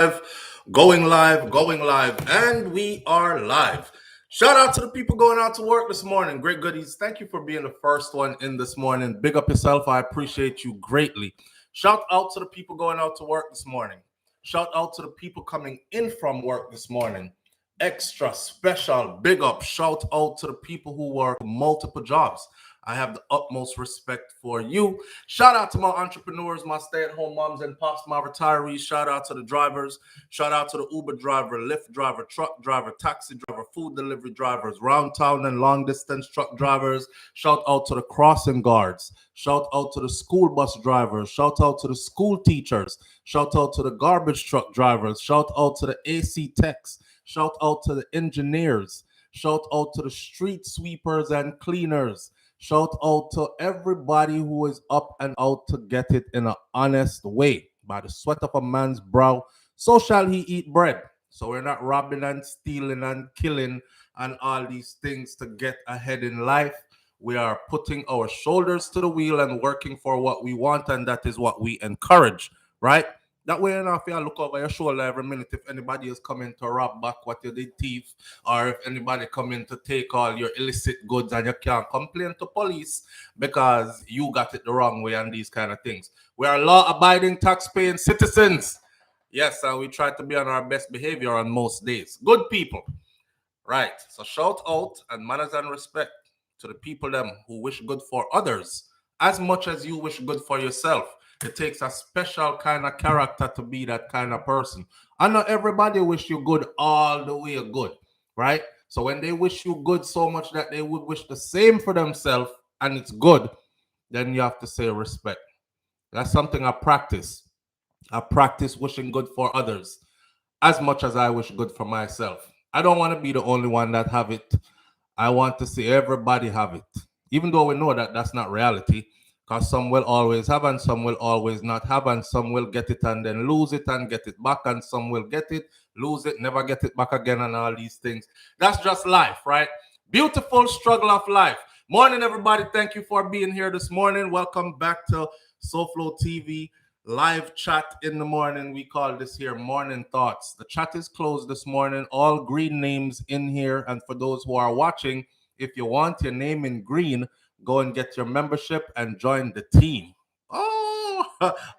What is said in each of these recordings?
live, going live, and we are live. Shout out to the people going out to work this morning. Great goodies. Thank you for being the first one in this morning. Big up yourself. I appreciate you greatly. Shout out to the people going out to work this morning. Shout out to the people coming in from work this morning. Extra special big up. Shout out to the people who work multiple jobs. I have the utmost respect for you. Shout out to my entrepreneurs, my stay-at-home moms and pops, my retirees. Shout out to the drivers. Shout out to the Uber driver, Lyft driver, truck driver, taxi driver, food delivery drivers, round town and long distance truck drivers. Shout out to the crossing guards. Shout out to the school bus drivers. Shout out to the school teachers. Shout out to the garbage truck drivers. Shout out to the AC techs. Shout out to the engineers. Shout out to the street sweepers and cleaners. Shout out to everybody who is up and out to get it in an honest way. By the sweat of a man's brow, so shall he eat bread. So we're not robbing and stealing and killing and all these things to get ahead in life. We are putting our shoulders to the wheel and working for what we want, and that is what we encourage, right? That way, enough, you look over your shoulder every minute if anybody is coming to rob back what you did thief, or if anybody coming to take all your illicit goods and you can't complain to police because you got it the wrong way and these kind of things. We are law-abiding, tax-paying citizens. Yes, and we try to be on our best behavior on most days. Good people. Right. So shout out and manners and respect to the people them who wish good for others as much as you wish good for yourself. It takes a special kind of character to be that kind of person. I know everybody wish you good all the way good, right? So when they wish you good so much that they would wish the same for themselves and it's good, then you have to say respect. That's something I practice. I practice wishing good for others as much as I wish good for myself. I don't want to be the only one that have it. I want to see everybody have it. Even though we know that that's not reality, because some will always have and some will always not have, and some will get it and then lose it and get it back, and some will get it, lose it, never get it back again, and all these things. That's just life, right? Beautiful struggle of life. Morning, everybody. Thank you for being here this morning. Welcome back to SoFlo TV live chat in the morning. We call this here Morning Thoughts. The chat is closed this morning. All green names in here. And for those who are watching, if you want your name in green, go and get your membership and join the team. Oh,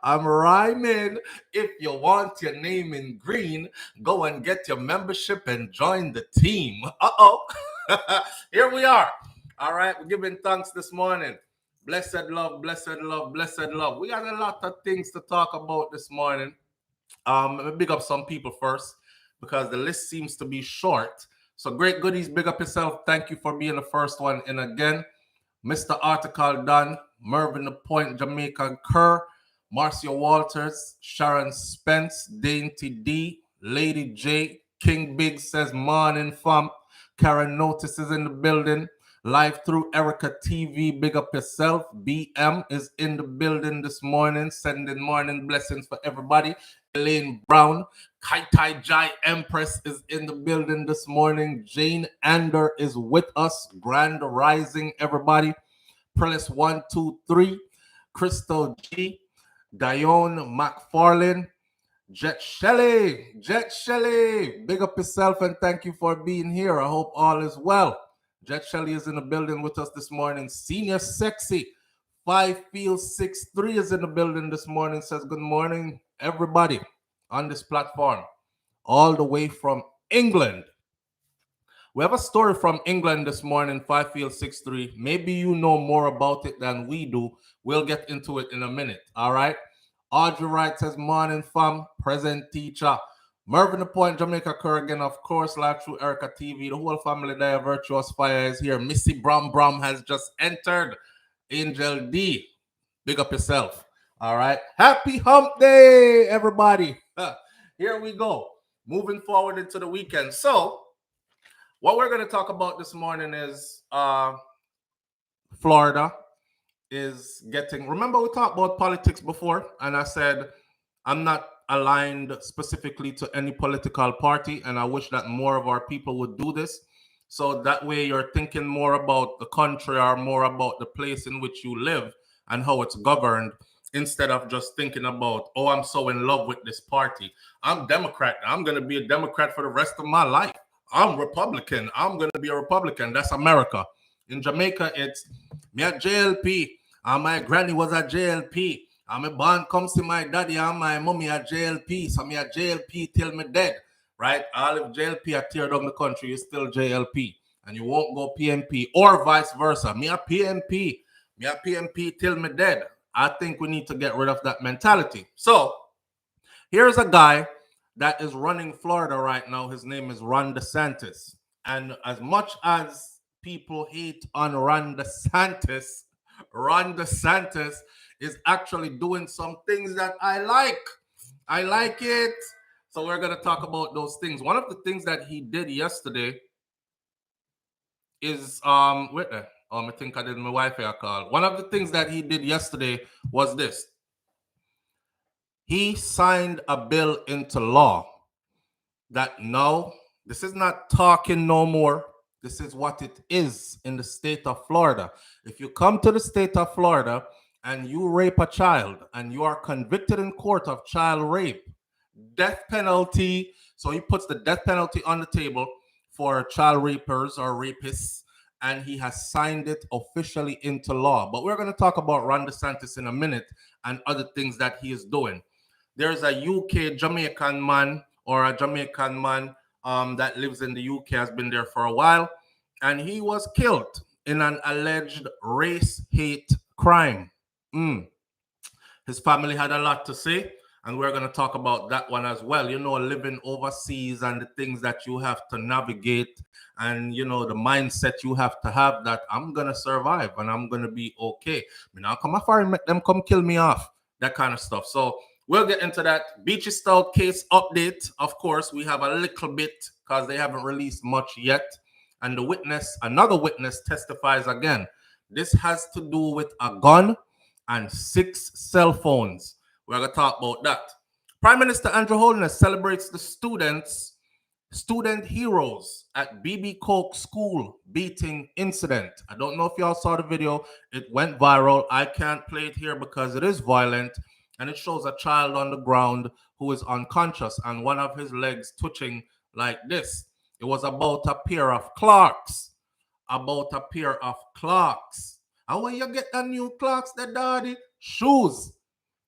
I'm rhyming. If you want your name in green, go and get your membership and join the team. Uh-oh. Here we are. All right, we're giving thanks this morning. Blessed love, blessed love, blessed love. We got a lot of things to talk about this morning. Let me big up some people first because the list seems to be short. So great goodies, big up yourself. Thank you for being the first one in again. Mr. Article Dunn, Mervyn the Point, Jamaica Kerr, Marcia Walters, Sharon Spence, Dainty D, Lady J, King Big says morning fam, Karen Notices in the building, live through Erica TV, big up yourself. BM is in the building this morning, sending morning blessings for everybody. Elaine Brown, Kai Tai Jai Empress is in the building this morning. Jane Ander is with us. Grand Rising, everybody. Prellis 123, Crystal G, Dione McFarlane, Jet Shelley, big up yourself and thank you for being here. I hope all is well. Jet Shelley is in the building with us this morning. Senior Sexy, 5 Fields 6'3" is in the building this morning. Says good morning, everybody on this platform, all the way from England. We have a story from England this morning, 5 Fields 6'3". Maybe you know more about it than we do. We'll get into it in a minute, all right? Audrey Wright says, morning fam, present teacher. Mervyn the Point, Jamaica Kurgan, of course, live through Erica TV. The whole family there, Virtuous Fire is here. Missy Brom has just entered. Angel D, big up yourself. All right. Happy hump day, everybody. Here we go. Moving forward into the weekend. So, what we're going to talk about this morning is Florida is getting... Remember we talked about politics before, and I said I'm not aligned specifically to any political party, and I wish that more of our people would do this. So that way you're thinking more about the country or more about the place in which you live and how it's governed instead of just thinking about, oh, I'm so in love with this party. I'm Democrat. I'm going to be a Democrat for the rest of my life. I'm Republican. I'm going to be a Republican. That's America. In Jamaica, it's me a JLP. And my granny was a JLP. And my bond comes to my daddy and my mommy a JLP. So me a JLP till me dead. Right? All if JLP are tear down the country, you still JLP. And you won't go PNP or vice versa. Me a PNP. Me a PNP till me dead. I think we need to get rid of that mentality. So here's a guy that is running Florida right now. His name is Ron DeSantis. And as much as people hate on Ron DeSantis is actually doing some things that I like. I like it. So we're going to talk about those things. One of the things that he did yesterday is wait there. I think I did my Wi-Fi call. One of the things that he did yesterday was this. He signed a bill into law that no, this is not talking no more. This is what it is in the state of Florida. If you come to the state of Florida and you rape a child and you are convicted in court of child rape, death penalty. So he puts the death penalty on the table for child rapers or rapists, and he has signed it officially into law. But we're going to talk about Ron DeSantis in a minute and other things that he is doing. There's a UK Jamaican man or a Jamaican man that lives in the UK, has been there for a while, and he was killed in an alleged race hate crime. His family had a lot to say, and we're going to talk about that one as well. You know, living overseas and the things that you have to navigate, and you know, the mindset you have to have that I'm going to survive and I'm going to be okay. I mean, I'll come afar and make them come kill me off, that kind of stuff. So we'll get into that. Beachy Stout case update. Of course, we have a little bit because they haven't released much yet. And the witness, another witness, testifies again. This has to do with a gun and 6 cell phones. We're going to talk about that. Prime Minister Andrew Holness celebrates the student heroes at BB Coke school beating incident. I don't know if y'all saw the video. It went viral. I can't play it here because it is violent. And it shows a child on the ground who is unconscious and one of his legs twitching like this. It was about a pair of Clarks. And when you get the new Clarks, the daddy, shoes.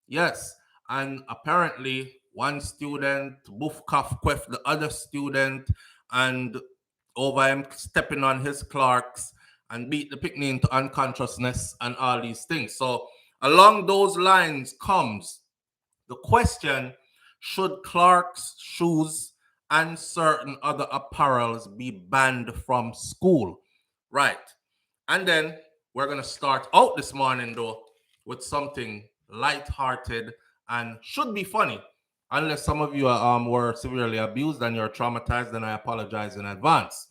Yes. And apparently one student boof cuff queft the other student and over him stepping on his Clarks and beat the picnic into unconsciousness and all these things. So along those lines comes the question, should Clark's shoes and certain other apparels be banned from school? Right. And then we're going to start out this morning, though, with something light-hearted and should be funny. Unless some of you were severely abused and you're traumatized, then I apologize in advance.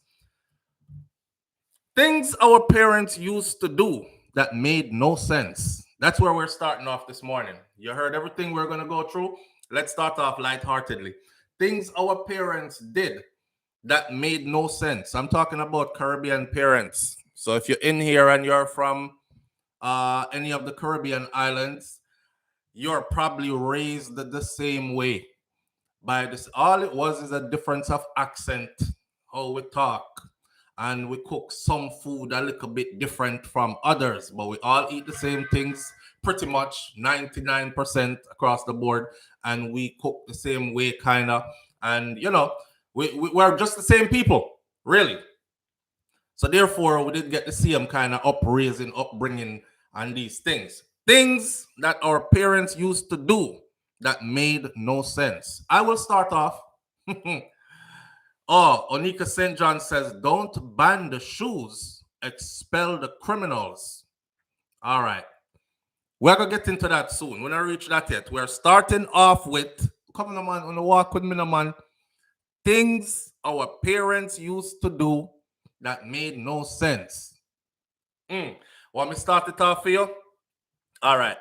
Things our parents used to do that made no sense. That's where we're starting off this morning. You heard everything we're going to go through? Let's start off lightheartedly. Things our parents did that made no sense. I'm talking about Caribbean parents. So if you're in here and you're from any of the Caribbean islands, you're probably raised the same way. By this, all it was is a difference of accent, how we talk, and we cook some food a little bit different from others, but we all eat the same things pretty much 99% across the board, and we cook the same way kind of, and you know, we're just the same people, really. So therefore we did get to see them kind of upbringing and these things that our parents used to do that made no sense. I will start off. Oh, Onika St. John says, don't ban the shoes, expel the criminals. All right. We're going to get into that soon. We're not reach that yet. We're starting off with, come on, man, on the walk with me, man. Things our parents used to do that made no sense. Want me to start it off for you? All right.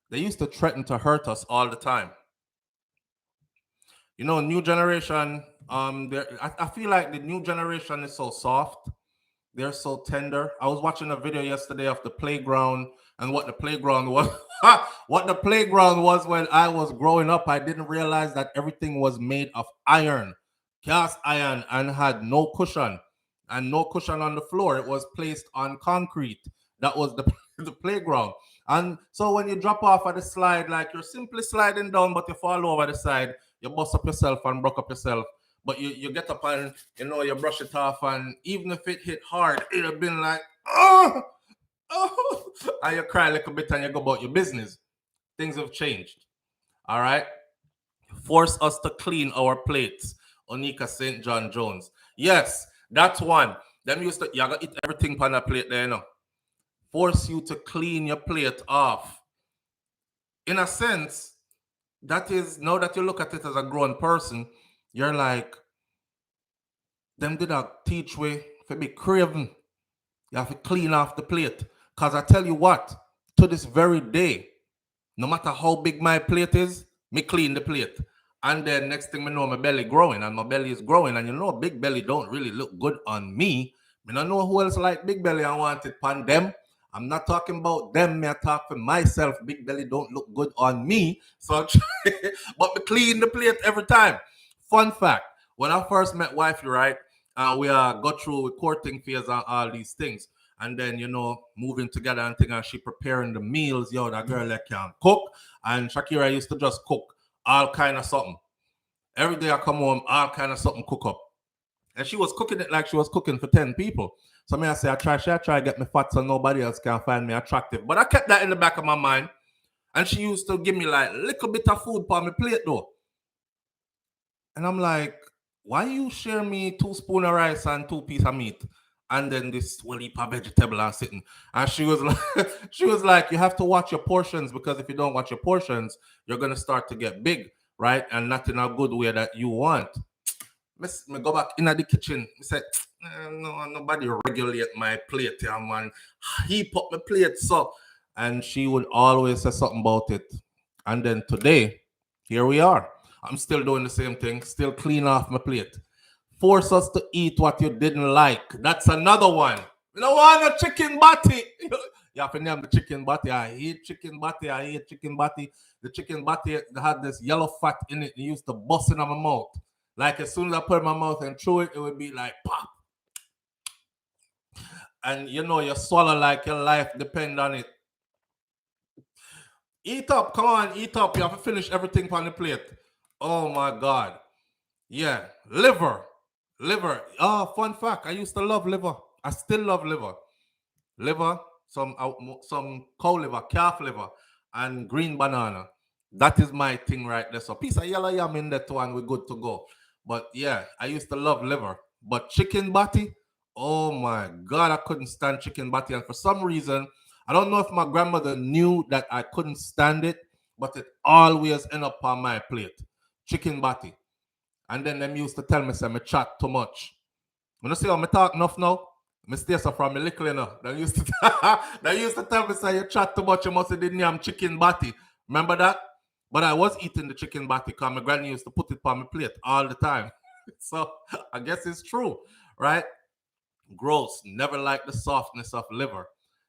They used to threaten to hurt us all the time. You know, new generation, I feel like the new generation is so soft. They're so tender. I was watching a video yesterday of the playground and what the playground was. What the playground was when I was growing up, I didn't realize that everything was made of iron, cast iron, and had no cushion, and no cushion on the floor. It was placed on concrete. That was the the playground. And so when you drop off at the slide, like you're simply sliding down, but you fall over the side, you bust up yourself and broke up yourself. But you get up and you brush it off, and even if it hit hard, it'd have been like, oh, oh, and you cry a little bit and you go about your business. Things have changed. All right. Force us to clean our plates. Onika St. John Jones. Yes, that's one. Them used to you gotta eat everything on a plate there, Force you to clean your plate off. In a sense, that is now that you look at it as a grown person, you're like, them did a teach way for be craven. You have to clean off the plate. Because I tell you what, to this very day, no matter how big my plate is, me clean the plate. And then next thing I know, my belly growing, and my belly is growing. And big belly don't really look good on me. I don't know who else like big belly and want it on them. I'm not talking about them, I talk for myself. Big belly don't look good on me. So but me clean the plate every time. Fun fact, when I first met wifey, right? We go through courting phase and all these things. And then, moving together and thing, and she preparing the meals. Yo, that girl that can cook. And Shakira used to just cook all kind of something. Every day I come home, all kind of something cook up. And she was cooking it like she was cooking for 10 people. So I say, I try to get me fat so nobody else can find me attractive. But I kept that in the back of my mind. And she used to give me like a little bit of food on my plate though. And I'm like, why you share me 2 spoons of rice and 2 pieces of meat? And then this whole heap of vegetable and sitting. And she was like, you have to watch your portions, because if you don't watch your portions, you're gonna start to get big, right? And not in a good way that you want. Me go back in the kitchen. I said, no, nobody regulate my plate, man. Heap up my plate, so. And she would always say something about it. And then today, here we are. I'm still doing the same thing, still clean off my plate. Force us to eat what you didn't like. That's another one. You don't want a chicken bati. You have to name the chicken bati. I hate chicken bati. I hate chicken bati. The chicken bati had this yellow fat in it. It used to bust in my mouth. Like as soon as I put it in my mouth and chew it, it would be like pop. And you swallow like your life depend on it. Eat up, come on, eat up. You have to finish everything on the plate. Oh my God. Yeah, liver. Oh, fun fact. I used to love liver. I still love liver. Liver, some cow liver, calf liver, and green banana. That is my thing right there. So piece of yellow yam in that one, we're good to go. But yeah, I used to love liver. But chicken bati, oh my God, I couldn't stand chicken bati. And for some reason, I don't know if my grandmother knew that I couldn't stand it, but it always end up on my plate. Chicken bati. And then them used to tell me, say, me chat too much. When I see how me talk enough now, me stay so from me little enough. They used to tell me, say, you chat too much, you must have didn't have chicken bati. Remember that? But I was eating the chicken bati because my granny used to put it on my plate all the time. So I guess it's true, right? Gross. Never like the softness of liver.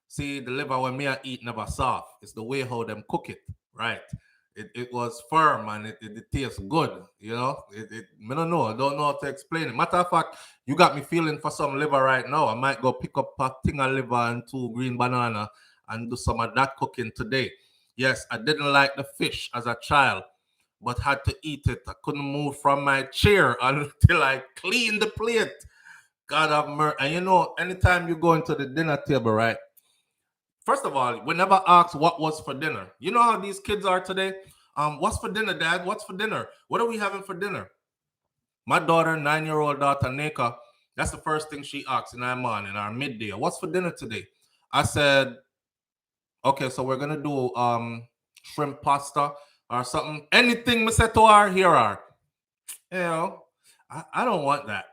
See, the liver when me I eat never soft. It's the way how them cook it, right? It was firm and it tastes good, I don't know. I don't know how to explain it. Matter of fact, you got me feeling for some liver right now. I might go pick up a thing of liver and 2 green banana and do some of that cooking today. Yes, I didn't like the fish as a child, but had to eat it. I couldn't move from my chair until I cleaned the plate. God have mercy. And anytime you go into the dinner table, right? First of all, we never asked what was for dinner. You know how these kids are today? What's for dinner, Dad? What's for dinner? What are we having for dinner? My daughter, 9-year-old daughter, Neka, that's the first thing she asks in our morning, in our midday. What's for dinner today? I said, okay, so we're going to do shrimp pasta or something. Anything me said to her, here are. I don't want that.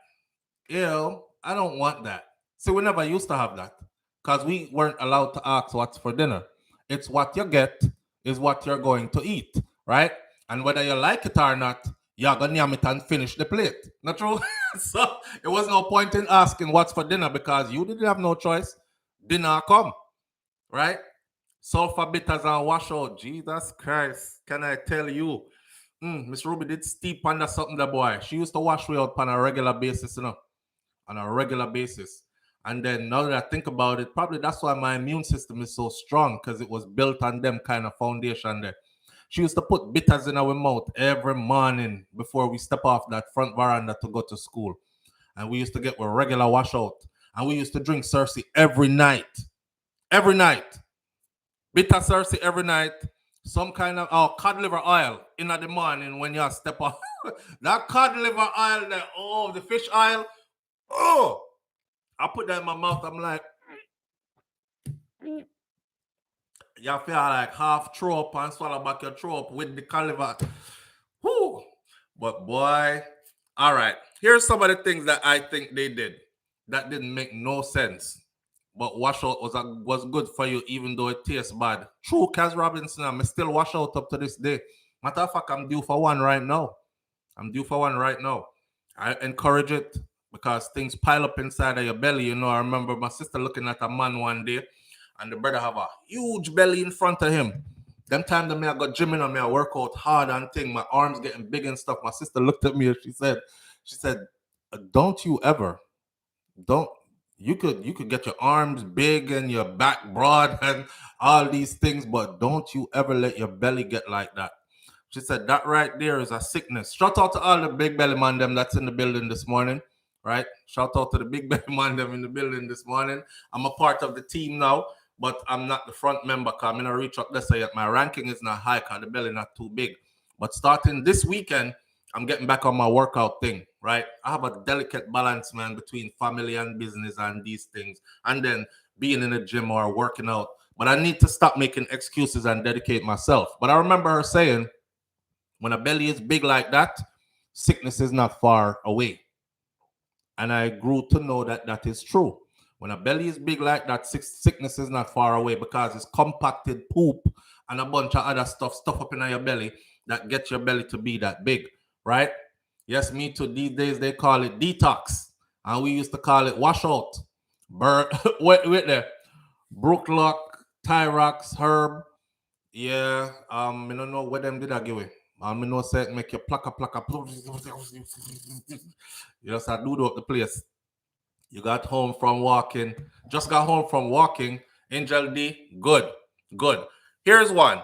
I don't want that. See, we never used to have that because we weren't allowed to ask what's for dinner. It's what you get is what you're going to eat, right? And whether you like it or not, you're going to yam it and finish the plate. Not true? So it was no point in asking what's for dinner because you didn't have no choice. Dinner come, right? sulfur bitters and wash out. Jesus Christ, can I tell you? Miss Ruby did steep under something, the boy. She used to wash me out on a regular basis, on a regular basis. And then now that I think about it, probably that's why my immune system is so strong, because it was built on them kind of foundation there. She used to put bitters in our mouth every morning before we step off that front veranda to go to school. And we used to get a regular washout. And we used to drink Cersei every night. Every night. Bitter Cersei every night. Some kind of cod liver oil in the morning when you step off. That cod liver oil there, the fish oil. Oh, I put that in my mouth. I'm like, you feel like half throw up and swallow back your throw up with the cod liver. Whew. But boy, all right. Here's some of the things that I think they did that didn't make no sense. But washout was good for you, even though it tastes bad. True, Kaz Robinson, I'm still wash out up to this day. Matter of fact, I'm due for one right now. I encourage it because things pile up inside of your belly. I remember my sister looking at a man one day, and the brother have a huge belly in front of him. Them time that I got gymming on me, I work out hard and thing. My arms getting big and stuff. My sister looked at me and she said, don't you could get your arms big and your back broad and all these things, but don't you ever let your belly get like that. She said that right there is a sickness. Shout out to all the big belly man them that's in the building this morning, right? Shout out to the big belly man them in the building this morning. I'm a part of the team now, but I'm not the front member because I'm going to reach up there yet. My ranking is not high because the belly not too big. But starting this weekend, I'm getting back on my workout thing, right? I have a delicate balance, man, between family and business and these things, and then being in the gym or working out. But I need to stop making excuses and dedicate myself. But I remember her saying, when a belly is big like that, sickness is not far away. And I grew to know that that is true. When a belly is big like that, sickness is not far away because it's compacted poop and a bunch of other stuff up in your belly that gets your belly to be that big. Right? Yes, me too. These days they call it detox, and we used to call it washout. Wait there. Brooklock, Tyrox, Herb. Yeah, I don't know what them did I give it. I know say make you plaka. You just have to do up the place. You got home from walking. Just got home from walking. Angel D, good. Here's one.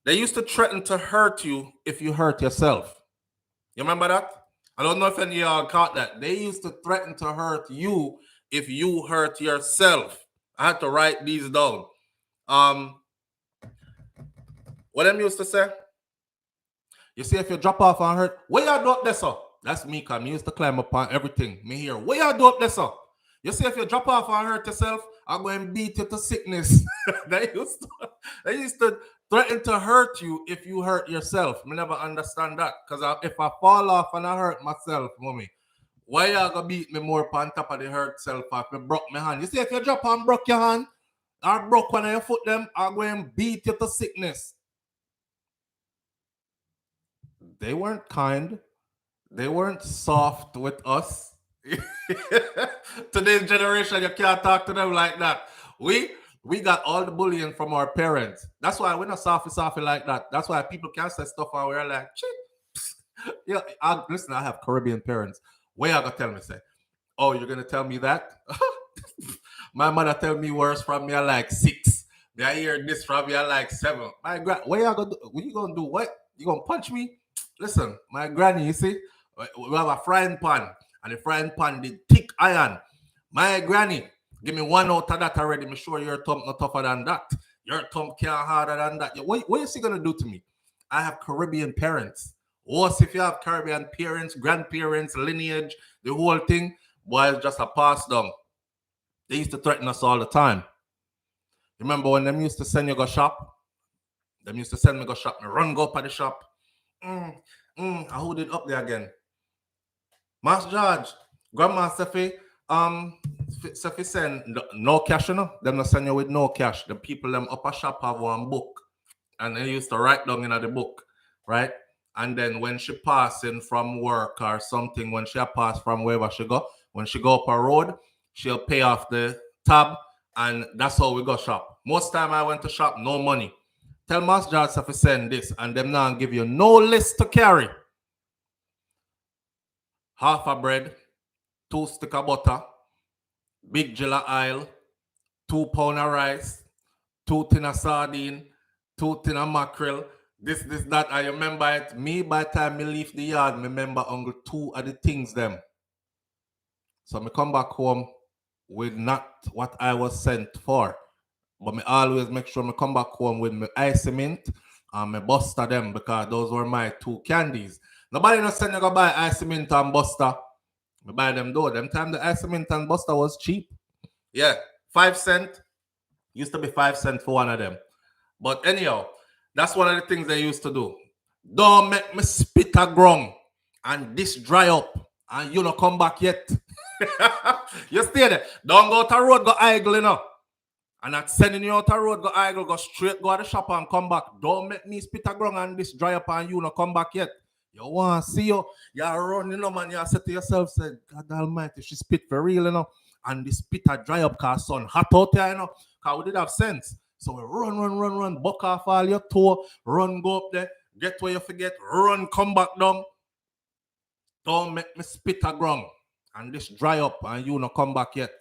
They used to threaten to hurt you if you hurt yourself. You remember that? I don't know if any of y'all caught that. They used to threaten to hurt you if you hurt yourself. I had to write these down. What them used to say? You see, if you drop off and hurt, where you do up there, sir? That's me, because me used to climb up on everything. Me here, where you do up there, sir? You see, if you drop off and hurt yourself, I'm going to beat you to sickness. They used to threaten to hurt you if you hurt yourself. Me never understand that. Because if I fall off and I hurt myself, mommy, why you gonna beat me more on top of the hurt self if you broke my hand? You see, if you drop and broke your hand, or broke one of your foot, them, I'm going to beat you to sickness. They weren't kind. They weren't soft with us. Today's generation, you can't talk to them like that. We got all the bullying from our parents. That's why we're not softy like that. That's why people can't say stuff and we're like, yeah. Listen, I have Caribbean parents. Where you gonna tell me say, oh, you're gonna tell me that? My mother tell me words from me at like 6. I hear this from me at like 7. My what you gonna do? What you gonna do? What? You gonna punch me? Listen, my granny, you see, we have a frying pan, and the frying pan did thick iron. My granny, give me one out of that already. I'm sure your thumb not tougher than that. Your thumb can't harder than that. What is he gonna do to me? I have Caribbean parents. What if you have Caribbean parents, grandparents, lineage, the whole thing? Boy, it's just a pass down. They used to threaten us all the time. Remember when them used to send you go shop? Them used to send me go shop. Me run go up at the shop. I hold it up there again. Master George, Grandma Sefi, Sefi send no cash, you know? Them not send you with no cash. The people them up a shop have one book. And they used to write down in the book, right? And then when she passing from work or something, when she pass from wherever she go, when she go up a road, she'll pay off the tab, and that's how we go shop. Most time I went to shop, no money. Tell Master George if you send this, and them now give you no list to carry. Half a bread, 2 stick of butter, big jar of oil, 2 pound of rice, 2 tin of sardine, 2 tin of mackerel, this, that. I remember it. Me, by the time me leave the yard, me remember only 2 of the things them. So me come back home with not what I was sent for. But me always make sure me come back home with my ice mint and me buster them because those were my 2 candies. Nobody no send you go buy ice mint and buster. Me buy them though. Them time the ice mint and buster was cheap. Yeah, 5 cents. Used to be 5 cents for one of them. But anyhow, that's one of the things they used to do. Don't make me spit a grung and this dry up and you not come back yet. You stay there. Don't go to road, go idle, you know. And not sending you out the road, go idle, go straight, go to the shop and come back. Don't make me spit a grung and this dry up and you not come back yet. You want to see you, you're running, you know, man. You say to yourself, say, God Almighty, she spit for real, you know. And the spit a dry up because sun hot out there, you know. Because we did have sense. So we run, buck off all your toe, run, go up there, get where you forget, run, come back down. Don't make me spit a grung and this dry up and you not come back yet.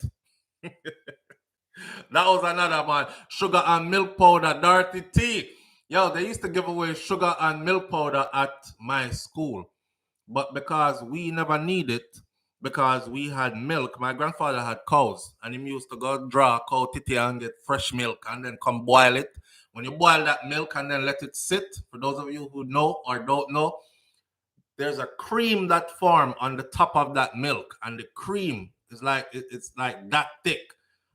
That was another one. Sugar and milk powder, dirty tea. Yo, they used to give away sugar and milk powder at my school. But because we never need it, because we had milk, my grandfather had cows, and he used to go draw a cow titty and get fresh milk and then come boil it. When you boil that milk and then let it sit, for those of you who know or don't know, there's a cream that form on the top of that milk, and the cream is like it's like that thick,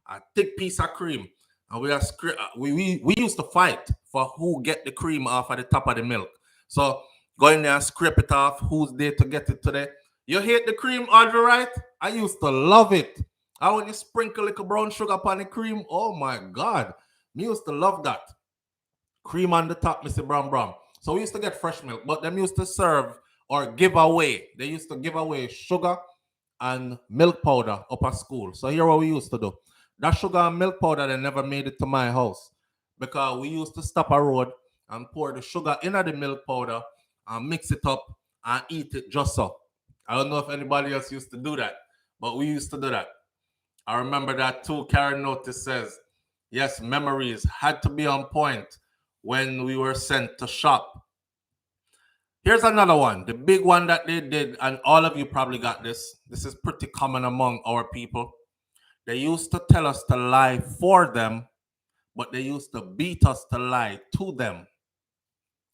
a thick piece of cream. And we used to fight for who get the cream off at the top of the milk. So go in there and scrape it off. Who's there to get it today? You hate the cream, Audrey, right? I used to love it. I when you sprinkle like a brown sugar upon the cream, oh my God. Me used to love that. Cream on the top, Mr. Brown. So we used to get fresh milk, but them used to serve or give away. They used to give away sugar and milk powder up at school. So here what we used to do. That sugar and milk powder, they never made it to my house because we used to stop a road and pour the sugar in the milk powder and mix it up and eat it just so. I don't know if anybody else used to do that, but we used to do that. I remember that too. Karen Notice says, yes, memories had to be on point when we were sent to shop. Here's another one, the big one that they did, and all of you probably got this. This is pretty common among our people. They used to tell us to lie for them, but they used to beat us to lie to them.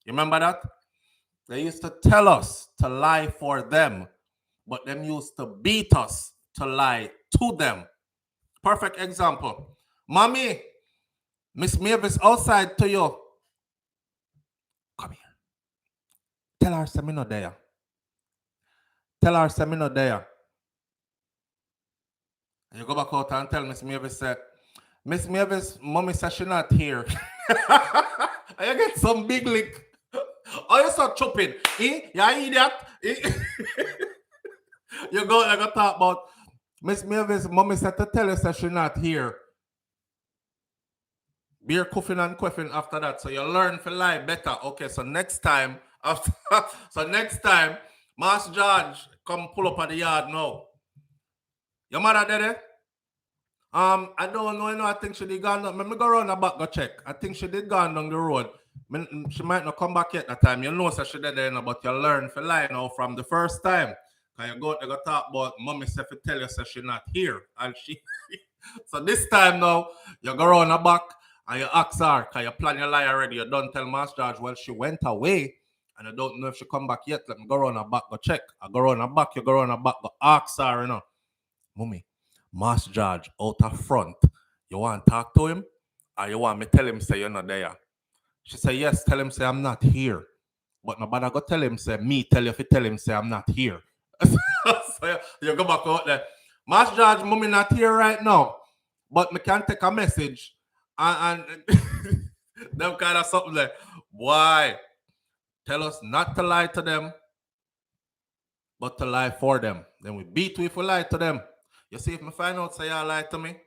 You remember that? They used to tell us to lie for them, but them used to beat us to lie to them. Perfect example. Mommy, Miss Mavis outside to you. Come here. Tell her I'm not there. Tell her I'm not there. And you go back out and tell Miss Mavis said, Miss Mavis, mommy says she's not here. And you get some big lick. Oh, you start chopping. Eh? You idiot. Eh? You go talk about Miss Mavis, mommy said to tell us that she's not here. Beer coughing and coughing after that. So you learn to lie better. Okay, so next time, Master George, come pull up at the yard now. Your mother did it? I don't know, I think she did gone. Let me go around the back, go check. I think she did gone down the road. She might not come back yet that time. You know, so she did there, but you learn to lie now from the first time. Can you go talk about mommy said to tell you so she's not here. And she so this time now, you go around the back and you ask her, can you plan your lie already? You don't tell Master George, well, she went away and I don't know if she come back yet. Let me go around the back, go check. I go around the back, you go around the back, go ask her, you know. Mommy, Master George out of front. You want to talk to him? Or you want me tell him say you're not there? She said, yes, tell him say I'm not here. But nobody go tell him say, me tell you if you tell him say I'm not here. So you go back out there. Master George, mommy not here right now. But me can take a message and them kind of something like, why? Tell us not to lie to them, but to lie for them. Then we beat you if we lie to them. You see, if me find out say you lie to me,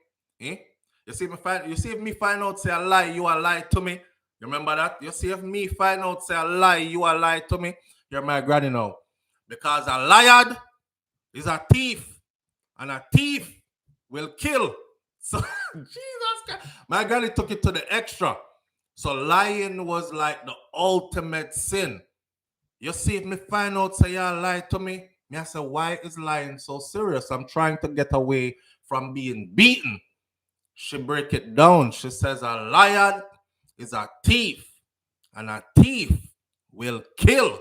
You see if me find out say a lie, you a lie to me. You remember that? You see if me find out say a lie, you a lie to me. You're my granny now. Because a liar is a thief, and a thief will kill. So Jesus Christ. My granny took it to the extra. So lying was like the ultimate sin. You see, if me find out say you lie to me, me I say, why is lying so serious? I'm trying to get away from being beaten. She break it down. She says a liar is a thief, and a thief will kill.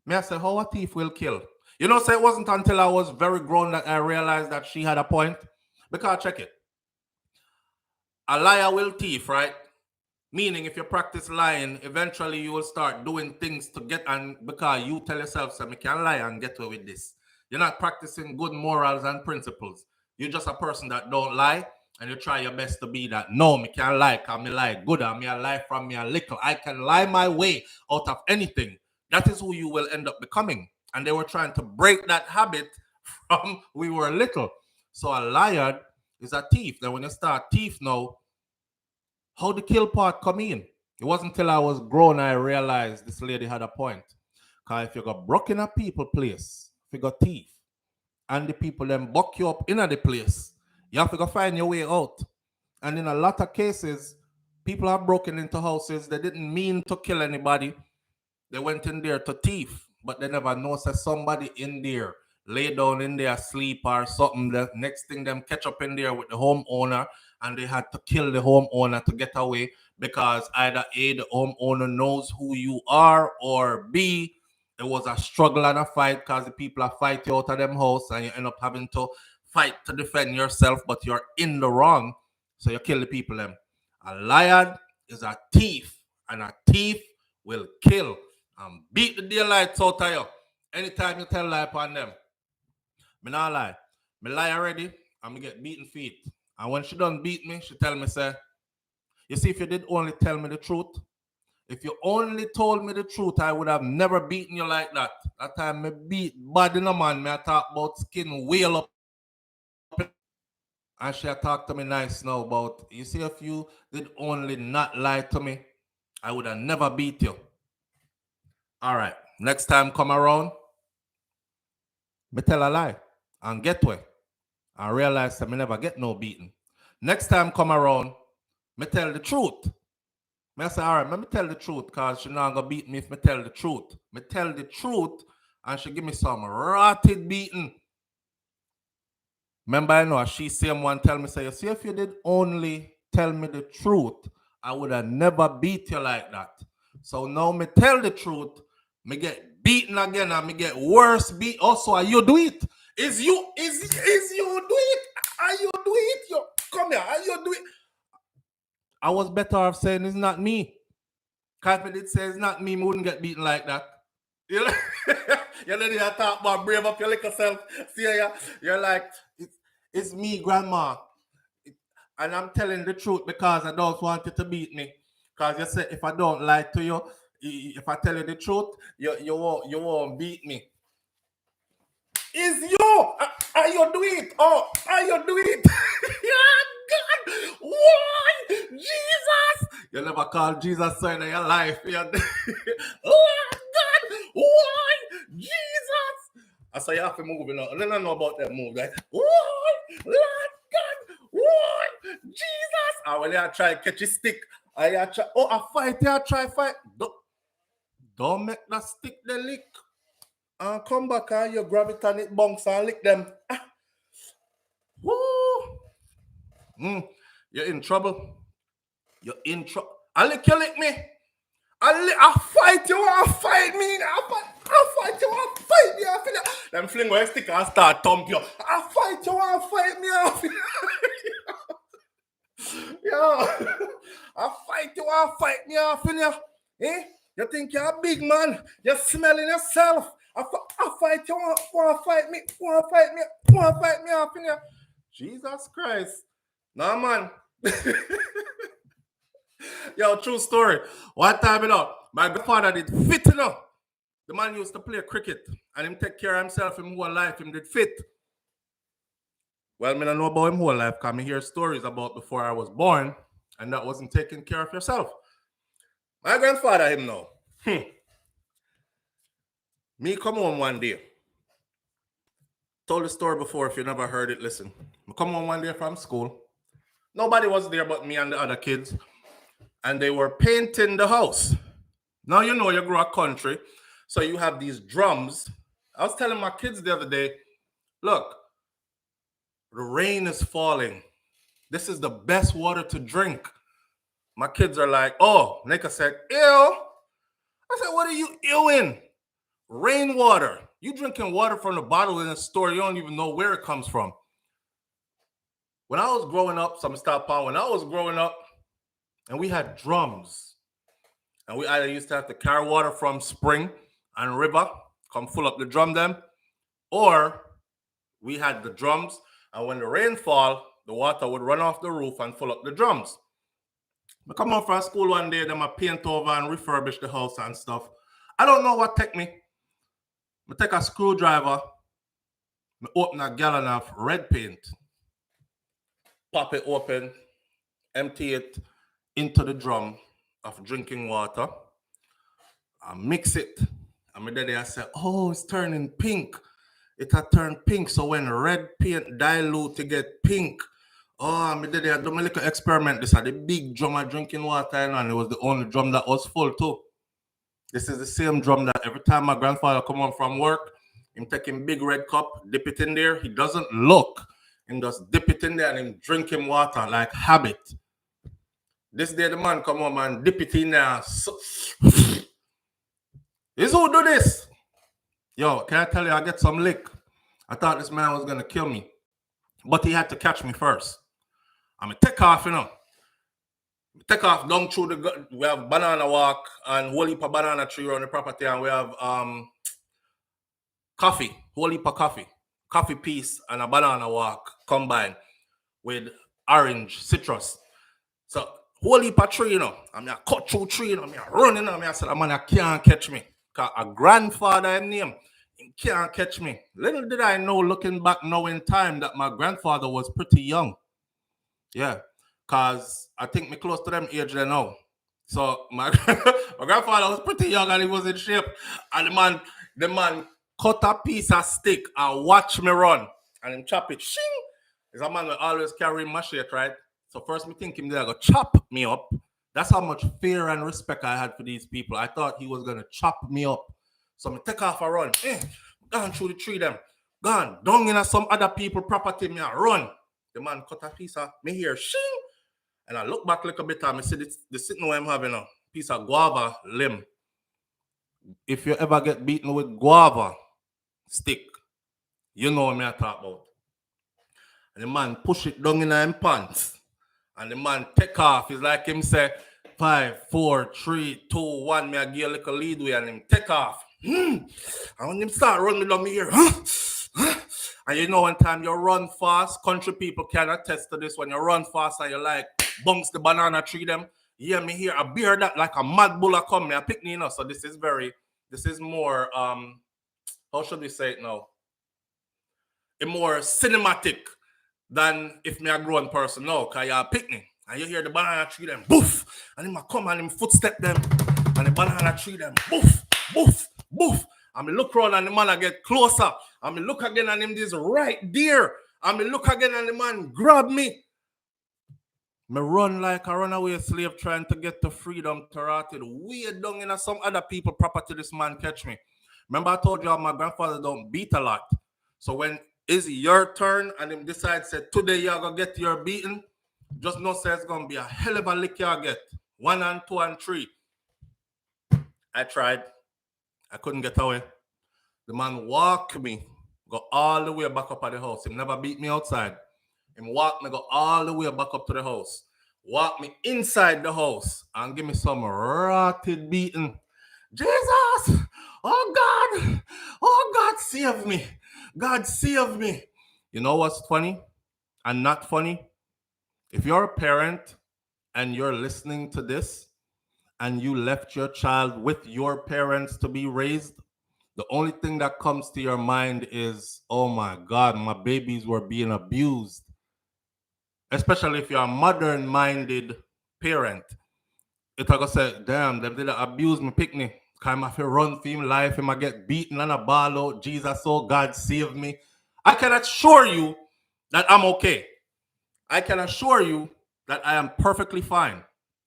Me I say, how a thief will kill? You know, say it wasn't until I was very grown that I realized that she had a point. Because check it. A liar will thief, right? Meaning, if you practice lying, eventually you will start doing things to get, and because you tell yourself, so I can lie and get away with this. You're not practicing good morals and principles. You're just a person that don't lie, and you try your best to be that. No, me can't lie, because me lie good, and me a lie from me a little. I can lie my way out of anything. That is who you will end up becoming. And they were trying to break that habit from we were little. So a liar is a thief. Then when you start thief now, how the kill part come in? It wasn't until I was grown I realized this lady had a point. Because if you got broke in a people place, if you got thief, and the people then buck you up in the place, you have to go find your way out. And in a lot of cases, people have broken into houses. They didn't mean to kill anybody. They went in there to thief, but they never know that somebody in there lay down in there sleep or something. The next thing them catch up in there with the homeowner, and they had to kill the homeowner to get away because either A, the homeowner knows who you are, or B, it was a struggle and a fight because the people are fight you out of them house, and you end up having to fight to defend yourself, but you're in the wrong, so you kill the people them. A liar is a thief, and a thief will kill and beat the daylights out of you. Anytime you tell lie upon them. Me not lie. Me lie already, and me get beaten feet. And when she done beat me, she tell me, say, you see, if you did only tell me the truth, if you only told me the truth, I would have never beaten you like that. That time me beat body no man, me I talk about skin wheel up. And she talk to me nice now about, you see, if you did only not lie to me, I would have never beat you. All right, next time come around, me tell a lie and get way. I realize that me never get no beating. Next time come around, me tell the truth. Me say, all right, let me tell the truth, because she not gonna beat me if me tell the truth. Me tell the truth, and she give me some rotted beating. Remember, I know she same one tell me, say, you see, if you did only tell me the truth, I would have never beat you like that. So now me tell the truth, me get beaten again, and me get worse beat. Also, are you do it? Is you do it? Are you do it? You come here, are you do it? I was better off saying it's not me. Because if I did say it's not me, I wouldn't get beaten like that. You know, you know, you talk about brave up your little self. See, you're like, it's me, grandma. And I'm telling the truth because I don't want you to beat me. Because you say if I don't lie to you, if I tell you the truth, you won't beat me. It's you. Are you do it? Oh, are you do it? Yeah, God. Why? Jesus. You never call Jesus son in your life. Oh, God. Why? Jesus. I say you have to move, you know. I don't know about that move. Like, why? Lord God. Why? Jesus. And when you try to catch a stick, I try, I fight, you try fight. Don't make that stick the lick. And come back and you grab it and it bunks and lick them. Woo! You're in trouble. You're in trouble. I lick you, lick me. I fight you, I fight me. I fight you, I fight me. I feel it. Them fling where stick and start thump you. I fight you, I fight me. I feel Yo, I fight you, I fight me. I feel you. Eh? You think you're a big man? You're smelling yourself. I fight you, want to fight me, want to fight me, want to fight me. I feel you. Jesus Christ. Nah, man. Yo, true story. One time, you know, my grandfather did fit, you know. The man used to play cricket and him take care of himself, him whole life, him did fit. Well, I don't know about him whole life, because I hear stories about before I was born, and that wasn't taking care of yourself. My grandfather, him know. Me come home one day. Told the story before. If you never heard it, listen. I come home one day from school. Nobody was there but me and the other kids. And they were painting the house. Now you know you grew up country. So you have these drums. I was telling my kids the other day, look, the rain is falling. This is the best water to drink. My kids are like, oh, Nika said, ew. I said, what are you ewing? Rainwater. You drinking water from the bottle in a store, you don't even know where it comes from. When I was growing up, some stop on. When I was growing up, and we had drums, and we either used to have to carry water from spring and river, come full up the drum them, or we had the drums, and when the rain fall, the water would run off the roof and fill up the drums. I come home from school one day, then I paint over and refurbish the house and stuff. I don't know what take me. I take a screwdriver, I open a gallon of red paint, pop it open, empty it into the drum of drinking water, I mix it. And my daddy I said, oh, it's turning pink. It had turned pink. So when red paint dilute to get pink. Oh, my daddy had done a little experiment. This had a big drum of drinking water, and it was the only drum that was full too. This is the same drum that every time my grandfather come home from work, him taking big red cup, dip it in there. He doesn't look. Him just dip it in there and him drinking water like habit. This day the man come home and dip it in there. So, this who do this? Yo, can I tell you, I get some lick. I thought this man was gonna kill me. But he had to catch me first. I'm gonna take off, you know. Take off down through the, we have banana walk and whole heap of banana tree around the property, and we have coffee, whole heap of coffee piece and a banana walk combined with orange citrus. So whole heap of tree, you know. I'm gonna cut through tree, you know. I'm running, you know. I said, man, I can't catch me. Cause a grandfather in name, he can't catch me. Little did I know, looking back now in time, that my grandfather was pretty young. Yeah. Cause I think me close to them age there now. So my grandfather was pretty young and he was in shape. And the man cut a piece of stick and watch me run. And him chop it. Shing! Is a man that always carry machete, right? So first me think him there go chop me up. That's how much fear and respect I had for these people. I thought he was gonna chop me up. So me take off a run. Gone through the tree them. Gone. Down in some other people property, me a run. The man cut a piece of me here. Shing! And I look back a little bit and I see the sitting where I'm having a piece of guava limb. If you ever get beaten with guava stick, you know what I talk about. And the man push it down in his pants. And the man take off. It's like him say, 5, 4, 3, 2, 1. Me I give a little leadway and him take off. And when him start running down me here, and you know, one time you run fast, country people can attest to this. When you run fast and you like bunks the banana tree them, yeah, me here a bear that like a mad bull come me a pick me, you know. So this is more how should we say it now? A more cinematic than if me a grown person now, cause you a picnic and you hear the banana tree them boof, and him a come and him footstep them, and the banana tree them boof, boof, boof. And me look around and the man I get closer. And me look again and him this right there. And me look again and the man grab me. Me run like a runaway slave trying to get to freedom to rot it way down in some other people property. This man catch me. Remember I told you my grandfather don't beat a lot. So when is your turn and him decide said today you're gonna get your beating, just know say it's gonna be a hell of a lick you get. 1 and 2 and 3. I tried. I couldn't get away. The man walk me, go all the way back up at the house. He never beat me outside. He walk me, go all the way back up to the house. Walk me inside the house and give me some rotted beating. Jesus! Oh God, save me. God save me. You know what's funny and not funny? If you're a parent and you're listening to this and you left your child with your parents to be raised, the only thing that comes to your mind is, oh my God, my babies were being abused. Especially if you're a modern-minded parent. It's like I say, damn, them did abuse me, pick me. Kind of run for him life, him I get beaten and a ball out. Jesus, oh God, save me. I can assure you that I'm okay. I can assure you that I am perfectly fine.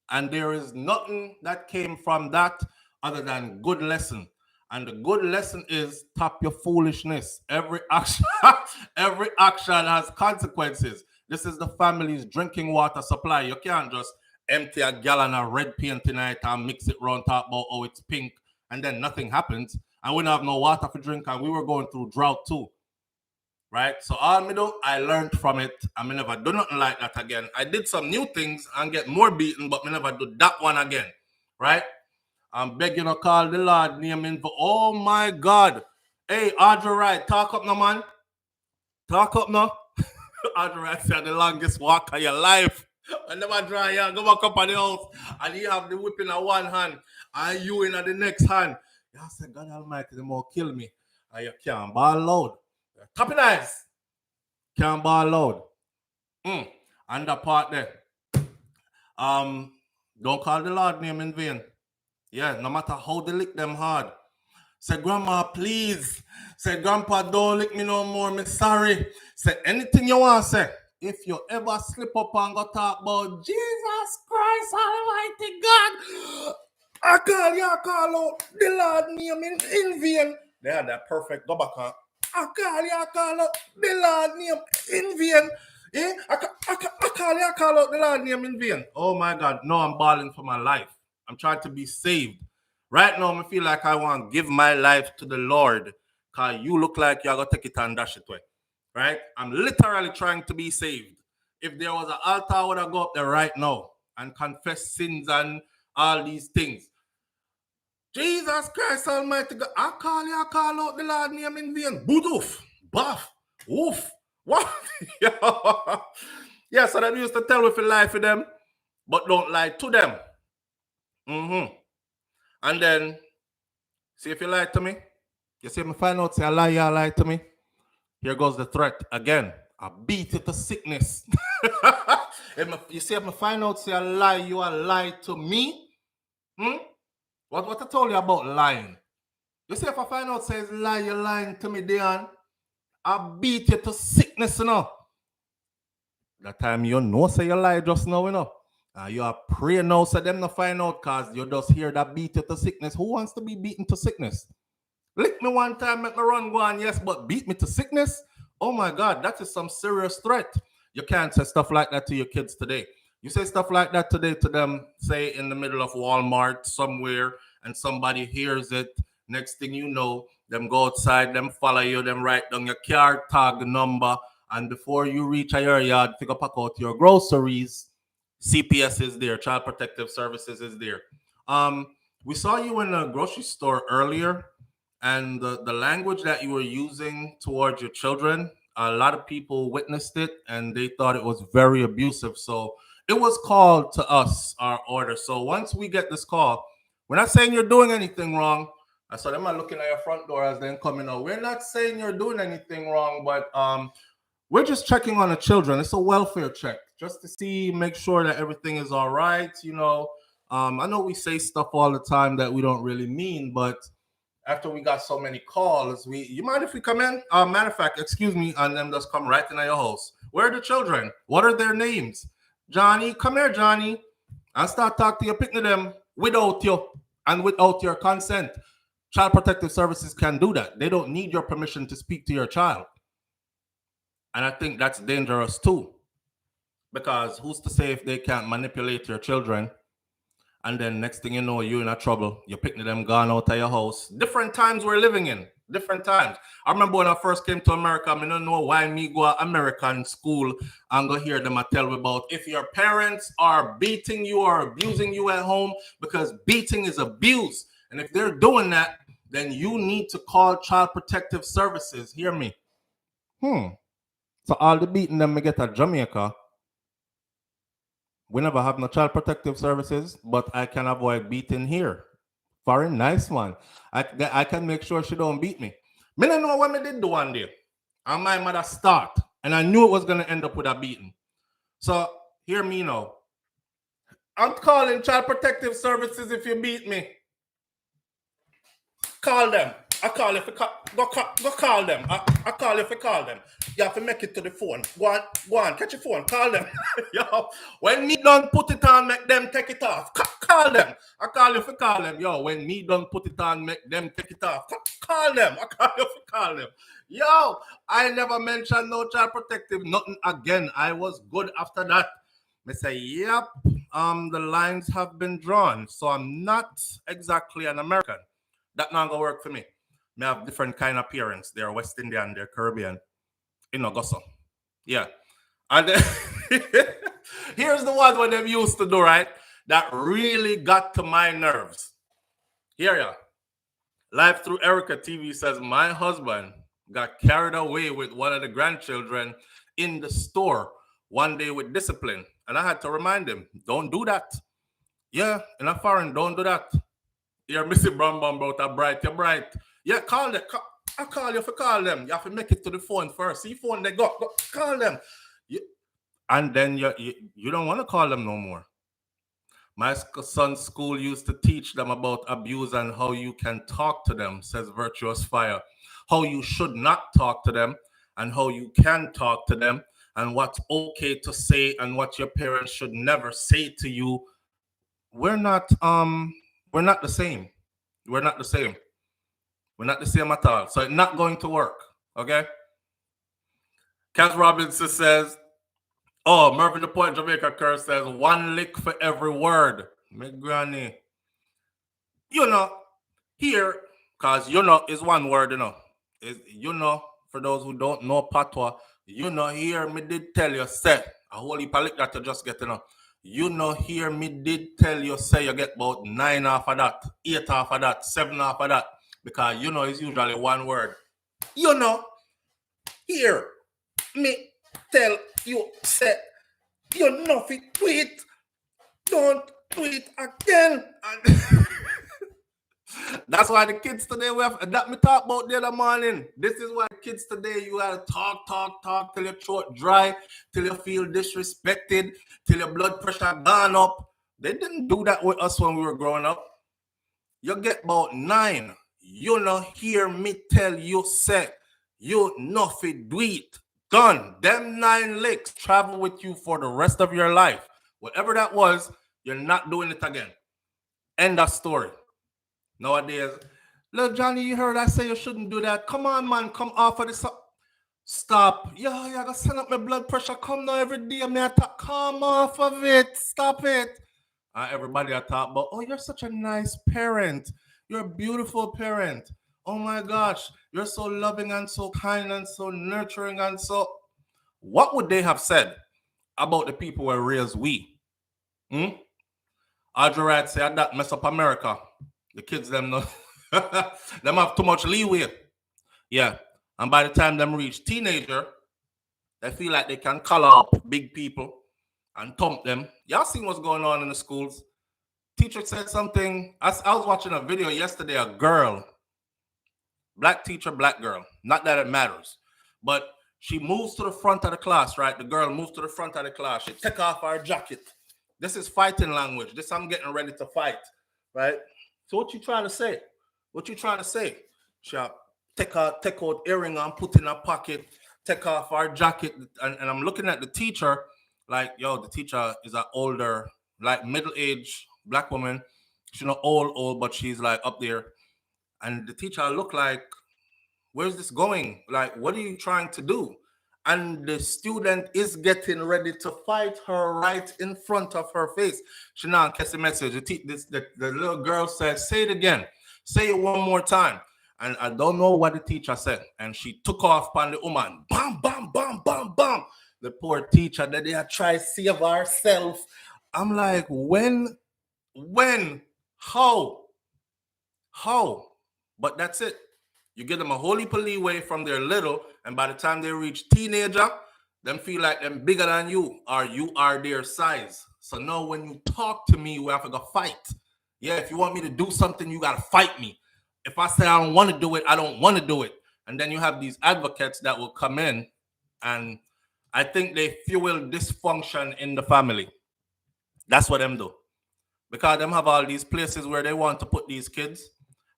And there is nothing that came from that other than good lesson. And the good lesson is stop your foolishness. Every action, every action has consequences. This is the family's drinking water supply. You can't just empty a gallon of red paint tonight and mix it around, talk about oh it's pink, and then nothing happens. And we don't have no water for drink, and we were going through drought too. Right? So all me do, I learned from it. I may never do nothing like that again. I did some new things and get more beaten, but me never do that one again. Right? I'm begging to call the Lord name in for oh my God. Hey, Audrey Wright, talk up now, man. Talk up now. Audrey Wright said the longest walk of your life. I never dry you go back up on the house and you have the whip in one hand and you in the next hand. You say, God Almighty, the more kill me. And you can't ball loud. Tapping eyes. Can't ball loud. And that part there. Don't call the Lord name in vain. Yeah, no matter how they lick them hard. Say, Grandma, please. Say, Grandpa, don't lick me no more. Me sorry. Say anything you want to say. If you ever slip up and go talk about Jesus Christ, Almighty God, I call out the Lord name in vain. They had that perfect go back on. I call out the Lord name in vain. I call out the Lord name in vain. Oh my God, no, I'm balling for my life. I'm trying to be saved. Right now, I feel like I want to give my life to the Lord because you look like you're going to take it and dash it away. Right? I'm literally trying to be saved. If there was an altar, I would have go up there right now and confess sins and all these things. Jesus Christ Almighty God, I call out the Lord name in vain. Budoof, buff, oof, what? Yeah, so that used to tell with your life for them, but don't lie to them. And then, see if you lie to me. You see me find out, say I lie to me. Here goes the threat again. I beat it to sickness. You see if I find out, say I lie, you are lie to me. What I told you about lying? You see if I find out, says lie, you're lying to me, Dion. I beat you to sickness, you know. That time you know, say you lie just now, you know. You are praying now, so them not find out, cause you just hear that beat you to sickness. Who wants to be beaten to sickness? Lick me one time, make me run one, yes, but beat me to sickness? Oh my God, that is some serious threat. You can't say stuff like that to your kids today. You say stuff like that today to them, say in the middle of Walmart somewhere, and somebody hears it. Next thing you know, them go outside, them follow you, them write down your car tag number, and before you reach your yard, figure pack out your groceries. CPS is there, Child Protective Services is there. We saw you in a grocery store earlier, and the language that you were using towards your children, a lot of people witnessed it and they thought it was very abusive. So it was called to us, our order. So once we get this call, we're not saying you're doing anything wrong. I saw them looking at your front door as they're coming out. We're not saying you're doing anything wrong, but we're just checking on the children. It's a welfare check just to see, make sure that everything is all right. You know, I know we say stuff all the time that we don't really mean, but after we got so many calls, you mind if we come in? Matter of fact, excuse me, and them just come right into your house. Where are the children? What are their names? Johnny, come here, Johnny. And start talking to you, picking them without you and without your consent. Child Protective Services can do that. They don't need your permission to speak to your child. And I think that's dangerous too. Because who's to say if they can't manipulate your children? And then next thing you know, you're in a trouble. You're picking them gone out of your house. Different times we're living in. Different times. I remember when I first came to America, I don't know why me go to American school and go hear them tell me about if your parents are beating you or abusing you at home, because beating is abuse. And if they're doing that, then you need to call Child Protective Services. Hear me. So all the beating them we get at Jamaica, we never have no Child Protective Services, but I can avoid beating here. Foreign, nice one. I can make sure she don't beat me. Me don't know what me did do one day. And my mother start. And I knew it was gonna end up with a beating. So hear me now. I'm calling Child Protective Services if you beat me. Call them. I call if you go call them. I call if you call them. You have to make it to the phone. Go on, catch your phone, call them. Yo, when me done put it on, make them take it off. Call them. I call if you call them. Yo, when me done put it on, make them take it off. Call them. I call if you call them. Yo, I never mentioned no Child Protective, nothing again. I was good after that. I say, yep, the lines have been drawn. So I'm not exactly an American. That not gonna work for me. Me have different kind of parents. They're West Indian, they're Caribbean. In Augusta. Yeah. And then here's the one what them used to do, right? That really got to my nerves. Here ya. Live Through Erica TV says, my husband got carried away with one of the grandchildren in the store one day with discipline. And I had to remind him, don't do that. Yeah, in a foreign, don't do that. You're missing brown about a bright, you're bright. Yeah, call them. I call you if you call them. You have to make it to the phone first. See phone they got, call them. And then you don't want to call them no more. My son's school used to teach them about abuse and how you can talk to them, says Virtuous Fire. How you should not talk to them and how you can talk to them and what's okay to say and what your parents should never say to you. We're not the same. We're not the same. We're not the same at all. So it's not going to work. Okay? Cass Robinson says, oh, Mervyn the Point Jamaica Curse says, one lick for every word. My granny. You know, here, because you know is one word, you know. Is you know, for those who don't know patois, you know, here me did tell you, say, a whole heap of lick that you just get, you know. You know, here me did tell you, say you get about 9 off of that, 8 off of that, 7 off of that. Because you know it's usually one word. You know, here me tell you, say, you know if you tweet, don't tweet again. That's why the kids today that me talk about the other morning. This is why kids today you gotta talk till your throat dry, till you feel disrespected, till your blood pressure gone up. They didn't do that with us when we were growing up. You get about 9. You know, hear me tell you, say, you know if you do it. Done. Them 9 licks travel with you for the rest of your life. Whatever that was, you're not doing it again. End of story. Nowadays, look, Johnny, you heard I say you shouldn't do that. Come on, man, come off of this. Stop. Yeah, I gotta send up my blood pressure. Come now every day. Come off of it. Stop it. Everybody I talk about, oh, you're such a nice parent. You're a beautiful parent. Oh my gosh, you're so loving and so kind and so nurturing and so. What would they have said about the people who raised we? Audrey Wright said that mess up America. The kids them know them have too much leeway. Yeah. And by the time them reach teenager, they feel like they can call up big people and thump them. Y'all seen what's going on in the schools? Teacher said something. I was watching a video yesterday, a girl, black teacher, black girl. Not that it matters. But she moves to the front of the class, right? The girl moves to the front of the class. She take off her jacket. This is fighting language. This I'm getting ready to fight, right? So what you trying to say? What you trying to say? She take out earring and put in her pocket, take off her jacket. And I'm looking at the teacher like, yo, the teacher is an older, like middle-aged black woman. She's not old, but she's like up there. And the teacher looked like, where's this going? Like, what are you trying to do? And the student is getting ready to fight her right in front of her face. She now gets the message. The little girl said, say it again. Say it one more time. And I don't know what the teacher said. And she took off on the woman. Bam, bam, bam, bam, bam. The poor teacher that they had tried to save herself. I'm like, when, how? But that's it. You give them a whole heap of leeway from their little, and by the time they reach teenager, them feel like them bigger than you, or you are their size. So now when you talk to me, we have to go fight. Yeah, if you want me to do something, you got to fight me. If I say I don't want to do it, I don't want to do it. And then you have these advocates that will come in, and I think they fuel dysfunction in the family. That's what them do. Because them have all these places where they want to put these kids.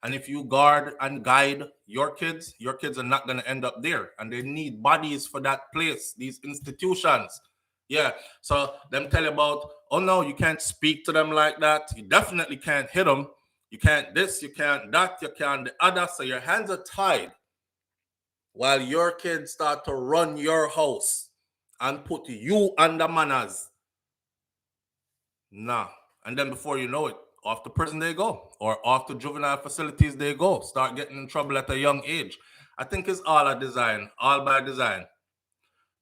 And if you guard and guide your kids are not going to end up there. And they need bodies for that place, these institutions. Yeah. So them tell you about, oh no, you can't speak to them like that. You definitely can't hit them. You can't this, you can't that, you can't the other. So your hands are tied while your kids start to run your house and put you under manners. Nah. And then before you know it, off to prison they go, or off to juvenile facilities they go, start getting in trouble at a young age. I think it's all a design, all by design.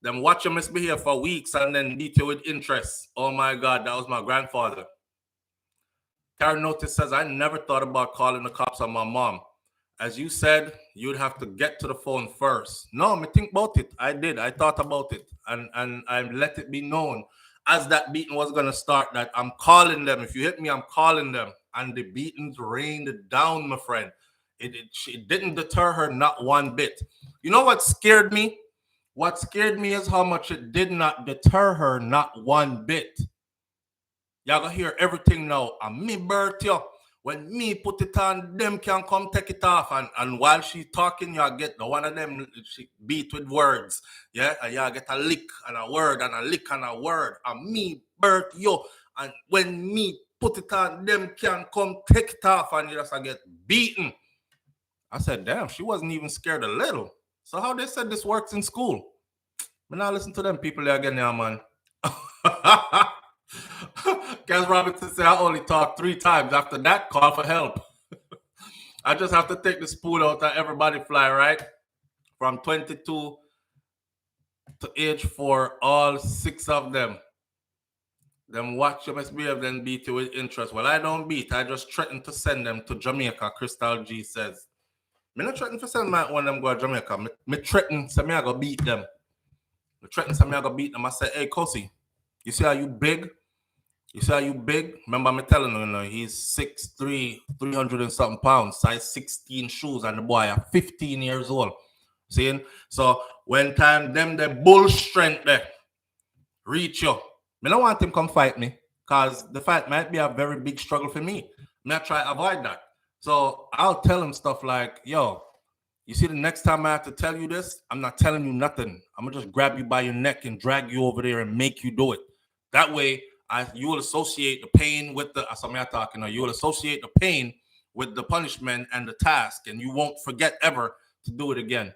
Then watch you misbehave for weeks and then beat you with interest. Oh my God, that was my grandfather. Karen Notice says, I never thought about calling the cops on my mom. As you said, you'd have to get to the phone first. No, I think about it. I did. I thought about it. And I let it be known as that beating was going to start that I'm calling them. If you hit me, I'm calling them. And the beatings rained down, my friend. It didn't deter her not one bit. You know what scared me? What scared me is how much it did not deter her not one bit. Y'all gonna hear everything now. And me birth you. When me put it on, them can come take it off. And while she's talking, y'all get the one of them she beat with words. Yeah, and y'all get a lick and a word and a lick and a word. And me birth you. And when me put it on, them can come take it off and you just get beaten. I said, damn, she wasn't even scared a little. So how they said this works in school? But now listen to them people there again now, man. Cass Robinson said I only talked 3 times. After that, call for help. I just have to take the spoon out and everybody fly, right? From 22 to age 4, all 6 of them. Then watch you misbehave, then beat you with interest. Well, I don't beat. I just threaten to send them to Jamaica, Crystal G says. Me not threaten to send my one of them go to Jamaica. Me threaten, so me I go beat them. Me threaten, so me I go beat them. I say, hey, Kosi, you see how you big? You see how you big? Remember me telling you, he's 6'3", 300 and something pounds, size 16 shoes, and the boy are 15 years old. Seeing? So when time them the bull strength there reach you, me don't want him come fight me, because the fight might be a very big struggle for me. Me I try to avoid that. So I'll tell him stuff like, yo, you see the next time I have to tell you this, I'm not telling you nothing. I'm gonna just grab you by your neck and drag you over there and make you do it. That way, you will associate the pain with the you will associate the pain with the punishment and the task, and you won't forget ever to do it again.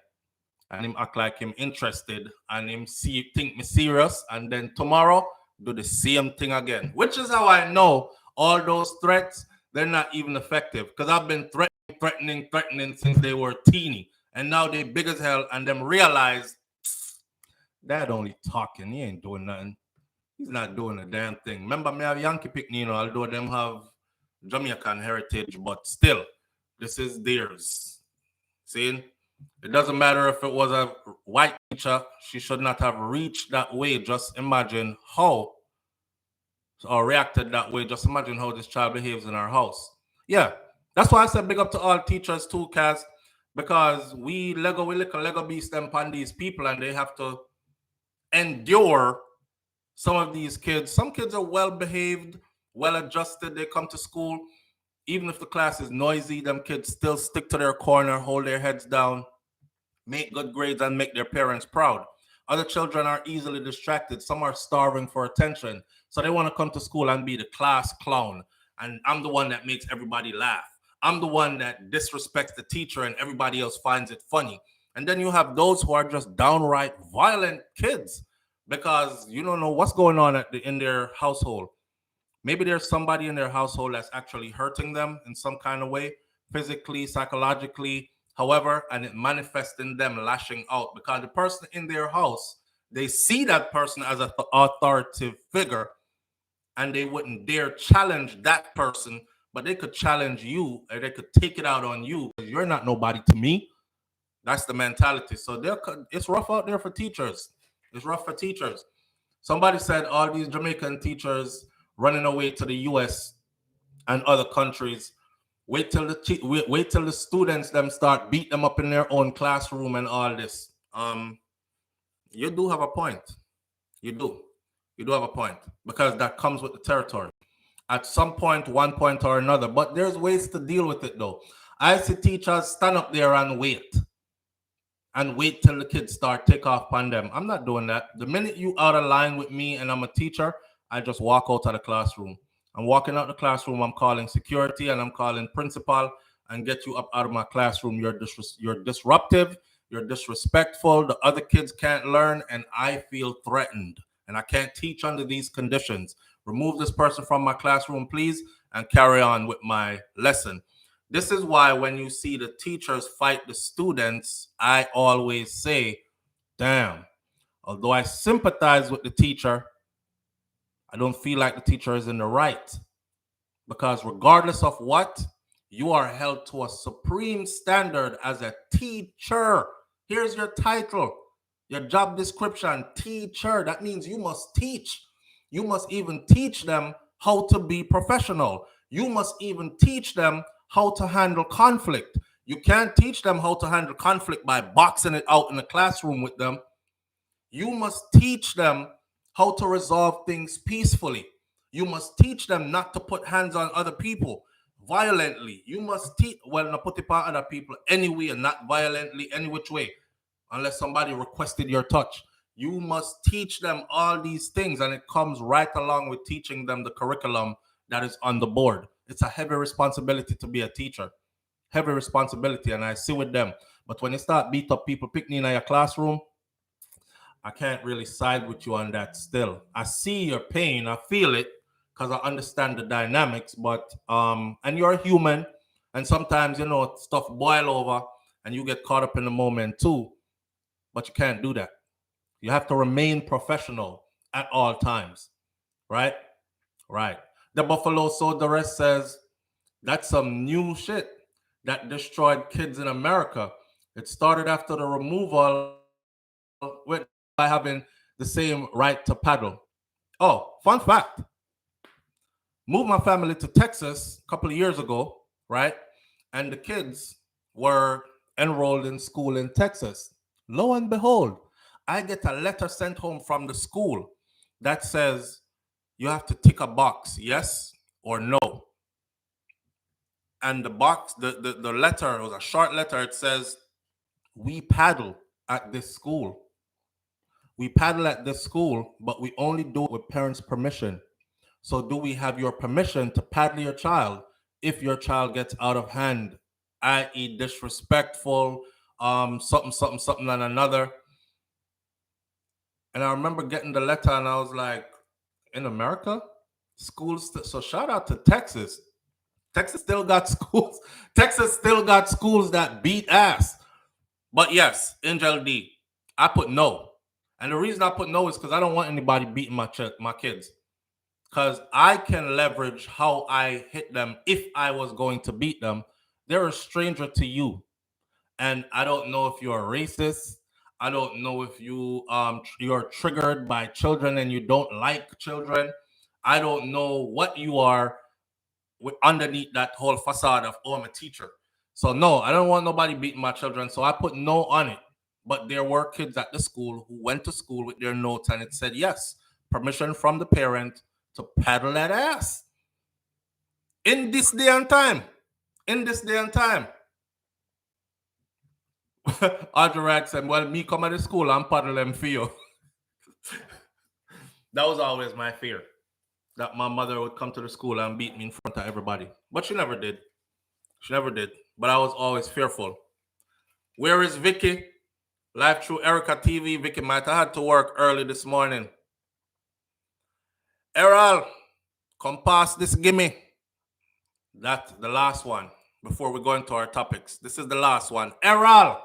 And him act like him interested, and him think me serious, and then tomorrow do the same thing again. Which is how I know all those threats, they're not even effective, because I've been threatening since they were teeny, and now they big as hell, and them realize Dad only talking, he ain't doing nothing. He's not doing a damn thing. Remember, me have Yankee Picnic, although them have Jamaican heritage, but still, this is theirs. See? It doesn't matter if it was a white teacher, she should not have reached that way. Just imagine how, or reacted that way. Just imagine how this child behaves in our house. Yeah, that's why I said big up to all teachers too, Kaz, because we lick a Lego beast them upon these people, and they have to endure some of these kids. Some kids are well behaved, well adjusted. They come to school. Even if the class is noisy, them kids still stick to their corner, hold their heads down, make good grades, and make their parents proud. Other children are easily distracted. Some are starving for attention. So they want to come to school and be the class clown. And I'm the one that makes everybody laugh. I'm the one that disrespects the teacher and everybody else finds it funny. And then you have those who are just downright violent kids, because you don't know what's going on in their household. Maybe there's somebody in their household that's actually hurting them in some kind of way, physically, psychologically, however, and it manifests in them lashing out, because the person in their house, they see that person as an authoritative figure, and they wouldn't dare challenge that person, but they could challenge you, or they could take it out on you, because you're not nobody to me. That's the mentality. So it's rough out there for teachers. It's rough for teachers. Somebody said all these Jamaican teachers running away to the U.S. and other countries. Wait till the students them start beat them up in their own classroom and all this. You do have a point. You do have a point, because that comes with the territory. At some point, one point or another. But there's ways to deal with it, though. I see teachers stand up there and wait till the kids start take off on them. I'm not doing that. The minute you out of line with me and I'm a teacher, I just walk out of the classroom. I'm walking out the classroom. I'm calling security and I'm calling principal and get you up out of my classroom. You're disruptive. You're disrespectful. The other kids can't learn, and I feel threatened. And I can't teach under these conditions. Remove this person from my classroom, please, and carry on with my lesson. This is why when you see the teachers fight the students, I always say, damn, although I sympathize with the teacher, I don't feel like the teacher is in the right. Because regardless of what, you are held to a supreme standard as a teacher. Here's your title, your job description, teacher. That means you must teach. You must even teach them how to be professional. You must even teach them how to handle conflict. You can't teach them how to handle conflict by boxing it out in the classroom with them. You must teach them how to resolve things peacefully. You must teach them not to put hands on other people violently. You must teach, well, not put it on other people anyway, and not violently, any which way, unless somebody requested your touch. You must teach them all these things, and it comes right along with teaching them the curriculum that is on the board. It's a heavy responsibility to be a teacher. Heavy responsibility, and I see with them. But when you start beat up people, picking in your classroom, I can't really side with you on that still. I see your pain, I feel it, because I understand the dynamics, but and you're a human, and sometimes, stuff boil over and you get caught up in the moment too, but you can't do that. You have to remain professional at all times, right? Right. The Buffalo Soda says that's some new shit that destroyed kids in America. It started after the removal with by having the same right to paddle. Oh, fun fact. Moved my family to Texas a couple of years ago, right? And the kids were enrolled in school in Texas. Lo and behold, I get a letter sent home from the school that says you have to tick a box, yes or no. And the box, the letter, was a short letter. It says, we paddle at this school. We paddle at this school, but we only do it with parents' permission. So do we have your permission to paddle your child if your child gets out of hand, i.e. disrespectful, something and another? And I remember getting the letter and I was like, in America? Schools, so shout out to Texas. Texas still got schools. Texas still got schools that beat ass. But yes, Angel D, I put no. And the reason I put no is because I don't want anybody beating my kids. Because I can leverage how I hit them if I was going to beat them. They're a stranger to you. And I don't know if you're a racist. I don't know if you're triggered by children and you don't like children. I don't know what you are underneath that whole facade of, oh, I'm a teacher. So no, I don't want nobody beating my children. So I put no on it. But there were kids at the school who went to school with their notes and it said, yes, permission from the parent to paddle that ass. In this day and time. Audrey said, well, me come to the school and paddle them for you. That was always my fear, that my mother would come to the school and beat me in front of everybody. But she never did. But I was always fearful. Where is Vicky? Live through Erica TV. Vicky might have had to work early this morning. Errol, come past this gimme. That's the last one before we go into our topics. This is the last one. Errol,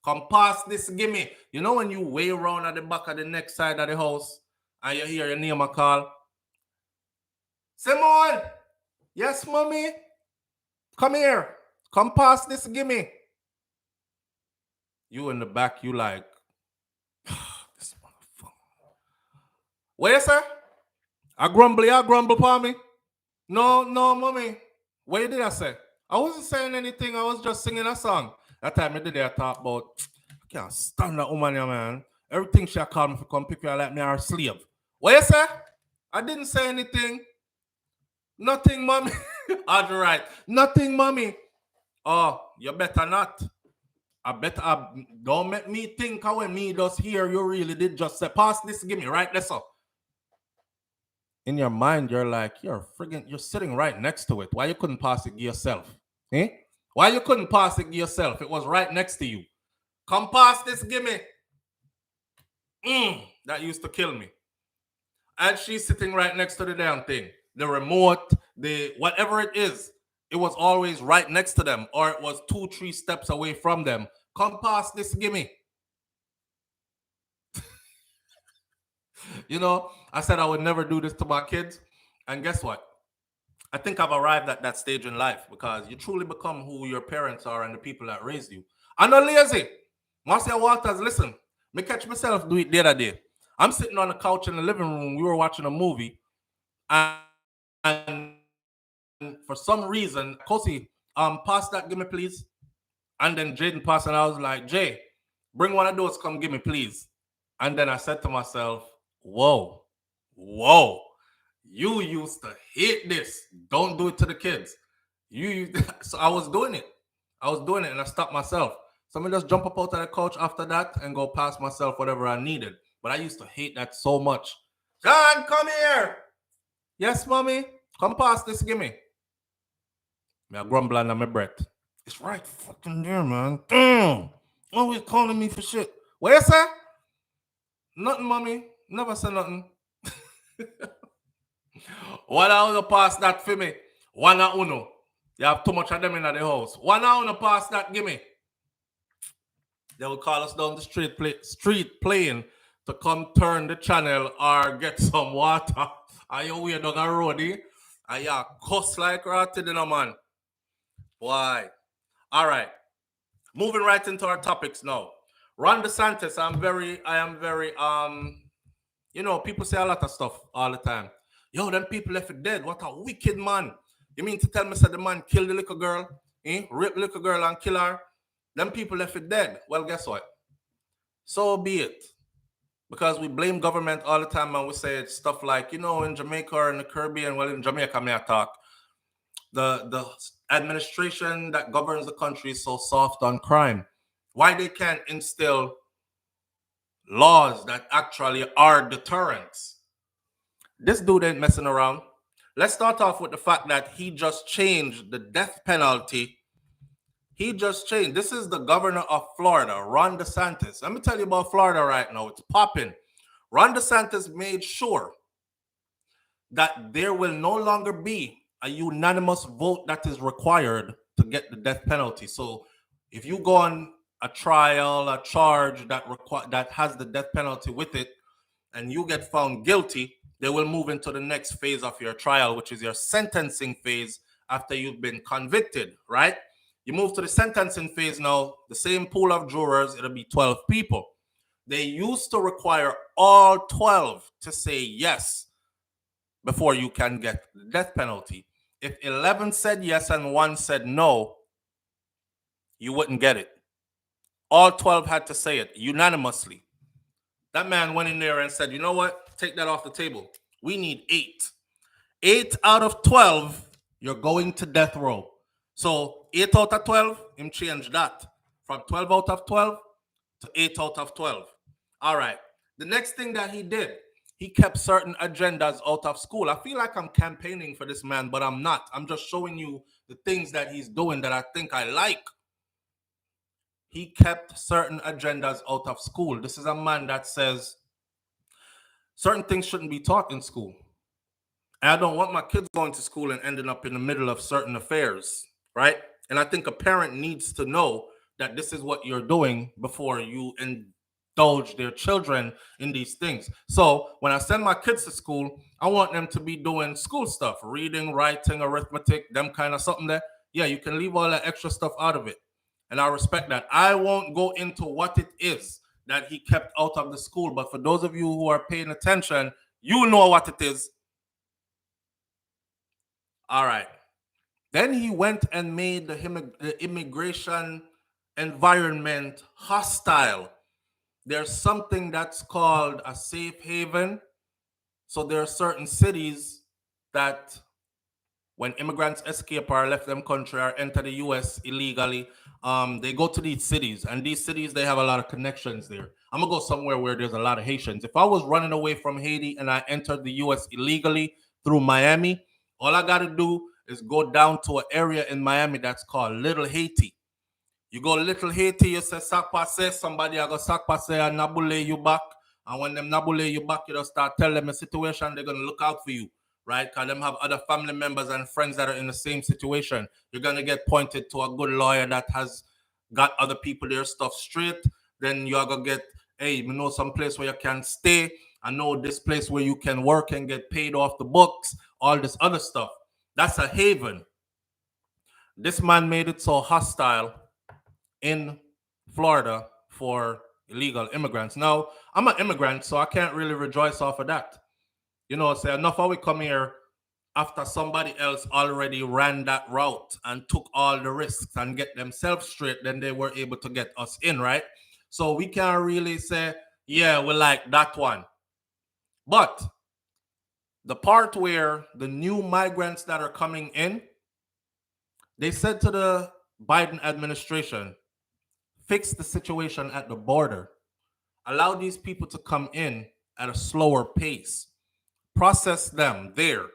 come past this gimme. You know when you way around at the back of the next side of the house and you hear your name a call? Simone! Yes, mommy? Come here. Come past this gimme. You in the back, you like, this motherfucker. Where, sir? I grumble for me. No, no, mommy. What did I say? I wasn't saying anything. I was just singing a song. That time I did I talk about, I can't stand that woman, yeah, man. Everything she called me for come pick me up like me her slave. What you say? I didn't say anything. Nothing, mommy. All right. Nothing, mommy. Oh, you better not. I better don't make me think how when me just hear you really did just say, pass this, give me right there, so. In your mind, you're like, you're sitting right next to it. Why you couldn't pass it yourself? Eh? Why you couldn't pass it yourself? It was right next to you. Come pass this, give me. That used to kill me. And she's sitting right next to the damn thing. The remote, the whatever it is, it was always right next to them, or it was 2-3 steps away from them. Come pass this, give me. You know, I said I would never do this to my kids. And guess what? I think I've arrived at that stage in life because you truly become who your parents are and the people that raised you. I'm not lazy. Marcia Walters, listen, me catch myself do it the other day. I'm sitting on the couch in the living room. We were watching a movie, and for some reason, Kosi, pass that, give me please. And then Jaden passed, and I was like, Jay, bring one of those, come give me please. And then I said to myself, whoa, you used to hate this. Don't do it to the kids. So I was doing it. And I stopped myself. So I just jump up out of the couch after that and go past myself whatever I needed. But I used to hate that so much. John, come here. Yes, mommy. Come past this, give me. I grumble under my breath. It's right fucking there, man. Damn. Always calling me for shit. What you say? Nothing, mommy. Never said nothing. One I wanna pass that for me. One I uno. You have too much of them in the house. One I wanna pass that, give me. They will call us down the street playing to come turn the channel or get some water. Are you weird on a roadie? Are you cuss like rotted in a man? Why? All right. Moving right into our topics now. Ron DeSantis, I am very you know, people say a lot of stuff all the time. Yo, them people left it dead. What a wicked man. You mean to tell me that the man killed the little girl? Raped the little girl and kill her? Them people left it dead. Well, guess what? So be it. Because we blame government all the time and we say stuff like, you know, in Jamaica or in the Caribbean, well, in Jamaica, may I talk, the administration that governs the country is so soft on crime. Why they can't instill laws that actually are deterrents? This dude ain't messing around. Let's start off with the fact that he just changed the death penalty. He just changed. This is the governor of Florida, Ron DeSantis. Let me tell you about Florida right now. It's popping. Ron DeSantis made sure that there will no longer be a unanimous vote that is required to get the death penalty. So if you go on a trial, a charge that has the death penalty with it, and you get found guilty, they will move into the next phase of your trial, which is your sentencing phase after you've been convicted, right? You move to the sentencing phase now, the same pool of jurors, it'll be 12 people. They used to require all 12 to say yes before you can get the death penalty. If 11 said yes and 1 said no, you wouldn't get it. All 12 had to say it unanimously. That man went in there and said, you know what? Take that off the table. We need 8. 8 out of 12, you're going to death row. So 8 out of 12, him changed that. From 12 out of 12 to 8 out of 12. All right. The next thing that he did, he kept certain agendas out of school. I feel like I'm campaigning for this man, but I'm not. I'm just showing you the things that he's doing that I think I like. He kept certain agendas out of school. This is a man that says certain things shouldn't be taught in school. And I don't want my kids going to school and ending up in the middle of certain affairs, right? And I think a parent needs to know that this is what you're doing before you indulge their children in these things. So when I send my kids to school, I want them to be doing school stuff, reading, writing, arithmetic, them kind of something there. Yeah, you can leave all that extra stuff out of it. And I respect that. I won't go into what it is that he kept out of the school. But for those of you who are paying attention, you know what it is. All right. Then he went and made the immigration environment hostile. There's something that's called a safe haven. So there are certain cities that when immigrants escape or left them country or enter the US illegally, they go to these cities. And these cities, they have a lot of connections there. I'm going to go somewhere where there's a lot of Haitians. If I was running away from Haiti and I entered the US illegally through Miami, all I got to do is go down to an area in Miami that's called Little Haiti. You go Little Haiti, you say sac passe, somebody I go sac passe and nabule you back. And when them nabule you back, you just start telling them a situation, they're gonna look out for you, right? Because them have other family members and friends that are in the same situation. You're gonna get pointed to a good lawyer that has got other people their stuff straight. Then you're gonna get, hey, you know some place where you can stay. I know this place where you can work and get paid off the books, all this other stuff. That's a haven. This man made it so hostile in Florida for illegal immigrants. Now, I'm an immigrant, so I can't really rejoice off of that. You know, say enough how we come here after somebody else already ran that route and took all the risks and get themselves straight, then they were able to get us in, right? So we can't really say, yeah, we like that one. But the part where the new migrants that are coming in, they said to the Biden administration, fix the situation at the border. Allow these people to come in at a slower pace. Process them there.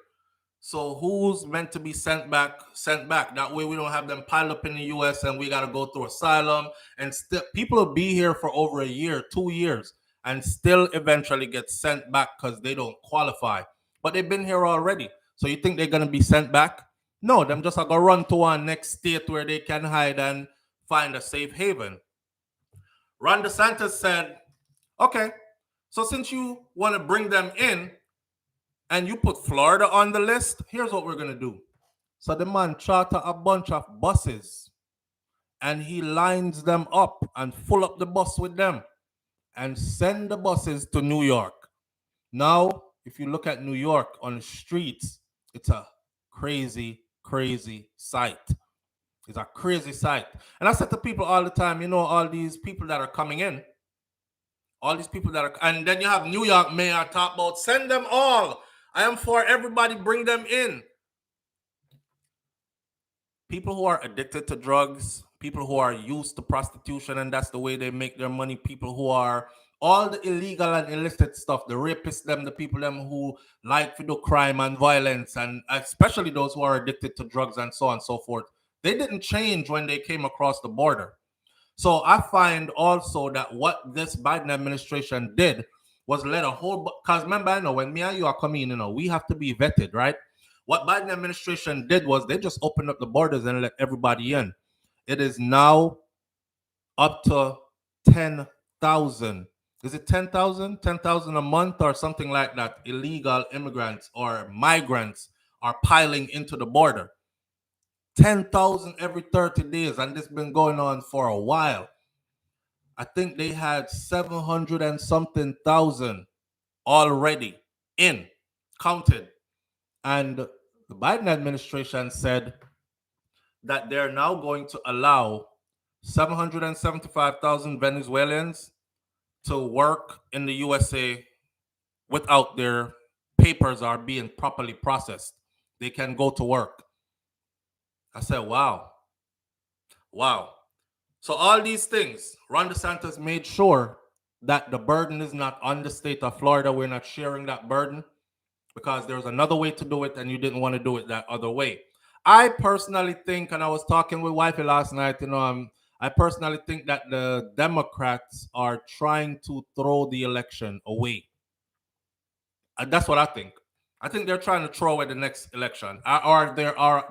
So who's meant to be sent back, sent back. That way we don't have them piled up in the US and we got to go through asylum. And still, people will be here for over a year, 2 years, and still eventually get sent back because they don't qualify. But they've been here already. So you think they're going to be sent back? No, them just are going to run to one next state where they can hide and find a safe haven. Ron DeSantis said, okay, so since you want to bring them in and you put Florida on the list, here's what we're going to do. So the man charter a bunch of buses and he lines them up and full up the bus with them and send the buses to New York. Now, if you look at New York on the streets, it's a crazy, crazy sight. It's a crazy sight. And I said to people all the time, you know, all these people that are coming in, all these people that are, and then you have New York mayor talk about send them all. I am for everybody, bring them in. People who are addicted to drugs, people who are used to prostitution, and that's the way they make their money. People who are all the illegal and illicit stuff, the rapists, them, the people them who like to do crime and violence, and especially those who are addicted to drugs and so on and so forth. They didn't change when they came across the border. So I find also that what this Biden administration did was let a whole, because remember, I know when me and you are coming in, you know, we have to be vetted, right? What Biden administration did was they just opened up the borders and let everybody in. It is now up to 10,000. Is it 10,000? 10,000 a month or something like that. Illegal immigrants or migrants are piling into the border. 10,000 every 30 days, and this has been going on for a while. I think they had 700 and something thousand already in, counted. And the Biden administration said that they're now going to allow 775,000 Venezuelans to work in the USA without their papers are being properly processed. They can go to work. I said, wow. Wow. So all these things, Ron DeSantis made sure that the burden is not on the state of Florida. We're not sharing that burden because there's another way to do it and you didn't want to do it that other way. I personally think, and I was talking with wifey last night, you know, I personally think that the Democrats are trying to throw the election away. That's what I think. I think they're trying to throw away the next election, or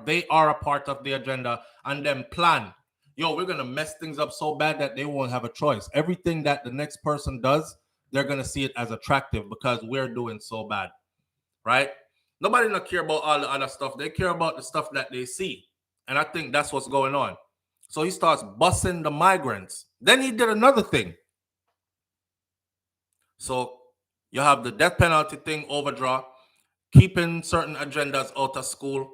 they are a part of the agenda and then plan. Yo, we're gonna mess things up so bad that they won't have a choice. Everything that the next person does, they're gonna see it as attractive because we're doing so bad, right? Nobody not care about all the other stuff. They care about the stuff that they see, and I think that's what's going on. So he starts busing the migrants. Then he did another thing. So you have the death penalty thing overdraw, keeping certain agendas out of school,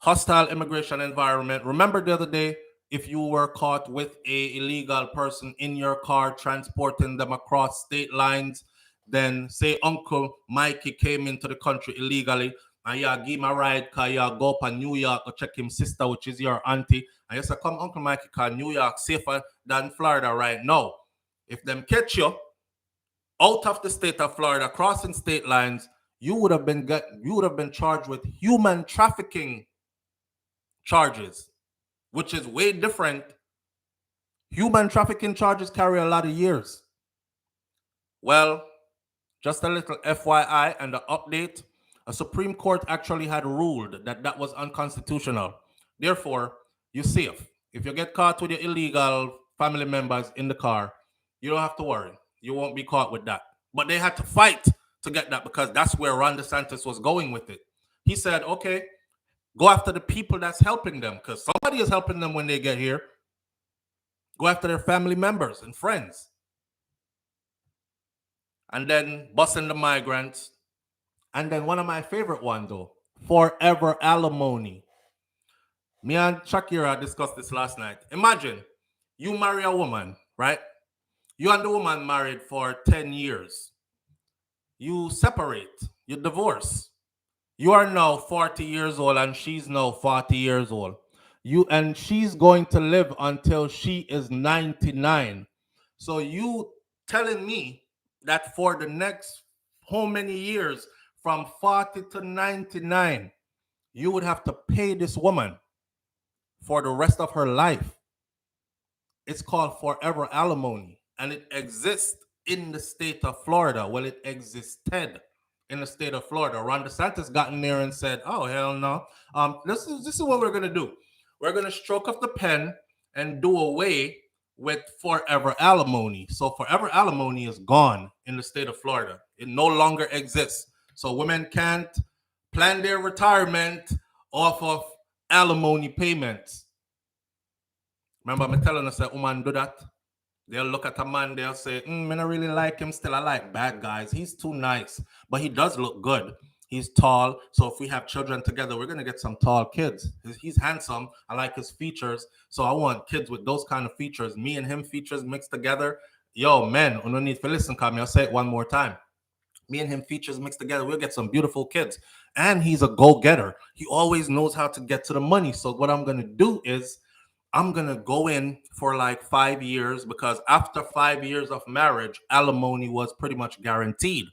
hostile immigration environment. Remember the other day, if you were caught with a illegal person in your car transporting them across state lines, then say Uncle Mikey came into the country illegally, and you give him a ride because you go up in New York to check him sister, which is your auntie, and you say, come Uncle Mikey, because New York safer than Florida right now. If them catch you out of the state of Florida, crossing state lines, you would have been charged with human trafficking charges, which is way different. Human trafficking charges carry a lot of years. Well, just a little FYI and the update, a Supreme Court actually had ruled that that was unconstitutional. Therefore, you're safe. If you get caught with your illegal family members in the car, you don't have to worry. You won't be caught with that. But they had to fight to get that because that's where Ron DeSantis was going with it. He said, okay, go after the people that's helping them because somebody is helping them when they get here. Go after their family members and friends. And then busting the migrants. And then one of my favorite ones, though, forever alimony. Me and Shakira discussed this last night. Imagine you marry a woman, right? You and the woman married for 10 years. You separate, you divorce. You are now 40 years old and she's now 40 years old. And she's going to live until she is 99. So you telling me that for the next how many years from 40 to 99 you would have to pay this woman for the rest of her life. It's called forever alimony and it exists in the state of Florida. Well, it existed in the state of Florida. Ron DeSantis got in there and said, "Oh hell no! This is what we're gonna do. We're gonna stroke of the pen and do away with forever alimony. So forever alimony is gone in the state of Florida. It no longer exists. So women can't plan their retirement off of alimony payments. Remember me telling us that woman do that? They'll look at a man, they'll say, I don't really like him still. I like bad guys. He's too nice, but he does look good. He's tall. So if we have children together, we're going to get some tall kids. He's handsome. I like his features. So I want kids with those kind of features. Me and him features mixed together. Yo, men, no need for listen, Kami. I'll say it one more time. Me and him features mixed together, we'll get some beautiful kids. And he's a go-getter. He always knows how to get to the money. So what I'm going to do is I'm going to go in for like 5 years because after 5 years of marriage, alimony was pretty much guaranteed.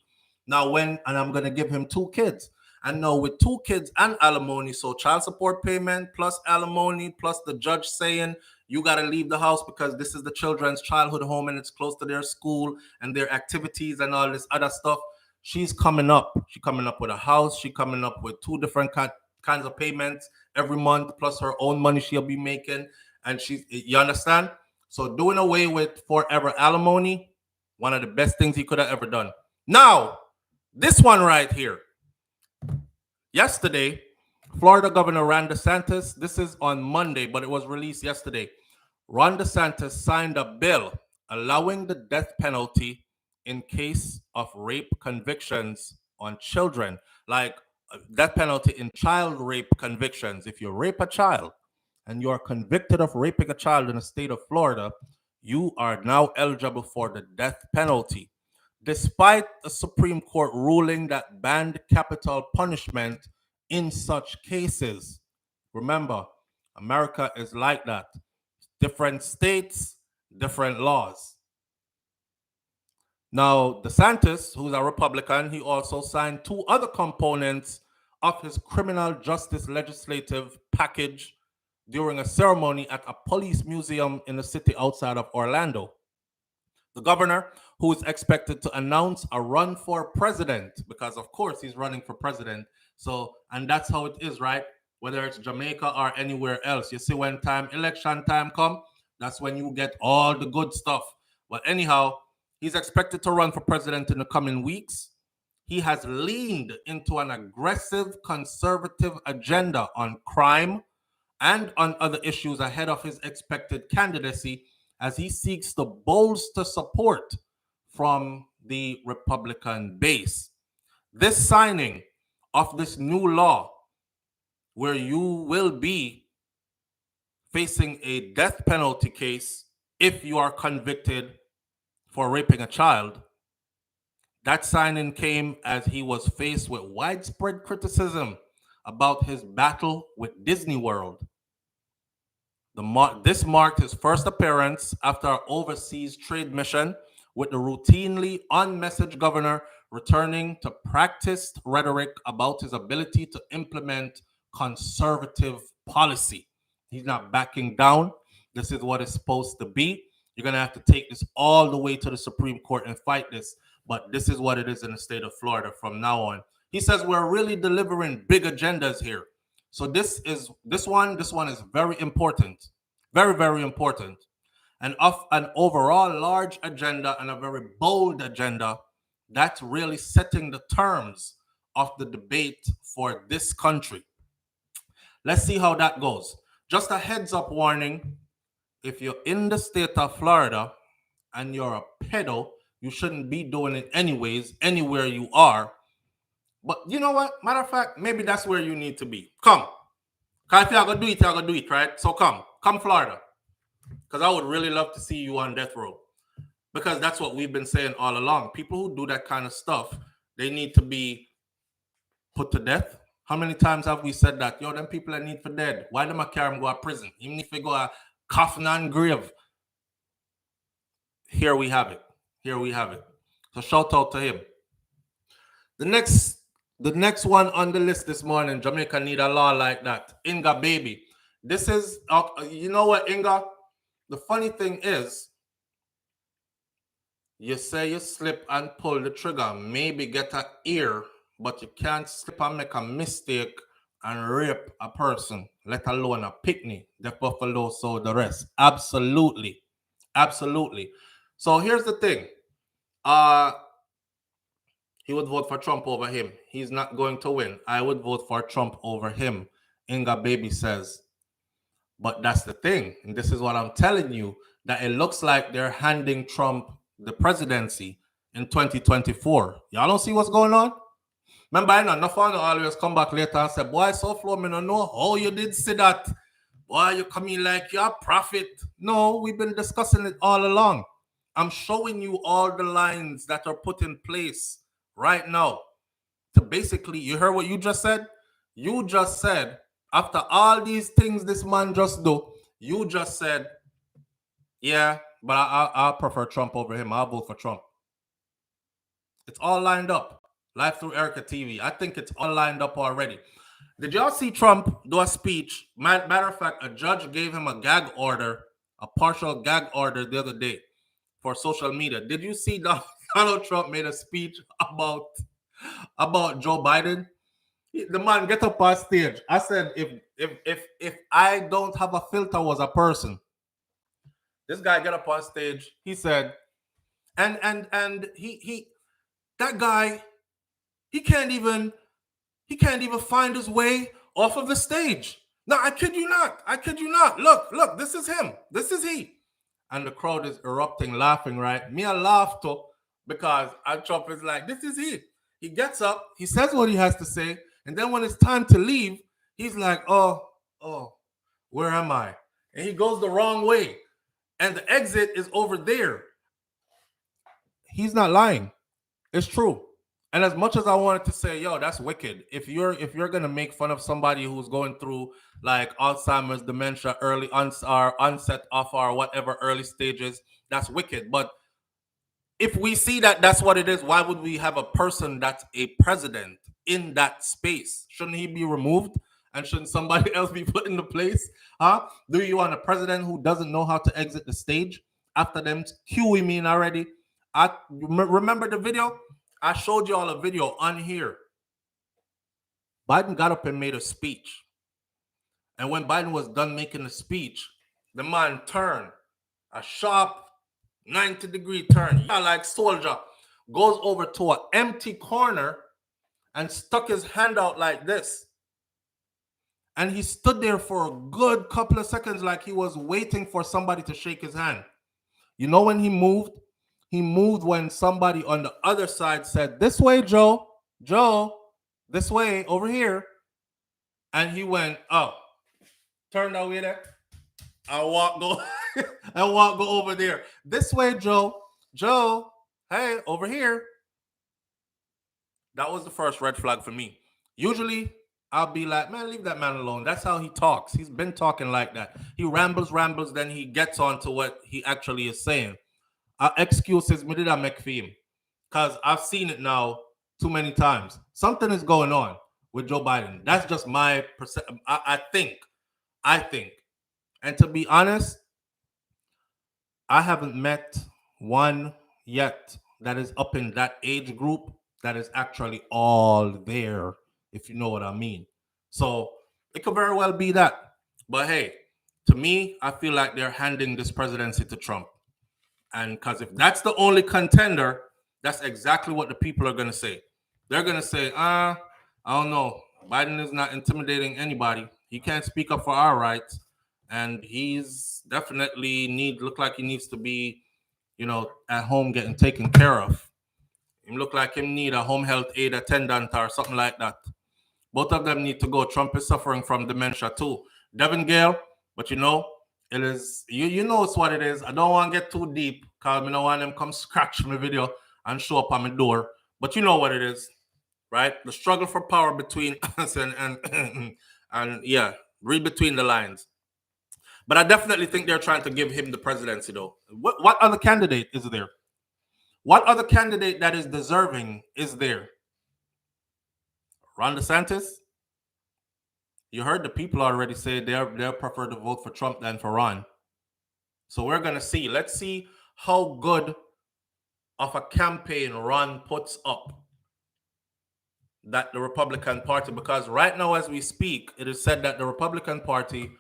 Now and I'm going to give him 2 kids. And now with 2 kids and alimony, so child support payment plus alimony plus the judge saying you got to leave the house because this is the children's childhood home and it's close to their school and their activities and all this other stuff. She's coming up. She's coming up with a house. She's coming up with 2 different kinds of payments every month plus her own money she'll be making. And you understand? So doing away with forever alimony, one of the best things he could have ever done. Now, this one right here. Yesterday, Florida Governor Ron DeSantis, this is on Monday, but it was released yesterday. Ron DeSantis signed a bill allowing the death penalty in case of rape convictions on children, like death penalty in child rape convictions. If you rape a child, and you are convicted of raping a child in the state of Florida, you are now eligible for the death penalty. Despite a Supreme Court ruling that banned capital punishment in such cases. Remember, America is like that. Different states, different laws. Now, DeSantis, who's a Republican, he also signed 2 other components of his criminal justice legislative package during a ceremony at a police museum in the city outside of Orlando. The governor, who is expected to announce a run for president, because of course he's running for president. So, and that's how it is, right? Whether it's Jamaica or anywhere else. You see, when election time come, that's when you get all the good stuff. But anyhow, he's expected to run for president in the coming weeks. He has leaned into an aggressive conservative agenda on crime and on other issues ahead of his expected candidacy as he seeks to bolster support from the Republican base. This signing of this new law where you will be facing a death penalty case if you are convicted for raping a child. That signing came as he was faced with widespread criticism about his battle with Disney World. This marked his first appearance after an overseas trade mission, with the routinely on-message governor returning to practiced rhetoric about his ability to implement conservative policy. He's not backing down. This is what it's supposed to be. You're going to have to take this all the way to the Supreme Court and fight this. But this is what it is in the state of Florida from now on. He says we're really delivering big agendas here. So this one is very important. Very, very important. And of an overall large agenda and a very bold agenda that's really setting the terms of the debate for this country. Let's see how that goes. Just a heads up warning, if you're in the state of Florida and you're a pedo, you shouldn't be doing it anyways, anywhere you are. But you know what? Matter of fact, maybe that's where you need to be. Come. Because if you're going to do it, you're going to do it, right? So come Florida. Because I would really love to see you on death row. Because that's what we've been saying all along. People who do that kind of stuff, they need to be put to death. How many times have we said that? Yo, them people that need for dead. Why them I carry them go to prison? Even if they go to coffin and grave. Here we have it. Here we have it. So shout out to him. The next one on the list this morning, Jamaica need a law like that. Inga baby. This is, you know what, Inga? The funny thing is, you say you slip and pull the trigger, maybe get an ear, but you can't slip and make a mistake and rape a person, let alone a picnic, the buffalo, so the rest. Absolutely. Absolutely. So here's the thing. He would vote for Trump over him. He's not going to win. I would vote for Trump over him, Inga Baby says. But that's the thing. And this is what I'm telling you, that it looks like they're handing Trump the presidency in 2024. Y'all don't see what's going on? Remember, I know enough of always come back later and say, boy, so flow, me no know how you did see that. Boy, you come in like you're a prophet. No, we've been discussing it all along. I'm showing you all the lines that are put in place right now to basically, you heard what you just said? You just said, after all these things this man just do, you just said, yeah, but I prefer Trump over him. I'll vote for Trump. It's all lined up. Live through Erica TV. I think it's all lined up already. Did y'all see Trump do a speech? Matter of fact, a judge gave him a gag order, a partial gag order the other day for social media. Did you see Donald Trump made a speech about Joe Biden? The man get up on stage. I said, if I don't have a filter was a person, this guy get up on stage. He said, and he that guy, he can't even find his way off of the stage. No, I kid you not. I kid you not. Look, this is him. This is he. And the crowd is erupting, laughing, right? Me, I laugh too, because Trump is like, this is he. He gets up, he says what he has to say, and then when it's time to leave, he's like, oh, where am I? And he goes the wrong way. And the exit is over there. He's not lying. It's true. And as much as I wanted to say, yo, that's wicked. If you're gonna make fun of somebody who's going through like Alzheimer's, dementia, early onset of or whatever early stages, that's wicked. But if we see that that's what it is, why would we have a person that's a president in that space? Shouldn't he be removed? And shouldn't somebody else be put into place? Huh? Do you want a president who doesn't know how to exit the stage after them cueing me in already? I remember the video. I showed you all a video on here. Biden got up and made a speech. And when Biden was done making the speech, the man turned a sharp 90-degree turn, like soldier, goes over to an empty corner and stuck his hand out like this. And he stood there for a good couple of seconds like he was waiting for somebody to shake his hand. You know when he moved? He moved when somebody on the other side said, this way, Joe, this way, over here. And he went, oh, turn that way there. I walk go I walk go over there. This way, Joe. Joe, hey, over here. That was the first red flag for me. Usually I'll be like, man, leave that man alone. That's how he talks. He's been talking like that. He rambles, then he gets on to what he actually is saying. Excuses me did I make for him. Because I've seen it now too many times. Something is going on with Joe Biden. That's just my perception. I think. I think. And to be honest, I haven't met one yet that is up in that age group that is actually all there, if you know what I mean. So it could very well be that. But hey, to me, I feel like they're handing this presidency to Trump. And because if that's the only contender, that's exactly what the people are going to say. They're going to say, I don't know. Biden is not intimidating anybody. He can't speak up for our rights. And he's definitely look like he needs to be, at home getting taken care of. He look like him need a home health aid attendant or something like that. Both of them need to go. Trump is suffering from dementia too. Devin Gale, but it is you know it's what it is. I don't want to get too deep because I don't want them come scratch my video and show up on my door. But you know what it is, right? The struggle for power between us and yeah, read between the lines. But I definitely think they're trying to give him the presidency though. What other candidate is there? What other candidate that is deserving is there? Ron DeSantis? You heard the people already say they'll prefer to vote for Trump than for Ron. So we're gonna see. Let's see how good of a campaign Ron puts up that the Republican Party, because right now as we speak, it is said that the Republican Party,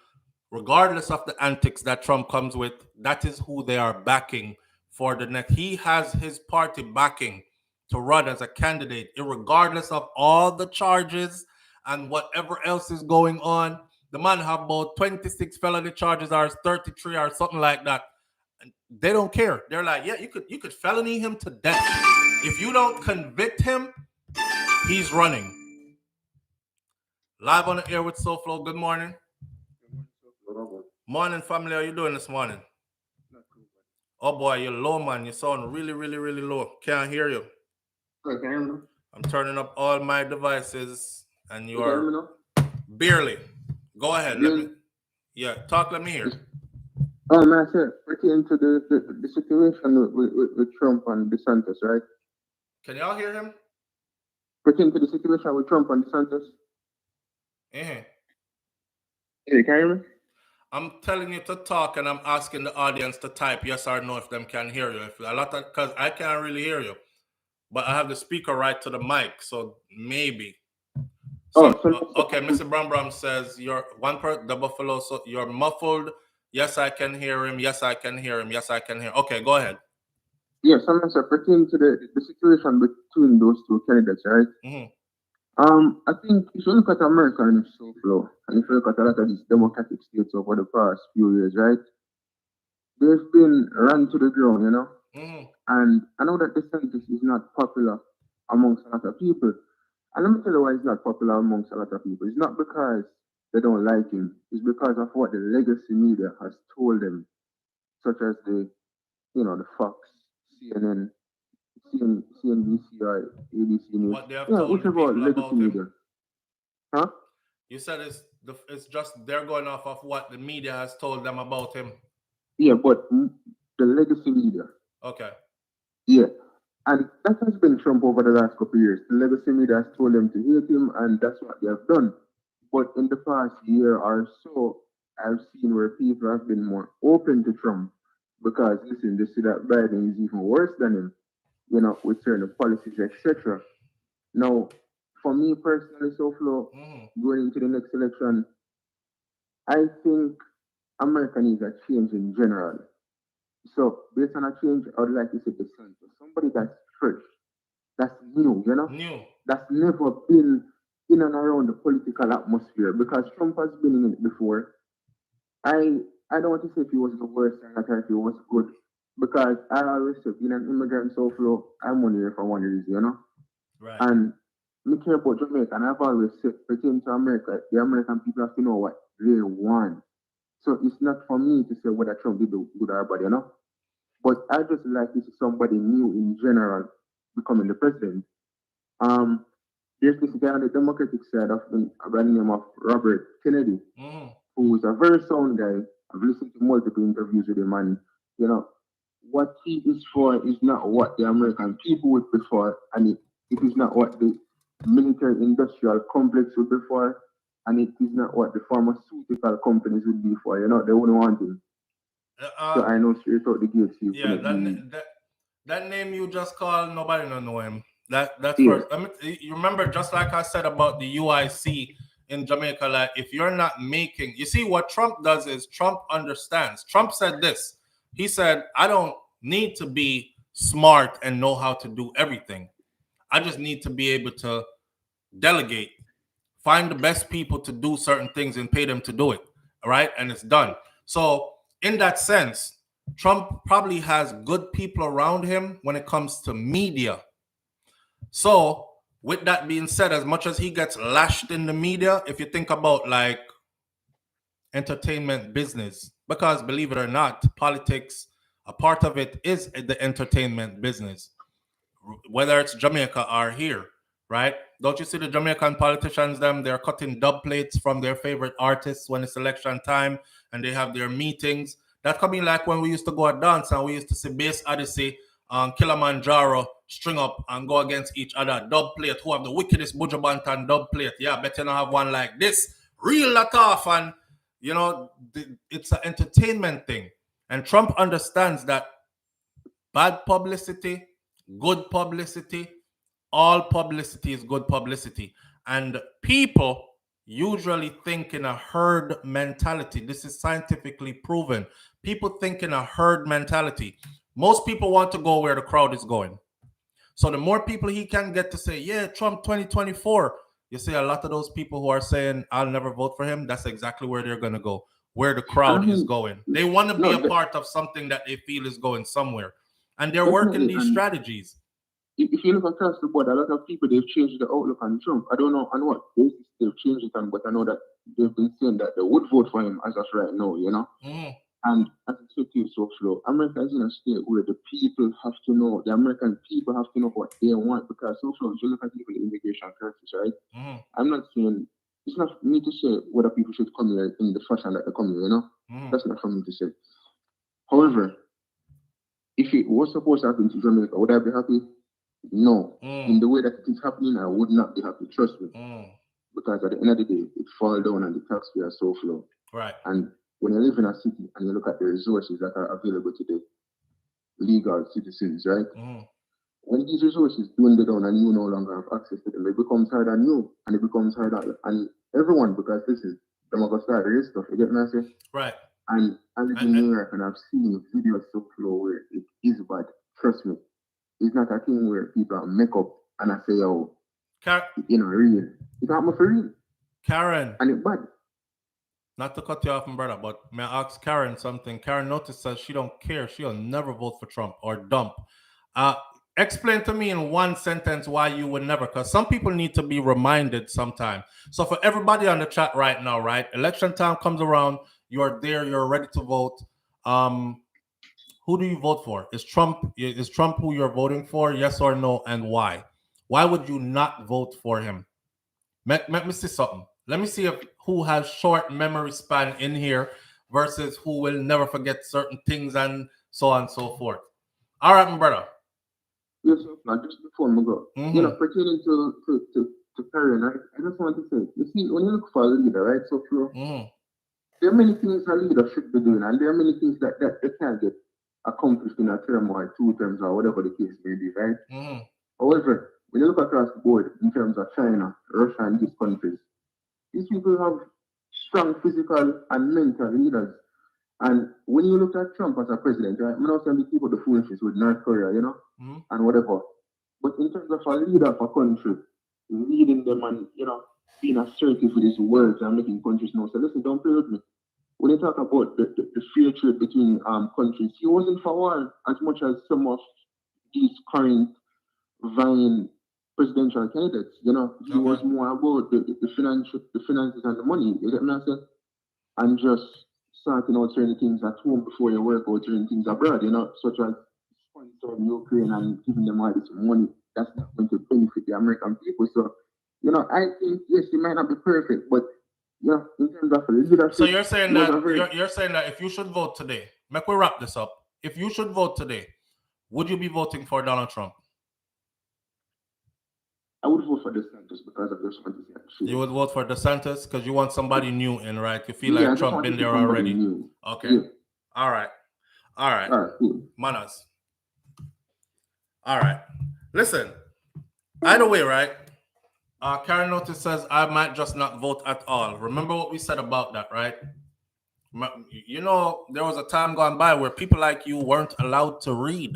regardless of the antics that Trump comes with, that is who they are backing for the next. He has his party backing to run as a candidate, regardless of all the charges and whatever else is going on. The man have about 26 felony charges or 33 or something like that. And they don't care. They're like, yeah, you could felony him to death. If you don't convict him, he's running. Live on the air with SoFlo. Good morning. Morning, family. How you doing this morning? Oh boy, you're low, man. You sound really, really, really low. Can't hear you. I'm turning up all my devices, and you are barely. Go ahead. Let me. Yeah, talk. Let me hear. Oh, man, sir, pertaining to the situation with Trump and DeSantis, right? Can y'all hear him? Pertaining to the situation with Trump and DeSantis. Uh-huh. Hey, can you hear me? I'm telling you to talk, and I'm asking the audience to type yes or no if them can hear you. If a lot of because I can't really hear you, but I have the speaker right to the mic, so maybe. Oh, Okay, Mr. Bram says you're one per the Buffalo, so you're muffled. Yes, I can hear him. Yes, I can hear him. Yes, I can hear. Okay, go ahead. yes, I'm sir, pertaining to the situation between those two candidates, right? Mm-hmm. I think if you look at America and its so flow, and if you look at a lot of these democratic states over the past few years, right? They've been run to the ground, you know? Mm-hmm. And I know that DeSantis is not popular amongst a lot of people. And let me tell you why he's not popular amongst a lot of people. It's not because they don't like him. It's because of what the legacy media has told them, such as the Fox, CNN, CNBC, or ABC News. What they have Yeah, told the whichever people legacy about him. media. Huh? You said it's just they're going off of what the media has told them about him. Yeah, but the legacy media. Okay. Yeah. And that has been Trump over the last couple of years. The legacy media has told them to hate him, and that's what they have done. But in the past year or so, I've seen where people have been more open to Trump because, listen, they see that Biden is even worse than him, with certain policies, etc. Now, for me personally, so Flo, going into the next election, I think America needs a change in general. So, based on a change, I would like to see the center. Somebody that's fresh, that's new, New. that's never been in and around the political atmosphere because Trump has been in it before. I don't want to say if he was the worst or if he was good because I always say being an immigrant so Flo, I'm only here for one reason, Right. And me care about Jamaica, and I've always said, pertaining to America, the American people have to know what they want. So it's not for me to say whether Trump did good or bad, you know. But I just like to see somebody new in general becoming the president. Um, there's this guy on the Democratic side by the name of Robert Kennedy, Mm-hmm. who is a very sound guy. I've listened to multiple interviews with him, and you know what he is for is not what the American people would prefer, and it is not what the military industrial complex would prefer, and it is not what the pharmaceutical companies would be for. You know, they wouldn't want him. So I know straight out the gates he's Yeah, gonna be that name you just called, nobody don't know him. That's here. first. I mean, you remember, just like I said about the UIC in Jamaica, like if you're not making, you see what Trump does is Trump understands. Trump said this. He said, "I don't need to be smart and know how to do everything. I just need to be able to delegate, find the best people to do certain things and pay them to do it. All right, and it's done." So in that sense, Trump probably has good people around him when it comes to media. So with that being said, as much as he gets lashed in the media, if you think about like entertainment business, because believe it or not, politics, a part of it is the entertainment business, whether it's Jamaica or here, right? Don't you see the Jamaican politicians, them, they're cutting dub plates from their favorite artists when it's election time and they have their meetings. That could be like when we used to go and dance and we used to see Bass Odyssey, Kilimanjaro string up and go against each other. Dub plate, who have the wickedest Bujabantan dub plate. Yeah, better not have one like this. Real lot off. And, you know, it's an entertainment thing. And Trump understands that bad publicity, good publicity, all publicity is good publicity. And people usually think in a herd mentality. This is scientifically proven. People think in a herd mentality. Most people want to go where the crowd is going. So the more people he can get to say, yeah, Trump 2024, you see a lot of those people who are saying, I'll never vote for him, that's exactly where they're going to go, where the And I crowd is mean, going. They want to be no, a part of something that they feel is going somewhere. And they're working definitely. these And strategies. if you look across the board, a lot of people they've changed the outlook on Trump. I don't know on what basis they've changed it on, but I know that they've been saying that they would vote for him as of right now, you know. Mm, And as it took you so slow, America is in a state where the people have to know, the American people have to know what they want because so slow, if you look at even the immigration crisis, right? mm, I'm not saying it's not for me to say whether people should come here in the fashion that they come here, you know. mm, That's not for me to say. However, if it was supposed to happen to Jamaica, would I be happy? No. In mm, the way that it is happening, I would not be happy. Trust me. mm. Because at the end of the day, it falls down and the taxpayer are so low. Right. And when you live in a city and you look at the resources that are available to the legal citizens, right? Mm. When these resources dwindle down and you no longer have access to them, it becomes hard on you and it becomes hard on everyone because this is them are gonna start raise stuff. You get me? I say? Right. And I live in New York and I've seen videos so flow where it is bad. Trust me. It's not a thing where people make up and I say, oh, you know, real. It's not for real. Karen, And it's bad. not to cut you off, my brother, but may I ask Karen something? Karen noticed that she don't care. She'll never vote for Trump or dump. Uh, Explain to me in one sentence why you would never, because some people need to be reminded sometime. So for everybody on the chat right now, right? Election time comes around, you're there, you're ready to vote. Um, who do you vote for? Is Trump who you're voting for? Yes or no, and why? Why would you not vote for him? Let me see something. Let me see if who has short memory span in here versus who will never forget certain things and so on and so forth. All right, my brother. Yes, sir. Now, just before we go, you know, Mm-hmm. pertaining to Perry, I just want to say, you see, when you look for a leader, right, so Flo, Mm-hmm. there are many things a leader should be doing, and there are many things that they can't get accomplished in a term or two terms or whatever the case may be, right? Mm-hmm. However, when you look across the board in terms of China, Russia, and these countries, these people have strong physical and mental leaders. And when you look at Trump as a president, right, I'm not saying the people the foolishness with North Korea, you know, Mm-hmm. and whatever. But in terms of a leader of a country, leading them and, you know, being assertive with his words and making countries know. So listen, don't play with me. When you talk about the fair trade between countries, he wasn't for war as much as some of these current vying presidential candidates. You know, he was Okay. more about the finances and the money. You get what I'm saying? And just sorting out certain things at home before you work out certain things abroad. You know, such as sponsoring Ukraine and giving them all this money. That's not going to benefit the American people. So, you know, I think yes, it might not be perfect, but yeah, in terms of So leadership, you're saying it was a that very. you're saying that if you should vote today, make we wrap this up. If you should vote today, would you be voting for Donald Trump? I would vote for DeSantis because I just want to see a You change. would vote for DeSantis because you want somebody new in, right? You feel Yeah, like I just Trump want to been see there somebody already. new. Okay. Yeah. All right. All right. All right, cool. Manas. All right. Listen. Either way, right? Karen Notice says I might just not vote at all. Remember what we said about that, right? You know, there was a time gone by where people like you weren't allowed to read.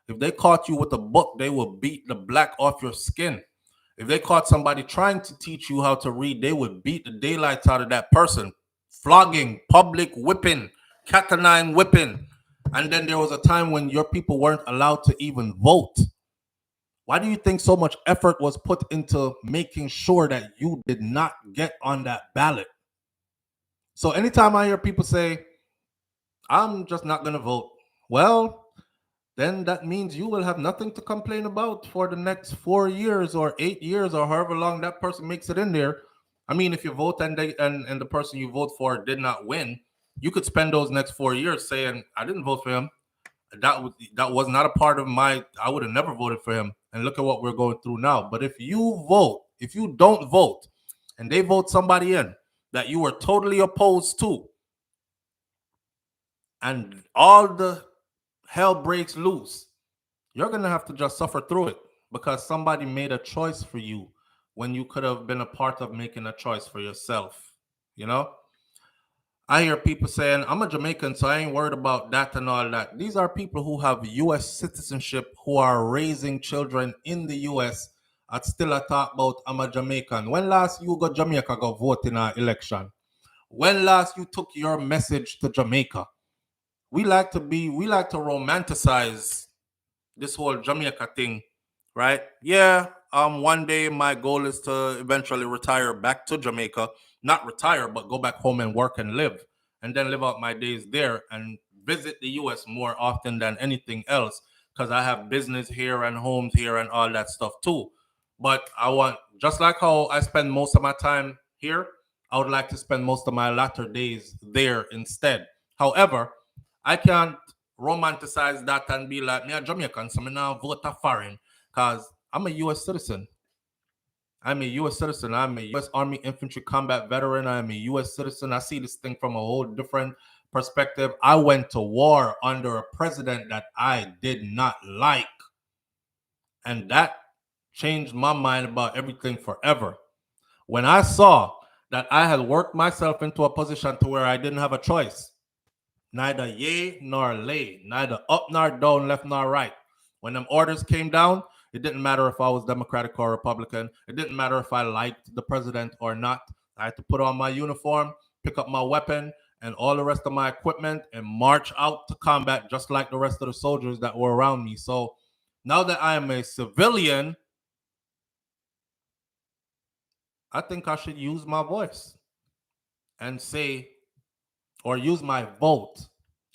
If they caught you with a book, they would beat the black off your skin. If they caught somebody trying to teach you how to read, they would beat the daylights out of that person. Flogging, public whipping, cat o' nine whipping. And then there was a time when your people weren't allowed to even vote. Why do you think so much effort was put into making sure that you did not get on that ballot? So anytime I hear people say, I'm just not going to vote, well, then that means you will have nothing to complain about for the next 4 years or 8 years or however long that person makes it in there. I mean, if you vote and the person you vote for did not win, you could spend those next 4 years saying, I didn't vote for him. That was not a part of my. I would have never voted for him. And look at what we're going through now. But if you don't vote, and they vote somebody in that you were totally opposed to, and all the hell breaks loose, you're gonna have to just suffer through it because somebody made a choice for you when you could have been a part of making a choice for yourself. You know, I hear people saying, I'm a Jamaican, so I ain't worried about that and all that. These are people who have US citizenship who are raising children in the US at still a talk about I'm a Jamaican. When last you go Jamaica go vote in an election? When last you took your message to Jamaica? We like to romanticize this whole Jamaica thing, right? Yeah, one day my goal is to eventually retire back to Jamaica. Not retire, but go back home and work and live, and then live out my days there and visit the US more often than anything else because I have business here and homes here and all that stuff too. But I want, just like how I spend most of my time here, I would like to spend most of my latter days there instead. However, I can't romanticize that and be like, me a Jamaican, so me now vote a foreign because I'm a US citizen. I'm a US citizen. I'm a US Army Infantry combat veteran. I'm a US citizen. I see this thing from a whole different perspective. I went to war under a president that I did not like. And that changed my mind about everything forever. When I saw that I had worked myself into a position to where I didn't have a choice, neither yay nor lay, neither up nor down, left nor right. When them orders came down, it didn't matter if I was Democratic or Republican. It didn't matter if I liked the president or not. I had to put on my uniform, pick up my weapon and all the rest of my equipment and march out to combat just like the rest of the soldiers that were around me. So now that I am a civilian, I think I should use my voice and say, or use my vote.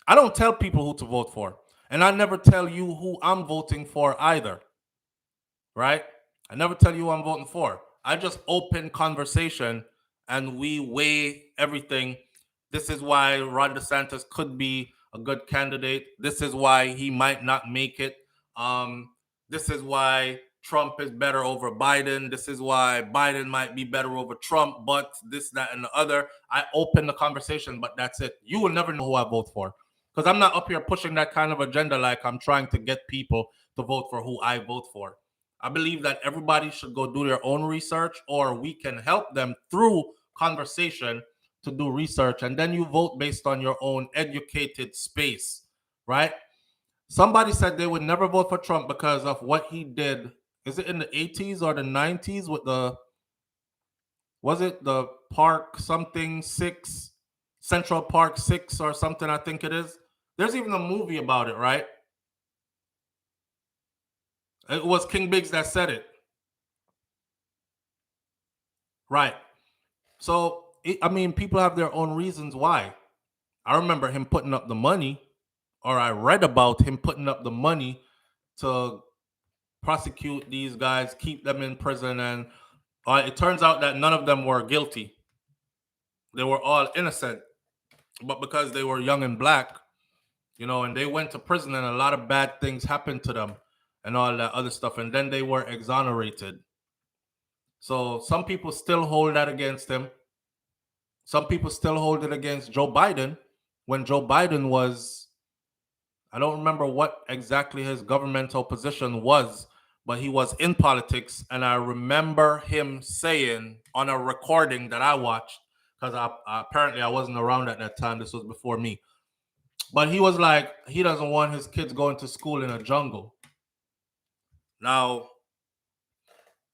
I don't tell people who to vote for. And I never tell you who I'm voting for either. Right? I never tell you who I'm voting for. I just open conversation and we weigh everything. This is why Ron DeSantis could be a good candidate. This is why he might not make it. Um, this is why Trump is better over Biden. This is why Biden might be better over Trump, but this, that, and the other. I open the conversation, but that's it. You will never know who I vote for because I'm not up here pushing that kind of agenda like I'm trying to get people to vote for who I vote for. I believe that everybody should go do their own research, or we can help them through conversation to do research. And then you vote based on your own educated space, right? Somebody said they would never vote for Trump because of what he did. Is it in the 80s or the 90s with was it the Park something 6, Central Park 6 or something, I think it is. There's even a movie about it, right? It was King Biggs that said it. Right. So, I mean, people have their own reasons why. I remember him putting up the money, or I read about him putting up the money to prosecute these guys, keep them in prison, and it turns out that none of them were guilty. They were all innocent, but because they were young and black, and they went to prison, and a lot of bad things happened to them, and all that other stuff, and then they were exonerated. So some people still hold that against him. Some people still hold it against Joe Biden when Joe Biden was, I don't remember what exactly his governmental position was, but he was in politics. And I remember him saying on a recording that I watched, because apparently I wasn't around at that time. This was before me. But he was like, he doesn't want his kids going to school in a jungle. Now,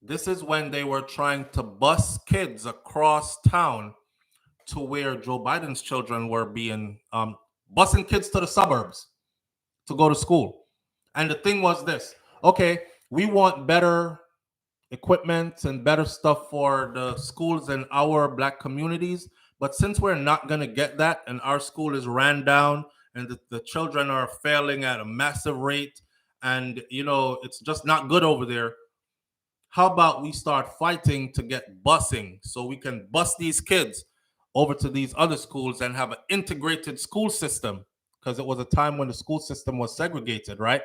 this is when they were trying to bus kids across town to where Joe Biden's children were being busing kids to the suburbs to go to school. And the thing was this: okay, we want better equipment and better stuff for the schools in our black communities, but since we're not going to get that, and our school is ran down, and the children are failing at a massive rate, and it's just not good over there, how about we start fighting to get busing so we can bus these kids over to these other schools and have an integrated school system? Because it was a time when the school system was segregated, right?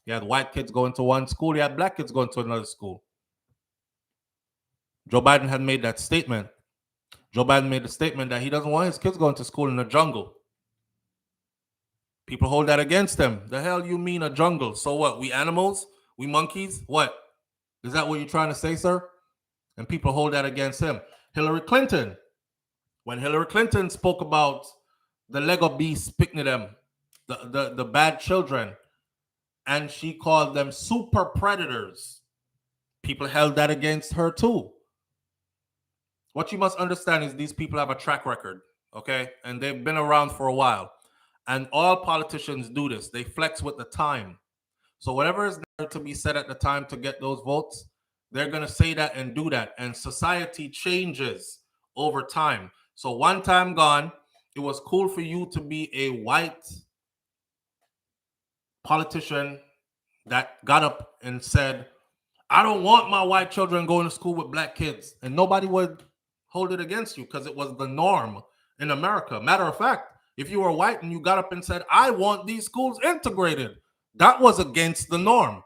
You had white kids going to one school, you had black kids going to another school. Joe Biden had made that statement. Joe Biden made the statement that he doesn't want his kids going to school in the jungle. People hold that against him. The hell you mean a jungle? So what? We animals? We monkeys? What? Is that what you're trying to say, sir? And people hold that against him. Hillary Clinton, when Hillary Clinton spoke about the Lego beasts picking them, the bad children, and she called them super predators, people held that against her too. What you must understand is these people have a track record, okay? And they've been around for a while. And all politicians do this. They flex with the time. So whatever is there to be said at the time to get those votes, they're going to say that and do that. And society changes over time. So one time gone, it was cool for you to be a white politician that got up and said, I don't want my white children going to school with black kids. And nobody would hold it against you because it was the norm in America. Matter of fact, if you were white and you got up and said, I want these schools integrated, that was against the norm.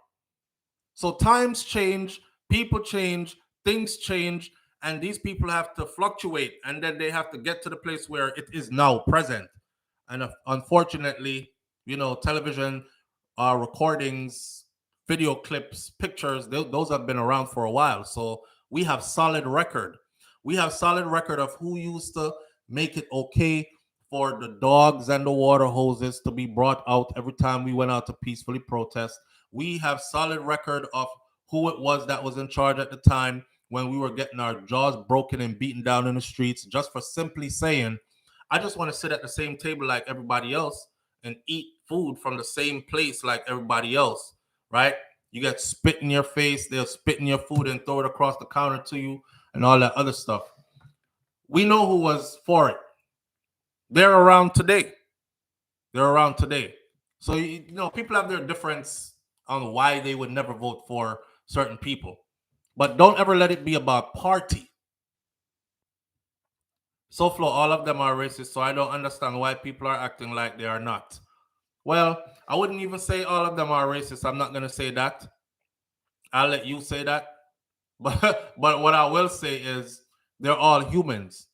So times change, people change, things change, and these people have to fluctuate, and then they have to get to the place where it is now present. And unfortunately, television recordings, video clips, pictures, those have been around for a while. So we have solid record. We have solid record of who used to make it okay for the dogs and the water hoses to be brought out every time we went out to peacefully protest. We have solid record of who it was that was in charge at the time when we were getting our jaws broken and beaten down in the streets just for simply saying, I just want to sit at the same table like everybody else and eat food from the same place like everybody else, right? You get spit in your face, they'll spit in your food and throw it across the counter to you and all that other stuff. We know who was for it. They're around today. They're around today. So, people have their difference on why they would never vote for certain people. But don't ever let it be about party. So, Flo, all of them are racist, so I don't understand why people are acting like they are not. Well, I wouldn't even say all of them are racist. I'm not going to say that. I'll let you say that. But what I will say is they're all humans.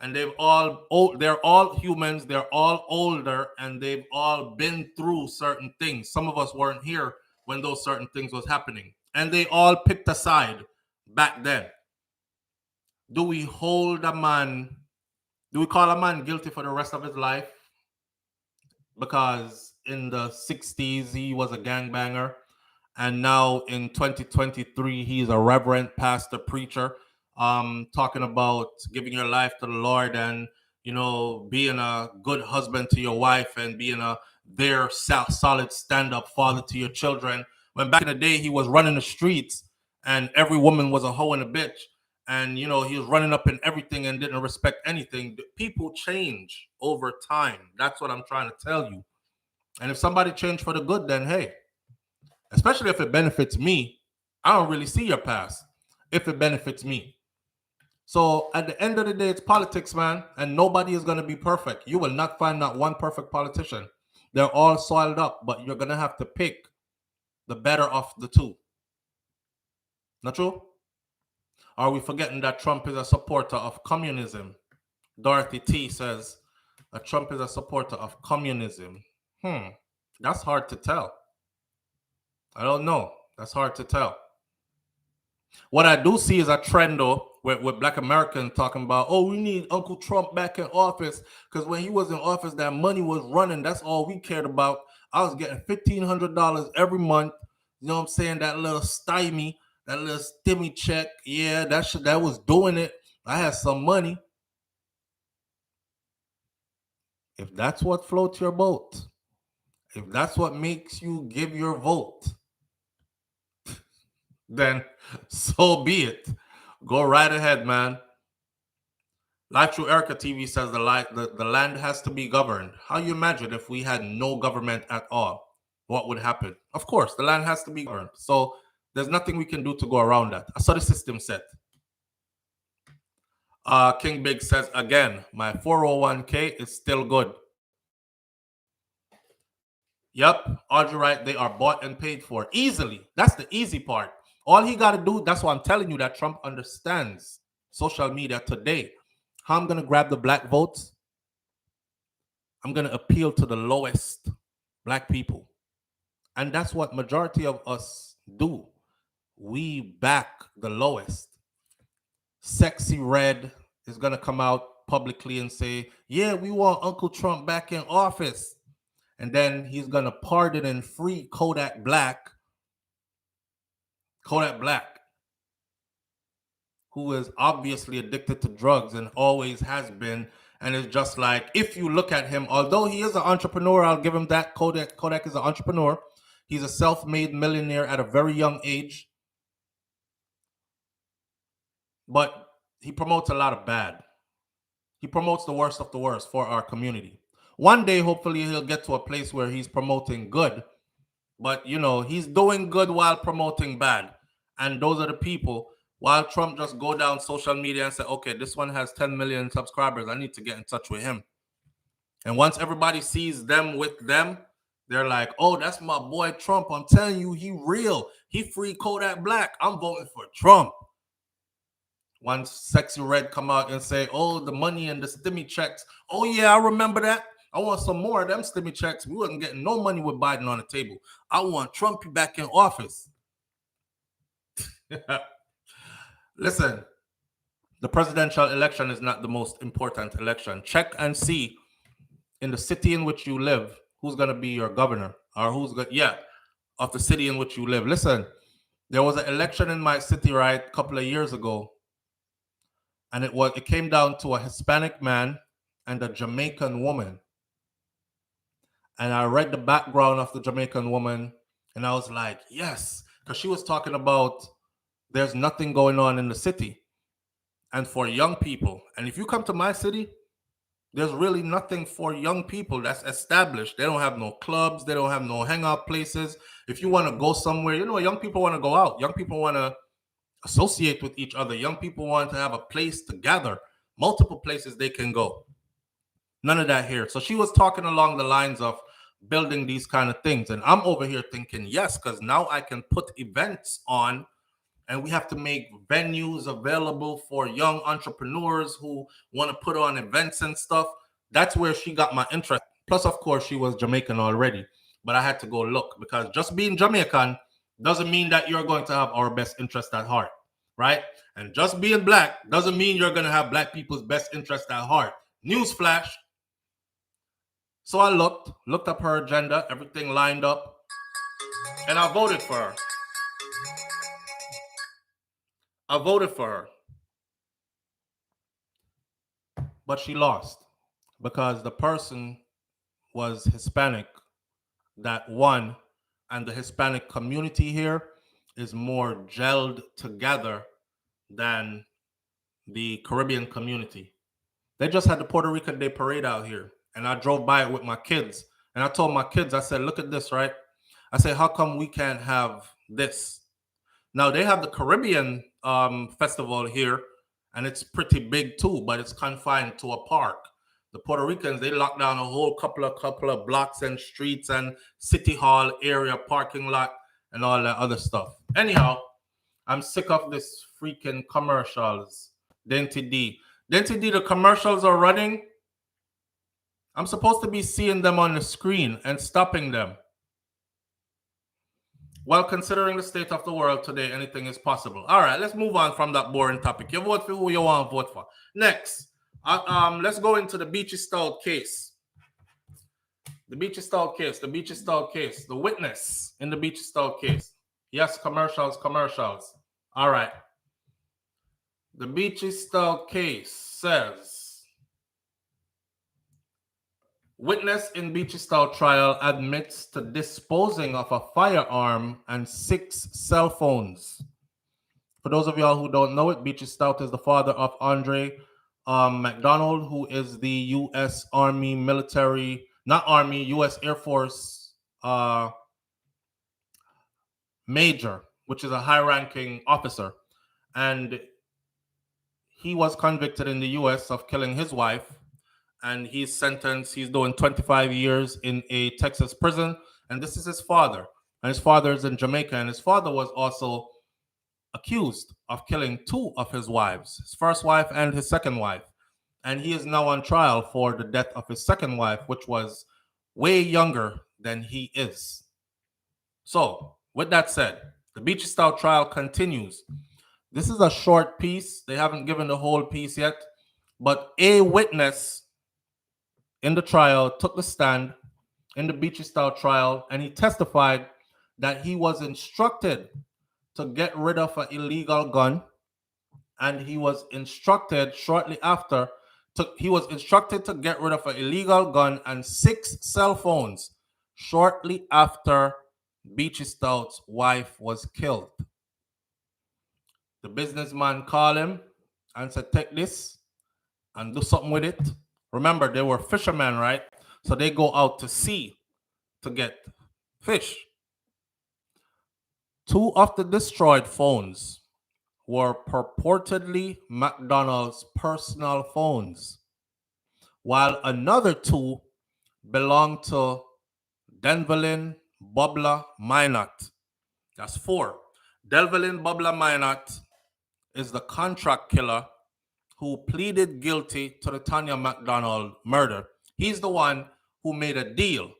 And they're all humans, they're all older, and they've all been through certain things. Some of us weren't here when those certain things was happening. And they all picked a side back then. Do we call a man guilty for the rest of his life? Because in the 60s, he was a gangbanger. And now in 2023, he's a reverend pastor preacher, talking about giving your life to the Lord and, being a good husband to your wife and being a solid stand-up father to your children. When back in the day, he was running the streets and every woman was a hoe and a bitch. and he was running up in everything and didn't respect anything. People change over time. That's what I'm trying to tell you. And if somebody changed for the good, then hey, especially if it benefits me, I don't really see your past if it benefits me. So at the end of the day, it's politics, man, and nobody is going to be perfect. You will not find that one perfect politician. They're all soiled up, but you're going to have to pick the better of the two. Not true? Are we forgetting that Trump is a supporter of communism? Dorothy T says that Trump is a supporter of communism. That's hard to tell. I don't know. That's hard to tell. What I do see is a trend, though, with Black Americans talking about, oh, we need Uncle Trump back in office because when he was in office, that money was running. That's all we cared about. I was getting $1,500 every month. You know what I'm saying? That little stymie, that little stimmy check. Yeah, that was doing it. I had some money. If that's what floats your boat, if that's what makes you give your vote, then so be it. Go right ahead, man. Live Through Erica TV says the land has to be governed. How you imagine if we had no government at all? What would happen? Of course, the land has to be governed. So there's nothing we can do to go around that. I saw the system set. King Big says, again, my 401k is still good. Yep, Audrey Wright, they are bought and paid for easily. That's the easy part. All he got to do, that's why I'm telling you that Trump understands social media today. How I'm going to grab the black votes? I'm going to appeal to the lowest black people. And that's what majority of us do. We back the lowest. Sexy Red is going to come out publicly and say, yeah, we want Uncle Trump back in office. And then he's going to pardon and free Kodak Black, who is obviously addicted to drugs and always has been. And it's just like, if you look at him, although he is an entrepreneur, I'll give him that. Kodak is an entrepreneur. He's a self-made millionaire at a very young age. But he promotes a lot of bad. He promotes the worst of the worst for our community. One day, hopefully, he'll get to a place where he's promoting good. But, he's doing good while promoting bad. And those are the people, while Trump just go down social media and say, okay, this one has 10 million subscribers. I need to get in touch with him. And once everybody sees them with them, they're like, oh, that's my boy Trump. I'm telling you, he real. He free Kodak Black. I'm voting for Trump. Once Sexy Red come out and say, oh, the money and the stimmy checks. Oh, yeah, I remember that. I want some more of them stimmy checks. We wasn't getting no money with Biden on the table. I want Trump back in office. Listen, the presidential election is not the most important election. Check and see in the city in which you live, who's going to be your governor or of the city in which you live. Listen, there was an election in my city, right, a couple of years ago. And it came down to a Hispanic man and a Jamaican woman. And I read the background of the Jamaican woman, and I was like, yes, because she was talking about there's nothing going on in the city. And for young people, and if you come to my city, there's really nothing for young people that's established. They don't have no clubs. They don't have no hangout places. If you want to go somewhere, young people want to go out. Young people want to associate with each other. Young people want to have a place to gather, multiple places they can go. None of that here. So she was talking along the lines of building these kind of things. And I'm over here thinking, yes, because now I can put events on, and we have to make venues available for young entrepreneurs who want to put on events and stuff. That's where she got my interest. Plus, of course, she was Jamaican already, but I had to go look, because just being Jamaican doesn't mean that you're going to have our best interest at heart, right? And just being black doesn't mean you're going to have black people's best interest at heart. Newsflash. So I looked up her agenda, everything lined up, and I voted for her. But she lost because the person was Hispanic that won, and the Hispanic community here is more gelled together than the Caribbean community. They just had the Puerto Rican Day Parade out here, and I drove by it with my kids. And I told my kids, I said, "Look at this, right?" I said, "How come we can't have this?" Now they have the Caribbean festival here, and it's pretty big too, but it's confined to a park. The Puerto Ricans, they lock down a whole couple of blocks and streets and city hall area, parking lot, and all that other stuff. Anyhow, I'm sick of this freaking commercials. Denty D. Denty D, the commercials are running. I'm supposed to be seeing them on the screen and stopping them. Well, considering the state of the world today, anything is possible. All right, let's move on from that boring topic. You vote for who you want to vote for. Next, let's go into the Beachy Stout case. The Beachy Stout case. The Beachy Stout case. The witness in the Beachy Stout case. Yes, commercials, commercials. All right. The Beachy Stout case says witness in Beachy Stout trial admits to disposing of a firearm and 6 cell phones. For those of y'all who don't know it, Beachy Stout is the father of Andre McDonald, who is the U.S. Army military, not Army, U.S. Air Force major, which is a high-ranking officer. And he was convicted in the U.S. of killing his wife, and he's sentenced. He's doing 25 years in a Texas prison, and this is his father. And his father is in Jamaica, and his father was also accused of killing 2 of his wives, his first wife and his second wife. And he is now on trial for the death of his second wife, which was way younger than he is. So, with that said, the Beachy Stout trial continues. This is a short piece. They haven't given the whole piece yet, but a witness in the trial took the stand in the Beachy Stout trial, and he testified that he was instructed to get rid of an illegal gun, and he was instructed shortly after he was instructed to get rid of an illegal gun and 6 cell phones shortly after Beachy Stout's wife was killed. The businessman called him and said, "Take this and do something with it." Remember, they were fishermen, right? So they go out to sea to get fish. 2 of the destroyed phones were purportedly McDonald's personal phones, while another 2 belonged to Denvelin Bubla Minot. That's 4. Denvelin Bubla Minot is the contract killer who pleaded guilty to the Tanya McDonald murder. He's the one who made a deal.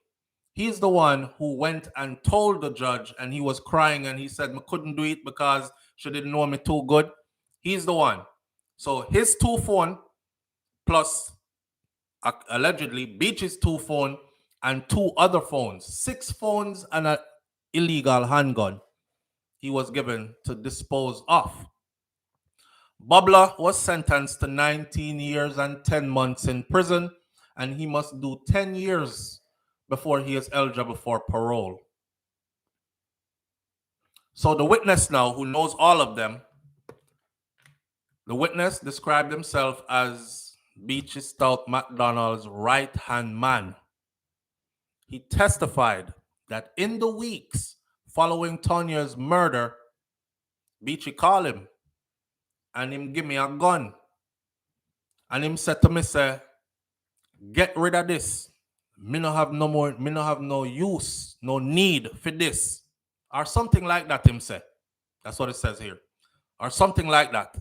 He's the one who went and told the judge, and he was crying, and he said, "I couldn't do it because she didn't know me too good." He's the one. So his 2 phone plus allegedly Beach's 2 phone and 2 other phones, 6 phones and an illegal handgun he was given to dispose of. Bubla was sentenced to 19 years and 10 months in prison, and he must do 10 years before he is eligible for parole. So the witness now, who knows all of them, the witness described himself as Beachy Stout McDonald's right-hand man. He testified that in the weeks following Tanya's murder, Beachy called him and him give me a gun. And him said to me, say, "Get rid of this. Me no have no more, me no have no use, no need for this." Or something like that, him said. That's what it says here. Or something like that.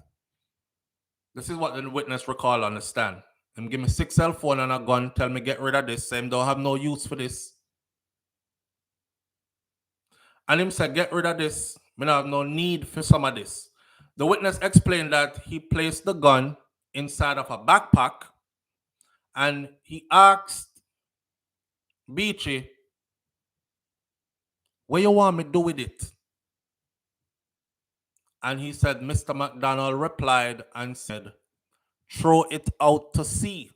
This is what the witness recall on the stand. Him give me 6 cell phone and a gun, tell me get rid of this. Say him don't have no use for this. And him said, "Get rid of this. Me no have no need for some of this." The witness explained that he placed the gun inside of a backpack, and he asked Beachy, "What you want me to do with it?" And he said, Mr. McDonald replied and said, "Throw it out to sea."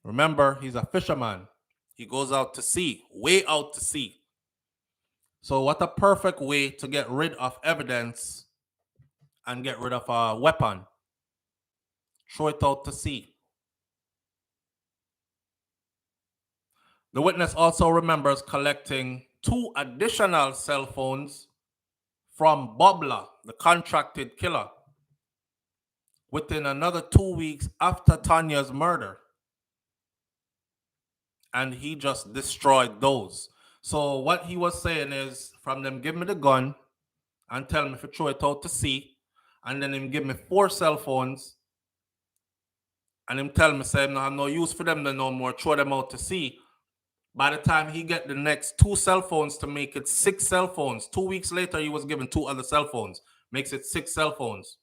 Remember, he's a fisherman. He goes out to sea, way out to sea. So what a perfect way to get rid of evidence and get rid of a weapon. throw it out to sea. The witness also remembers collecting 2 additional cell phones from Bobla, the contracted killer, within another 2 weeks after Tanya's murder. And he just destroyed those. So what he was saying is, from them give me the gun and tell me if you throw it out to sea, and then him give me 4 cell phones, and him tell me say no have no use for them no more, throw them out to sea. By the time he get the next 2 cell phones to make it 6 cell phones, 2 weeks later he was given 2 other cell phones, makes it 6 cell phones.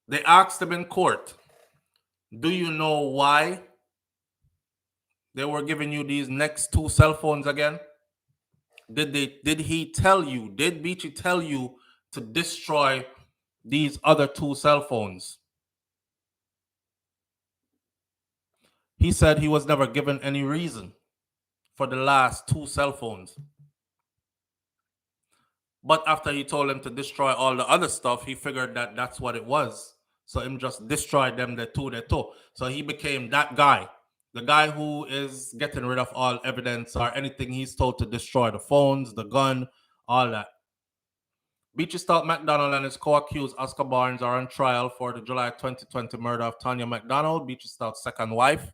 They asked him in court, do you know why they were giving you these next 2 cell phones again? Did Beachy tell you to destroy these other 2 cell phones? He said he was never given any reason for the last 2 cell phones. But after he told him to destroy all the other stuff, he figured that that's what it was. So him just destroyed them, the two. So he became that guy. The guy who is getting rid of all evidence or anything he's told to destroy, the phones, the gun, all that. Beachy Stout McDonald and his co-accused Oscar Barnes are on trial for the July 2020 murder of Tanya McDonald, Beachy Stout's second wife.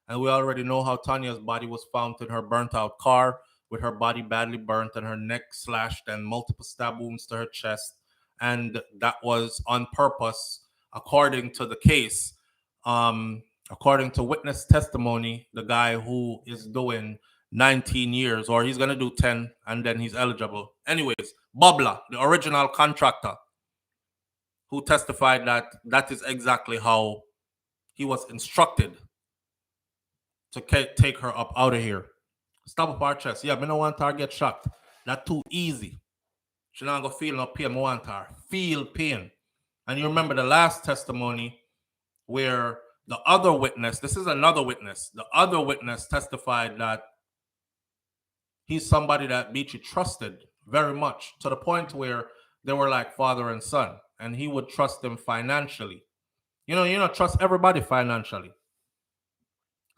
And we already know how Tanya's body was found in her burnt-out car, with her body badly burnt and her neck slashed and multiple stab wounds to her chest. And that was on purpose, according to the case. According to witness testimony, the guy who is doing 19 years, or he's going to do 10, and then he's eligible. Anyways, Bobla, the original contractor, who testified that that is exactly how he was instructed to take her up out of here. Stop up our chest. Yeah, me no want her get shot. That too easy. She not gonna feel no pain. I want her feel pain. And you remember the last testimony where the other witness, this is another witness, the other witness testified that he's somebody that Beachy trusted very much, to the point where they were like father and son, and he would trust them financially. You know, trust everybody financially.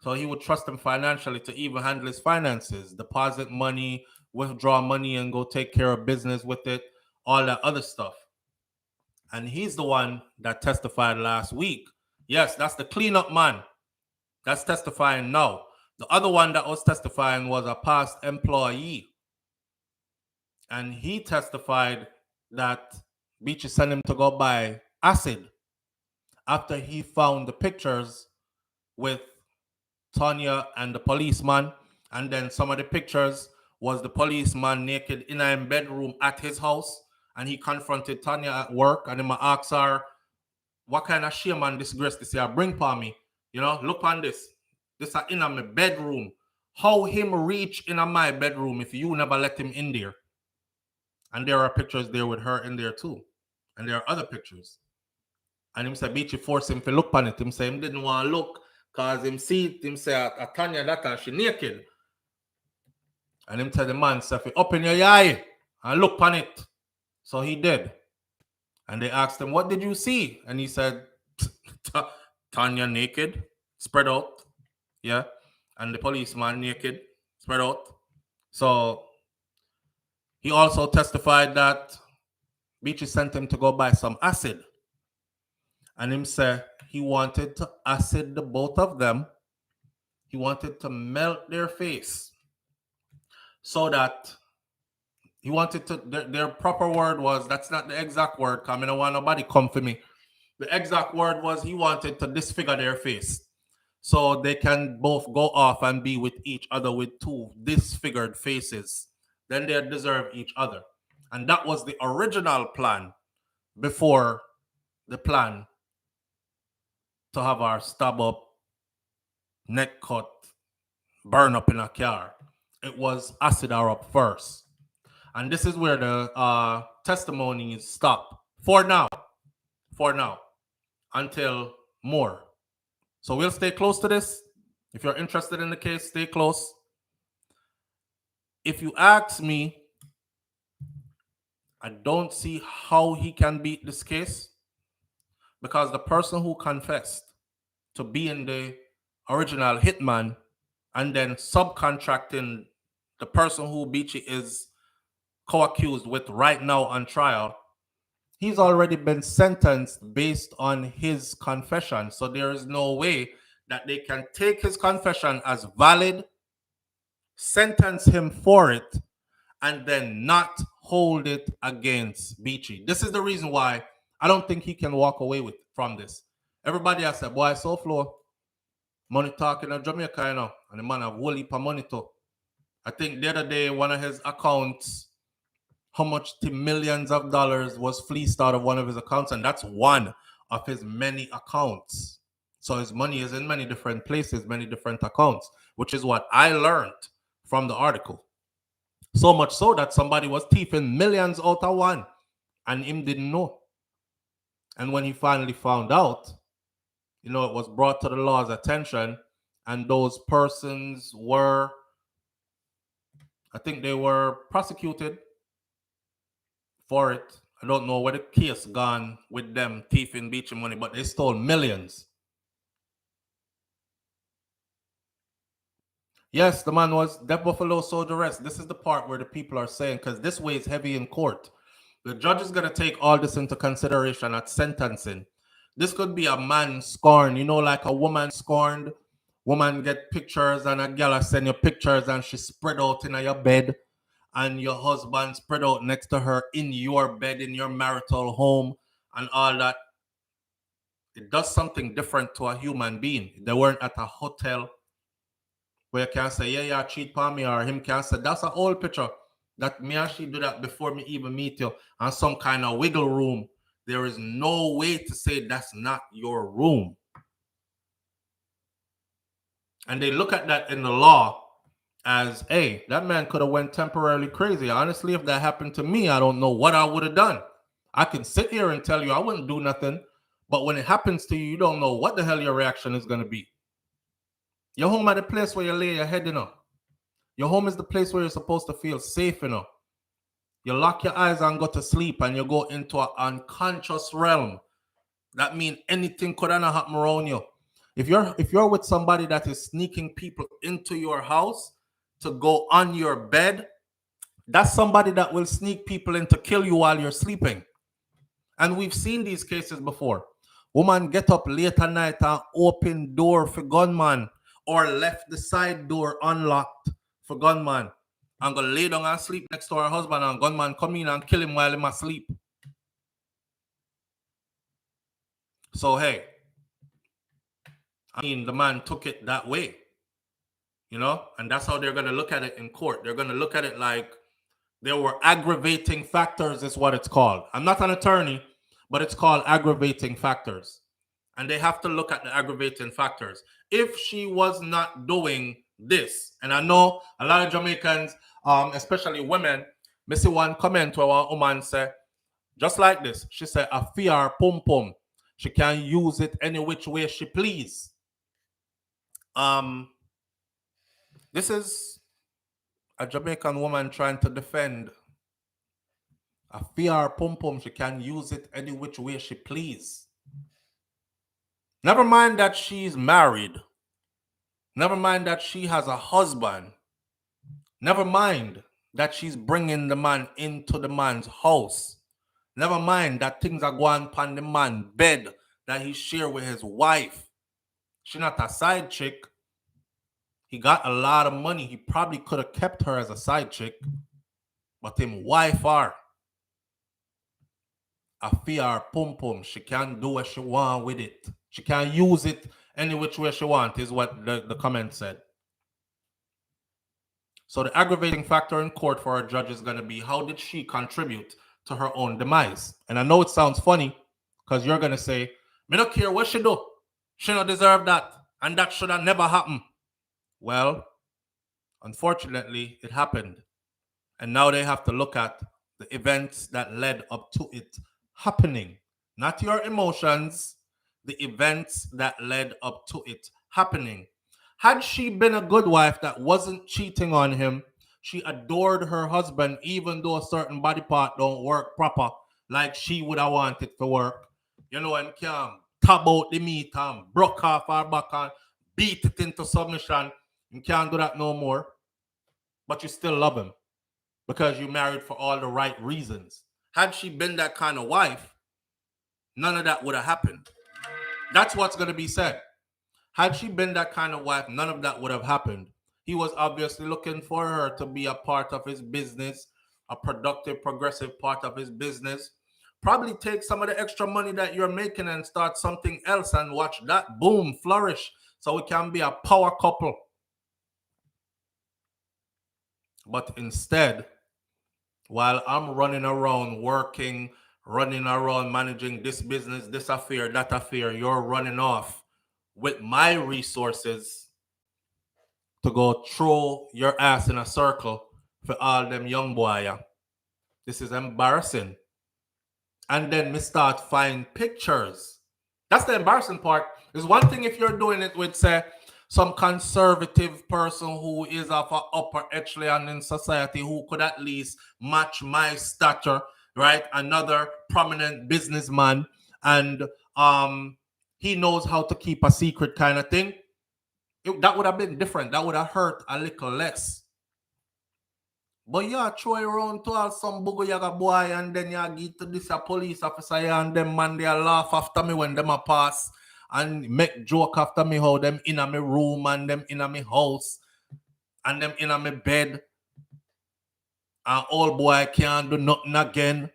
So he would trust them financially to even handle his finances, deposit money, withdraw money, and go take care of business with it, all that other stuff. And he's the one that testified last week. Yes, that's the cleanup man. That's testifying now. The other one that was testifying was a past employee. And he testified that Beachy sent him to go buy acid after he found the pictures with Tanya and the policeman. And then some of the pictures was the policeman naked in a bedroom at his house. And he confronted Tanya at work, and him asked her, what kind of shame and disgrace this here bring upon me? You know, look on this. This is in my bedroom. How him reach in my bedroom if you never let him in there? And there are pictures there with her in there too. And there are other pictures. And him say Beachy forced him to look on it. Him say him didn't want to look because him see it. Him say Tanya that and she naked. And him tell the man, say, open your eye and look on it. So he did. And they asked him, what did you see? And he said, Tanya naked, spread out. Yeah. And the policeman naked, spread out. So he also testified that Beachy sent him to go buy some acid. And him said he wanted to acid the both of them. He wanted to melt their face so that he wanted to, their proper word was, that's not the exact word, because I don't want nobody come for me. The exact word was he wanted to disfigure their face so they can both go off and be with each other with 2 disfigured faces. Then they deserve each other. And that was the original plan before the plan to have our stab up, neck cut, burn up in a car. It was acid her up first. And this is where the testimonies stop for now, until more. So we'll stay close to this. If you're interested in the case, stay close. If you ask me, I don't see how he can beat this case because the person who confessed to being the original hitman and then subcontracting the person who Beachy is co-accused with right now on trial, he's already been sentenced based on his confession. So there is no way that they can take his confession as valid, sentence him for it, and then not hold it against Beachy. This is the reason why I don't think he can walk away with from this. Everybody has said, boy, so flow. Money talking in Jamaica, you know, and the man have whole heap of money too. I think the other day, one of his accounts, how much millions of dollars was fleeced out of one of his accounts, and that's one of his many accounts. So his money is in many different places, many different accounts, which is what I learned from the article. So much so that somebody was thieving millions out of one, and him didn't know. And when he finally found out, you know, it was brought to the law's attention, and those persons were, I think they were prosecuted for it. I don't know where the case gone with them thieving Beachy money, but they stole millions. Yes, the man was Death Buffalo sold the rest. This is the part where the people are saying, because this weighs heavy in court. The judge is going to take all this into consideration at sentencing. This could be a man scorned, you know, like a woman scorned. Woman get pictures and a gal send you pictures and she spread out in your bed and your husband spread out next to her in your bed, in your marital home and all that. It does something different to a human being. They weren't at a hotel where you can say, yeah, cheat on me, or him can say, that's an old picture. That me and she do that before me even meet you, and some kind of wiggle room. There is no way to say that's not your room. And they look at that in the law as, hey, that man could have went temporarily crazy. Honestly, if that happened to me, I don't know what I would have done. I can sit here and tell you I wouldn't do nothing, but when it happens to you, you don't know what the hell your reaction is going to be. Your home at the place where you lay your head, you know. Your home is the place where you're supposed to feel safe, you know. You lock your eyes and go to sleep and you go into an unconscious realm. That means anything could not happen around you. If you're with somebody that is sneaking people into your house to go on your bed, that's somebody that will sneak people in to kill you while you're sleeping. And we've seen these cases before. Woman get up late at night and open door for gunman, or left the side door unlocked for gunman, and go lay down and sleep next to her husband, and gunman come in and kill him while he's asleep. So hey, I mean, the man took it that way, you know, and that's how they're going to look at it in court. They're going to look at it like there were aggravating factors, is what it's called. I'm not an attorney, but it's called aggravating factors. And they have to look at the aggravating factors. If she was not doing this, and I know a lot of Jamaicans, especially women, me see one comment where one woman said, just like this, she said, a fear pum pum. She can use it any which way she please. This is a Jamaican woman trying to defend a fear pum pum. She can use it any which way she please. Never mind that she's married. Never mind that she has a husband. Never mind that she's bringing the man into the man's house. Never mind that things are going upon the man's bed that he share with his wife. She's not a side chick. He got a lot of money. He probably could have kept her as a side chick, but him wife are a fear pum pum. She can't do what she want with it. She can't use it any which way she want, is what the comment said. So the aggravating factor in court for a judge is going to be, how did she contribute to her own demise? And I know it sounds funny because you're going to say, me don't care what she do. She don't deserve that. And that should have never happened. Well, unfortunately, it happened. And now they have to look at the events that led up to it happening. Not your emotions, the events that led up to it happening. Had she been a good wife that wasn't cheating on him, She adored her husband, even though a certain body part don't work proper, like she would have wanted to work. You know, and can tab out the meat and broke off her back and beat it into submission. You can't do that no more. But you still love him because you married for all the right reasons. Had she been that kind of wife, none of that would have happened. That's what's going to be said. Had she been that kind of wife, none of that would have happened. He was obviously looking for her to be a part of his business, a productive, progressive part of his business. Probably take some of the extra money that you're making and start something else and watch that boom flourish so we can be a power couple. But instead, while I'm running around working, running around managing this business, this affair, that affair, you're running off with my resources to go throw your ass in a circle for all them young boy. Yeah. This is embarrassing. And then me start find pictures. That's the embarrassing part. It's one thing if you're doing it with, say, some conservative person who is of an upper echelon in society who could at least match my stature, right? Another prominent businessman, and he knows how to keep a secret kind of thing. That would have been different. That would have hurt a little less. But yeah, throw around to all some bugo yaga boy and then you get to this a police officer and them man they laugh after me when them a pass and make joke after me how them in a me room and them in a me house and them in a me bed and old boy can't do nothing again.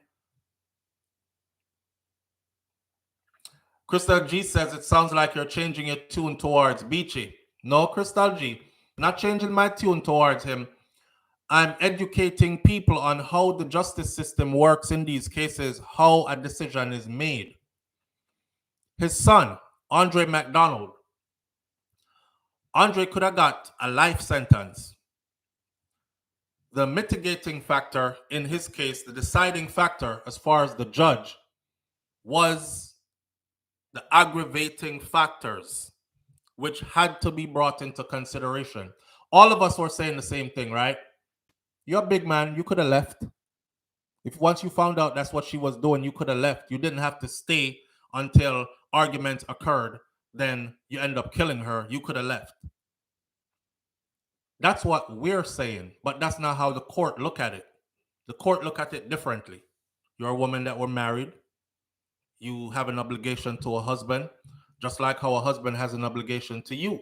Crystal G says it sounds like you're changing your tune towards Beachy. No, Crystal G, not changing my tune towards him. I'm educating people on how the justice system works in these cases, how a decision is made. His son, Andre McDonald, Andre could have got a life sentence. The mitigating factor in his case, the deciding factor as far as the judge, was the aggravating factors, which had to be brought into consideration. All of us were saying the same thing, right? You're a big man, you could have left. If once you found out that's what she was doing, you could have left. You didn't have to stay until arguments occurred. Then you end up killing her. You could have left. That's what we're saying, but that's not how the court look at it. The court look at it differently. You're a woman that were married. You have an obligation to a husband, just like how a husband has an obligation to you.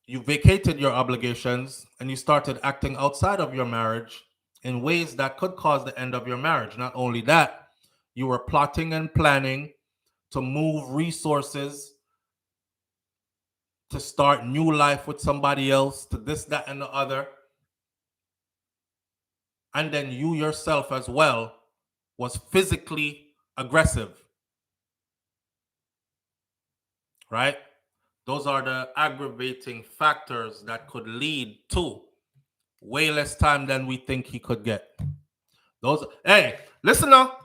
You vacated your obligations and you started acting outside of your marriage in ways that could cause the end of your marriage. Not only that, you were plotting and planning to move resources to start new life with somebody else, to this, that, and the other. And then you yourself as well was physically aggressive. Right? Those are the aggravating factors that could lead to way less time than we think he could get. Hey, listen now.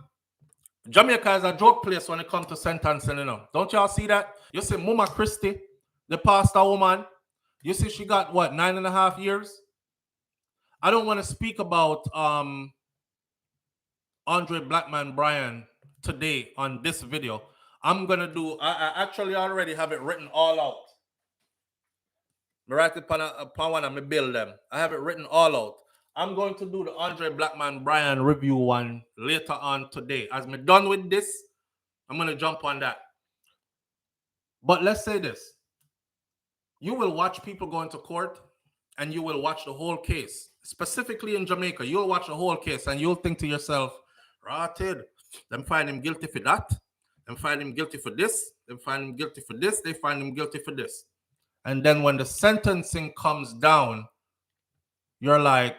Jamaica is a joke place when it comes to sentencing, you know. Don't y'all see that? You see Mama Christie, the pastor woman, you see she got what, 9.5 years? I don't want to speak about Andre Blackman Bryan today on this video. I'm gonna do, I actually already have it written all out. I write it upon one and I build them. I have it written all out. I'm going to do the Andre Blackman Bryan review one later on today. As me done with this, I'm going to jump on that. But let's say this. You will watch people go into court and you will watch the whole case. Specifically in Jamaica, you'll watch the whole case and you'll think to yourself, rotted, them find him guilty for that. Them find him guilty for this. Them find him guilty for this. They find him guilty for this. And then when the sentencing comes down, you're like,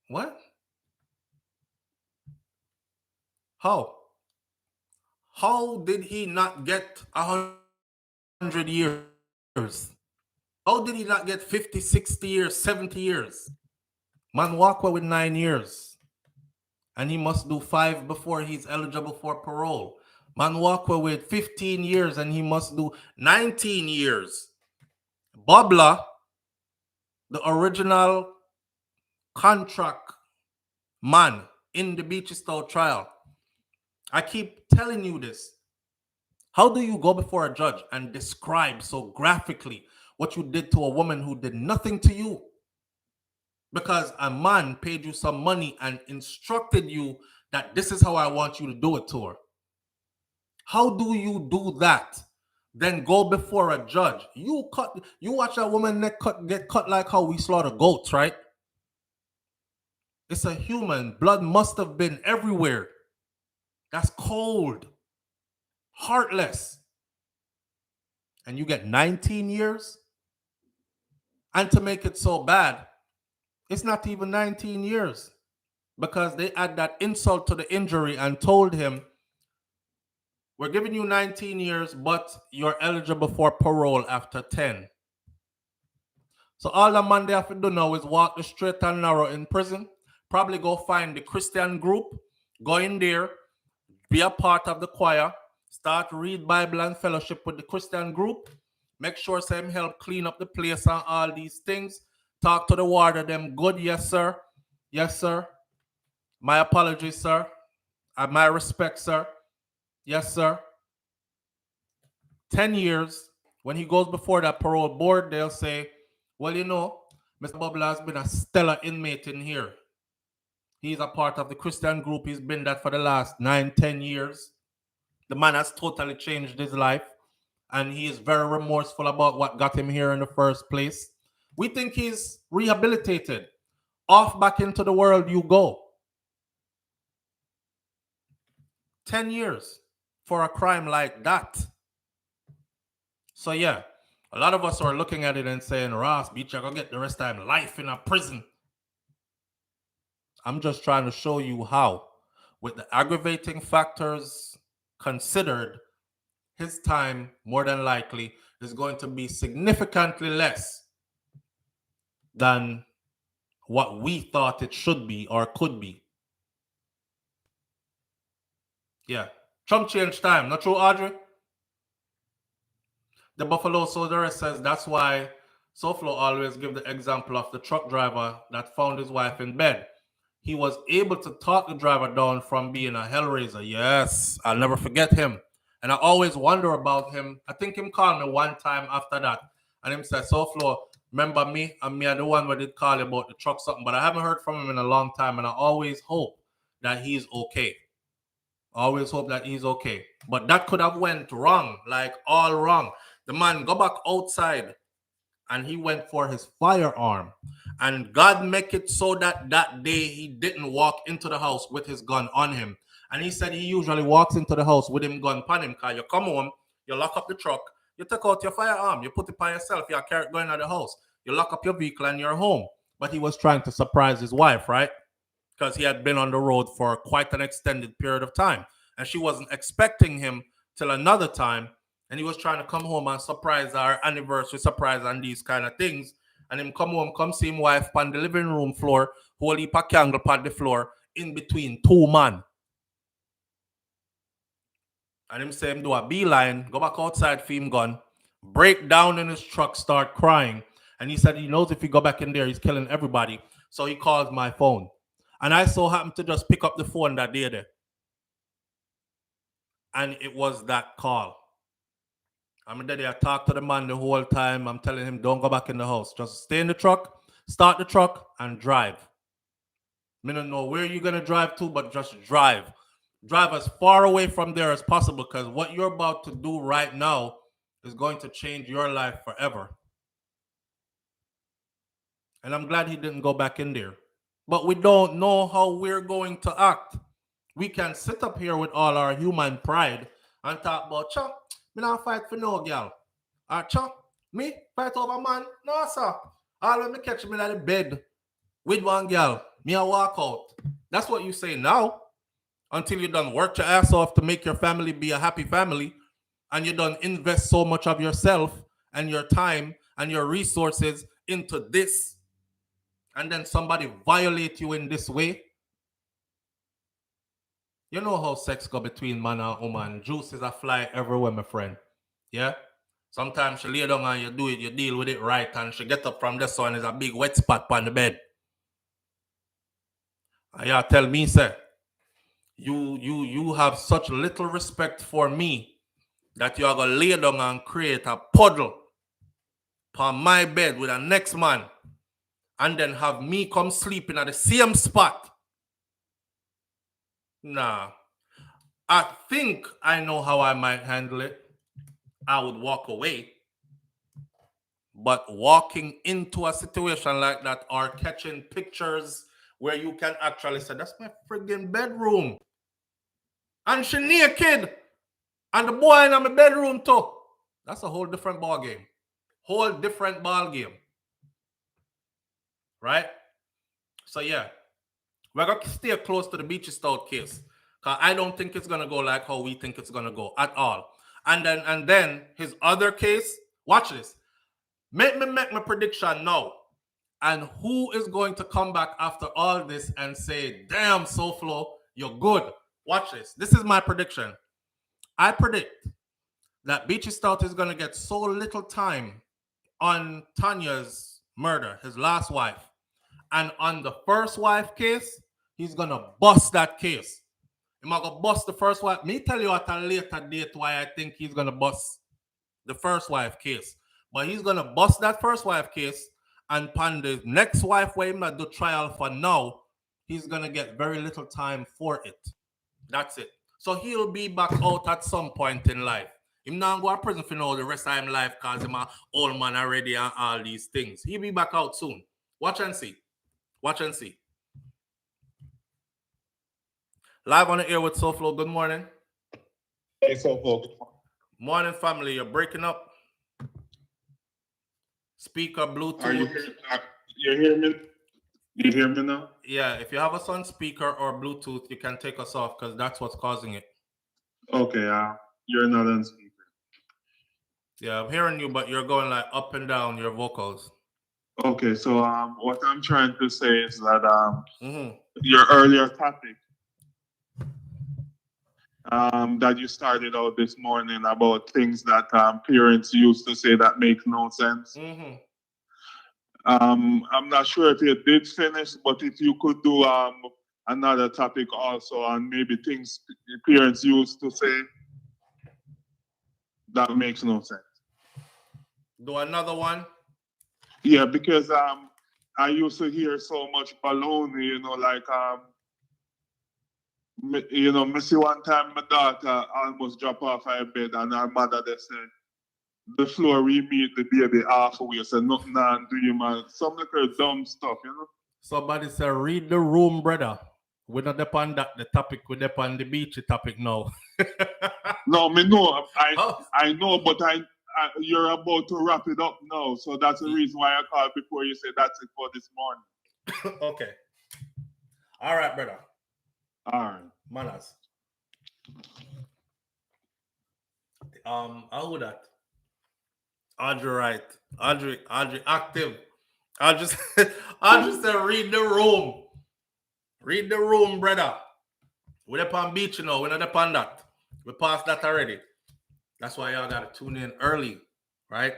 what? How? How did he not get 100 years? How did he not get 50, 60 years, 70 years? Man walk away with 9 years. And he must do 5 before he's eligible for parole. Man walk away with 15 years and he must do 19 years. Bobla the original contract man in the Beachy Stout trial. I keep telling you this. How do you go before a judge and describe so graphically what you did to a woman who did nothing to you? Because a man paid you some money and instructed you that this is how I want you to do it to her. How do you do that? Then go before a judge. You watch a woman neck get cut like how we slaughter goats, right? It's a human. Blood must have been everywhere. That's cold, heartless. And you get 19 years? And to make it so bad, it's not even 19 years because they add that insult to the injury and told him, we're giving you 19 years, but you're eligible for parole after 10. So all the man they have to do now is walk the straight and narrow in prison, probably go find the Christian group, go in there, be a part of the choir, start read Bible and fellowship with the Christian group, make sure some help clean up the place and all these things. Talk to the warder, them good, yes sir, yes sir. My apologies, sir. My respect, sir. Yes, sir. 10 years, when he goes before that parole board, they'll say, well, you know, Mr. Bubble has been a stellar inmate in here. He's a part of the Christian group. He's been that for the last 9, 10 years. The man has totally changed his life, and he is very remorseful about what got him here in the first place. We think he's rehabilitated. Off back into the world you go. 10 years for a crime like that. So yeah, a lot of us are looking at it and saying, Ross, Beach, you're going to get the rest of him life in a prison. I'm just trying to show you how, with the aggravating factors considered, his time, more than likely, is going to be significantly less than what we thought it should be or could be. Yeah. Trump changed time. Not true, Audrey? The Buffalo Soldier says that's why SoFlo always give the example of the truck driver that found his wife in bed. He was able to talk the driver down from being a hellraiser. Yes, I'll never forget him. And I always wonder about him. I think him called me one time after that. And him said, SoFlo, remember me? And me are the one where did call you about the truck something. But I haven't heard from him in a long time. And I always hope that he's okay. Always hope that he's okay. But that could have went wrong, like all wrong. The man go back outside and he went for his firearm. And God make it so that that day he didn't walk into the house with his gun on him. And he said he usually walks into the house with him gun on him because you come home, you lock up the truck, you take out your firearm, you put it by yourself, you carry it going out of the house, you lock up your vehicle and you're home. But he was trying to surprise his wife, right? Because he had been on the road for quite an extended period of time. And she wasn't expecting him till another time. And he was trying to come home and surprise our anniversary surprise and these kind of things. And him come home, come see him wife on the living room floor, hold heap of candle on the floor in between two men. And him say him do a beeline, go back outside for him gun, break down in his truck, start crying. And he said he knows if he go back in there, he's killing everybody. So he calls my phone. And I so happened to just pick up the phone that day there. And it was that call. I'm there. I talk to the man the whole time. I'm telling him, don't go back in the house. Just stay in the truck, start the truck, and drive. I don't know where you're going to drive to, but just drive. Drive as far away from there as possible because what you're about to do right now is going to change your life forever. And I'm glad he didn't go back in there. But we don't know how we're going to act. We can sit up here with all our human pride and talk about, cha, me not fight for no girl. Or cha, me fight over man. No, sir. All when me catch me in the bed with one girl, me a walk out. That's what you say now. Until you done work your ass off to make your family be a happy family, and you done invest so much of yourself and your time and your resources into this, and then somebody violate you in this way. You know how sex go between man and woman. Juice is a fly everywhere, my friend. Yeah? Sometimes she lay down and you do it, you deal with it right, and she get up from this one, is a big wet spot on the bed. And you tell me, sir, you have such little respect for me that you are gonna lay down and create a puddle on my bed with a next man, and then have me come sleeping at the same spot. Nah. I think I know how I might handle it. I would walk away. But walking into a situation like that or catching pictures where you can actually say, that's my friggin' bedroom. And she naked. And the boy in my bedroom too. That's a whole different ball game. Whole different ball game. Right? So yeah. We're going to stay close to the Beachy Stout case. Because I don't think it's going to go like how we think it's going to go at all. And then his other case, watch this. Make my prediction now. And who is going to come back after all this and say, damn, SoFlo, you're good. Watch this. This is my prediction. I predict that Beachy Stout is going to get so little time on Tanya's murder, his last wife. And on the first wife case, he's going to bust that case. He's going to bust the first wife. Me tell you at a later date why I think he's going to bust the first wife case. But he's going to bust that first wife case, and upon the next wife where he might do trial for now, he's going to get very little time for it. That's it. So he'll be back out at some point in life. Him not go to prison for now the rest of his life because he's an old man already and all these things. He'll be back out soon. Watch and see. Watch and see. Live on the air with SoFlo. Good morning. Hey, SoFlo. Morning, family. You're breaking up. Speaker, Bluetooth. Are you hearing me? You hear me now? Yeah, if you have us on speaker or Bluetooth, you can take us off because that's what's causing it. Okay, you're not on speaker. Yeah, I'm hearing you, but you're going like up and down your vocals. Okay, so what I'm trying to say is that your earlier topic that you started out this morning about things that parents used to say that make no sense. I'm not sure if you did finish, but if you could do another topic also on maybe things parents used to say that makes no sense. Do another one? Yeah, because I used to hear so much baloney, like me see one time my daughter almost drop off her bed and her mother they said the floor we meet the baby halfway, so nothing on do you, man. Some little dumb stuff, Somebody said read the room, brother. We're not upon that the topic, we're upon the beachy topic now. No, me know. I know, but you're about to wrap it up now. So that's the reason why I called before you said that's it for this morning. Okay. All right, brother. All right. Manners. How would that? Audrey right. Audrey active. I'll just say read the room. Read the room, brother. We're up on beach, we're not up on that. We passed that already. That's why y'all gotta tune in early, right?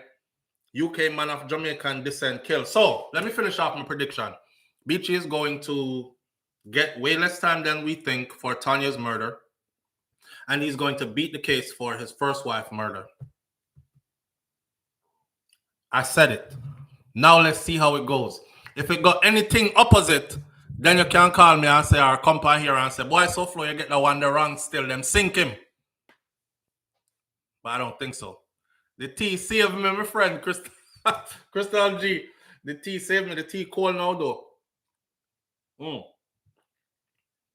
UK man of Jamaican descent kill. So let me finish off my prediction. Beachy is going to get way less time than we think for Tanya's murder. And he's going to beat the case for his first wife murder. I said it. Now let's see how it goes. If it got anything opposite, then you can call me and say, or come here and say, boy, SoFlo, you get the one the wrong still, them sink him. But I don't think so. The tea saved me, my friend, Crystal G. The tea saved me. The tea cold now, though.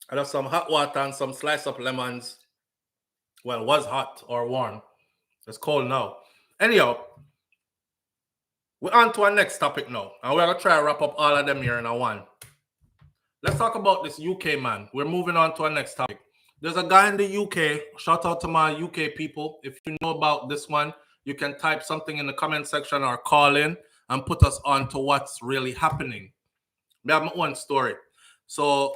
I have some hot water and some slice up lemons. Well, it was hot or warm. It's cold now. Anyhow, we're on to our next topic now. And we're going to try to wrap up all of them here in a one. Let's talk about this UK man. We're moving on to our next topic. There's a guy in the UK. Shout out to my UK people. If you know about this one, you can type something in the comment section or call in and put us on to what's really happening. We have my own story. So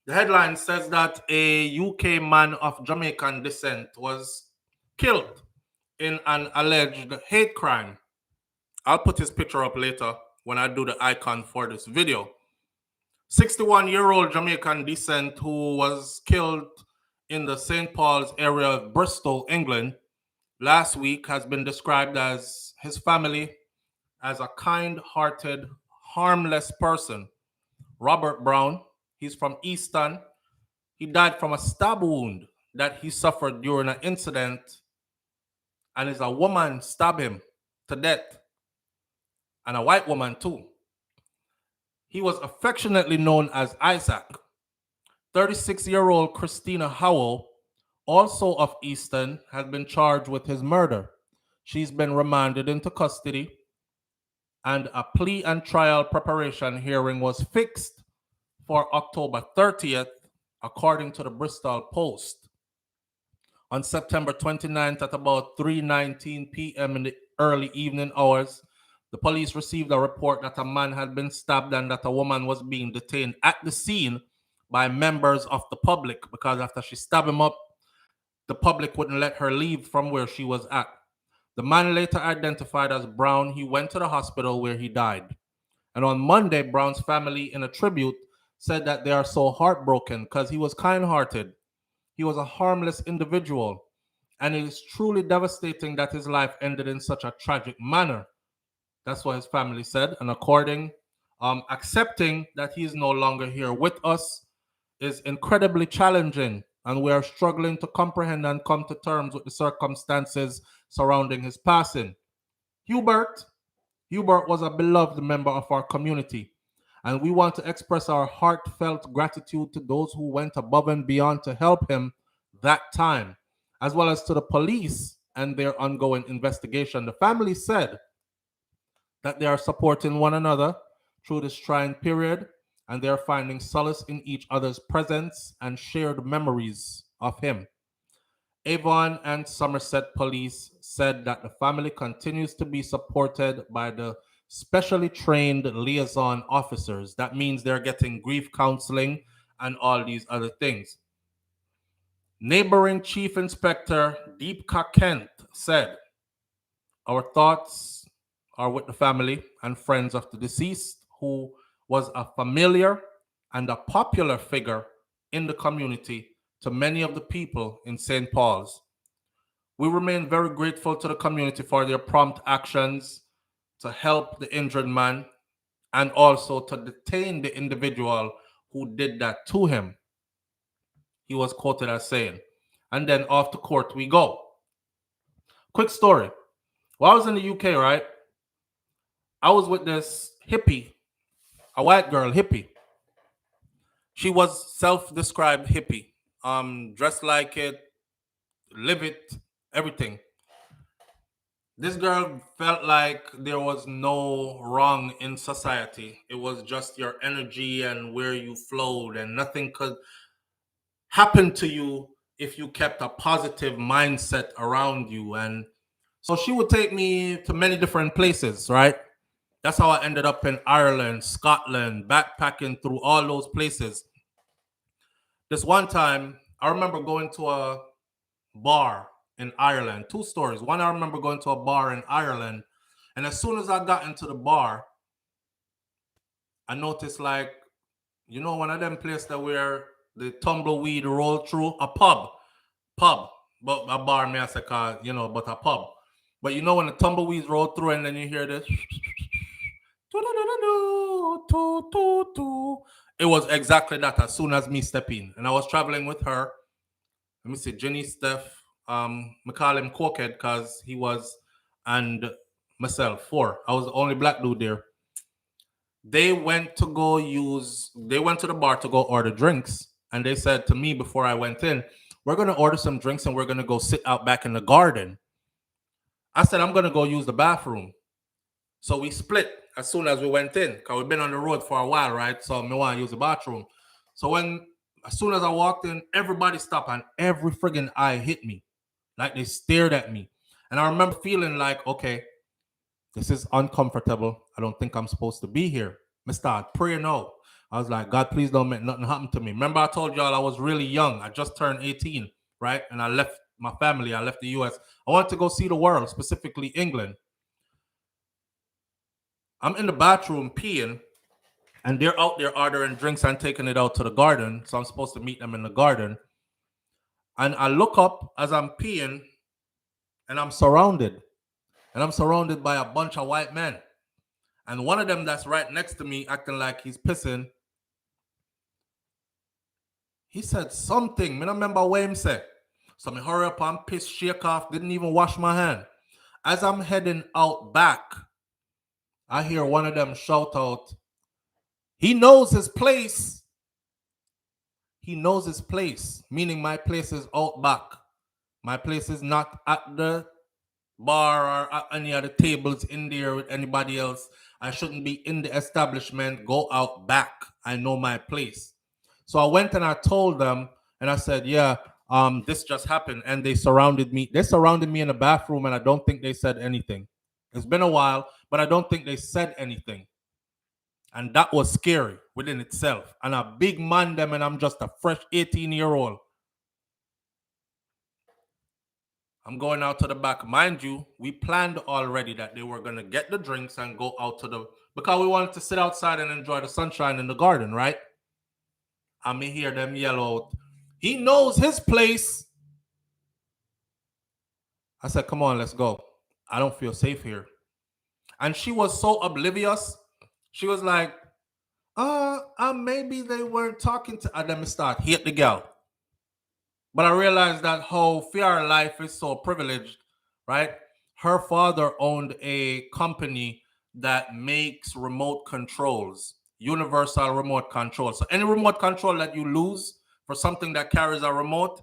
the headline says that a UK man of Jamaican descent was killed in an alleged hate crime. I'll put his picture up later when I do the icon for this video. 61-year-old Jamaican descent who was killed in the St. Paul's area of Bristol, England, last week has been described as his family as a kind-hearted, harmless person. Robert Brown, he's from Easton. He died from a stab wound that he suffered during an incident, and is a woman stabbed him to death, and a white woman too. He was affectionately known as Isaac. 36-year-old Christina Howell, also of Easton, has been charged with his murder. She's been remanded into custody, and a plea and trial preparation hearing was fixed for October 30th, according to the Bristol Post. On September 29th at about 3:19 p.m. in the early evening hours, the police received a report that a man had been stabbed and that a woman was being detained at the scene by members of the public, because after she stabbed him up, the public wouldn't let her leave from where she was at. The man, later identified as Brown, he went to the hospital where he died. And on Monday, Brown's family, in a tribute, said that they are so heartbroken because he was kind-hearted. He was a harmless individual, and it is truly devastating that his life ended in such a tragic manner. That's what his family said. And accepting that he is no longer here with us is incredibly challenging, and we are struggling to comprehend and come to terms with the circumstances surrounding his passing. Hubert was a beloved member of our community, and we want to express our heartfelt gratitude to those who went above and beyond to help him that time, as well as to the police and their ongoing investigation. The family said that they are supporting one another through this trying period, and they are finding solace in each other's presence and shared memories of him. Avon and Somerset police said that the family continues to be supported by the specially trained liaison officers. That means they're getting grief counseling and all these other things. Neighboring Chief Inspector Deepka Kent said, "Our thoughts are with the family and friends of the deceased, who was a familiar and a popular figure in the community to many of the people in St. Paul's. We remain very grateful to the community for their prompt actions to help the injured man and also to detain the individual who did that to him," he was quoted as saying. And then off to court we go. Quick story. While I was in the UK, right, I was with this hippie, a white girl hippie. She was self-described hippie, dressed like it, live it, everything. This girl felt like there was no wrong in society. It was just your energy and where you flowed, and nothing could happen to you if you kept a positive mindset around you. And so she would take me to many different places, right? That's how I ended up in Ireland, Scotland, backpacking through all those places. This one time, I remember going to a bar in Ireland. Two stories. One, I remember going to a bar in Ireland, and as soon as I got into the bar, I noticed, like, one of them places that where the tumbleweed roll through, a pub, but a bar, may I say, but a pub. But when the tumbleweeds roll through, and then you hear this, it was exactly that as soon as me step in. And I was traveling with her. Let me see, Jenny, Steph, we call him Cokehead because he was, and myself, four. I was the only black dude there. They went to the bar to go order drinks. And they said to me before I went in, "We're going to order some drinks and we're going to go sit out back in the garden." I said, "I'm going to go use the bathroom." So we split as soon as we went in, because we've been on the road for a while, right? So I want to use the bathroom. So as soon as I walked in, everybody stopped and every friggin' eye hit me. Like they stared at me. And I remember feeling like, okay, this is uncomfortable. I don't think I'm supposed to be here. I started praying out. I was like, "God, please don't make nothing happen to me." Remember I told y'all I was really young. I just turned 18, right? And I left my family. I left the US. I wanted to go see the world, specifically England. I'm in the bathroom peeing, and they're out there ordering drinks and taking it out to the garden. So I'm supposed to meet them in the garden. And I look up as I'm peeing, and I'm surrounded. And I'm surrounded by a bunch of white men. And one of them that's right next to me, acting like he's pissing, he said something. I don't remember what him said. So I hurry up and piss, shake off, didn't even wash my hand. As I'm heading out back, I hear one of them shout out, he knows his place. He knows his place, meaning my place is out back. My place is not at the bar or at any other tables in there with anybody else. I shouldn't be in the establishment. Go out back. I know my place. So I went and I told them, and I said, yeah, this just happened. And they surrounded me. They surrounded me in the bathroom, and I don't think they said anything. It's been a while, but I don't think they said anything. And that was scary within itself. And a big man them, and I'm just a fresh 18-year-old. I'm going out to the back. Mind you, we planned already that they were going to get the drinks and go out to the... Because we wanted to sit outside and enjoy the sunshine in the garden, right? And me hear them yell out, he knows his place. I said, come on, let's go. I don't feel safe here. And she was so oblivious. She was like, maybe they weren't talking to... And then me start hate the girl. But I realized that how fair life is so privileged, right? Her father owned a company that makes remote controls, universal remote control. So any remote control that you lose for something that carries a remote,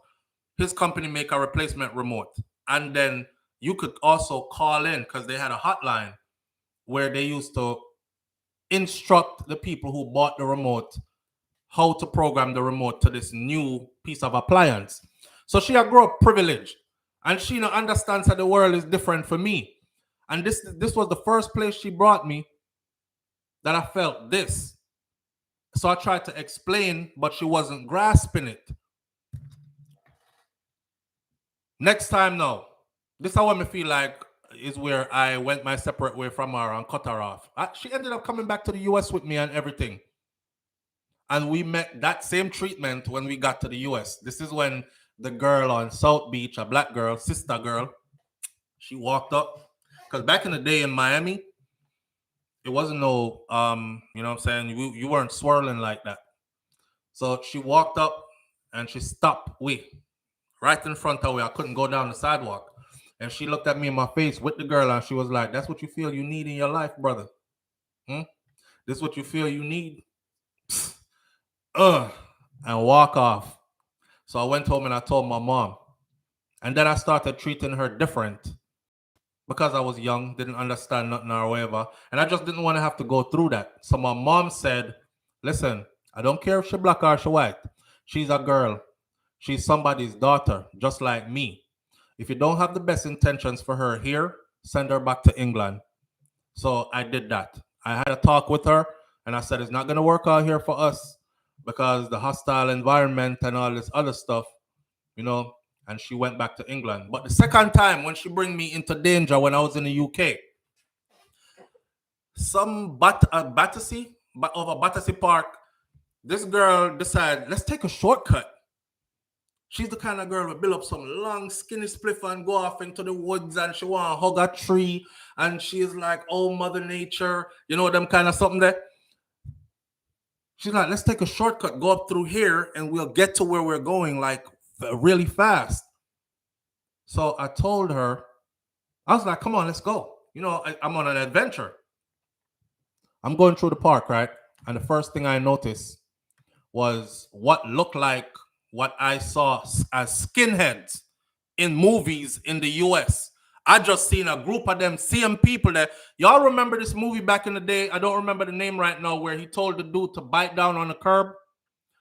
his company make a replacement remote. And then you could also call in, because they had a hotline where they used to instruct the people who bought the remote how to program the remote to this new piece of appliance. So she had grown up privileged, and she understands that the world is different for me. And this was the first place she brought me that I felt this. So I tried to explain, but she wasn't grasping it. Next time now, this is how I feel like is where I went my separate way from her and cut her off. She ended up coming back to the US with me and everything. And we met that same treatment when we got to the US. This is when the girl on South Beach, a black girl, sister girl, she walked up. Because back in the day in Miami, it wasn't no, you know what I'm saying? You weren't swirling like that. So she walked up and she stopped right in front of me. I couldn't go down the sidewalk. And she looked at me in my face with the girl and she was like, that's what you feel you need in your life, brother. This is what you feel you need? And walk off. So I went home and I told my mom. And then I started treating her different because I was young, didn't understand nothing or whatever. And I just didn't want to have to go through that. So my mom said, listen, I don't care if she's black or she's white. She's a girl. She's somebody's daughter, just like me. If you don't have the best intentions for her here, send her back to England. So I did that. I had a talk with her and I said, it's not going to work out here for us because the hostile environment and all this other stuff, you know, and she went back to England. But the second time when she bring me into danger when I was in the UK, some Battersea Park, this girl decided, let's take a shortcut. She's the kind of girl who build up some long skinny spliff and go off into the woods and she want to hug a tree and she's like, oh, Mother Nature, you know, them kind of something there. She's like, let's take a shortcut, go up through here and we'll get to where we're going like really fast. So I told her, I was like, come on, let's go. You know, I'm on an adventure. I'm going through the park, right? And the first thing I noticed was what looked like what I saw as skinheads in movies in the US. I just seen a group of them same people there. Y'all remember this movie back in the day? I don't remember the name right now, where he told the dude to bite down on the curb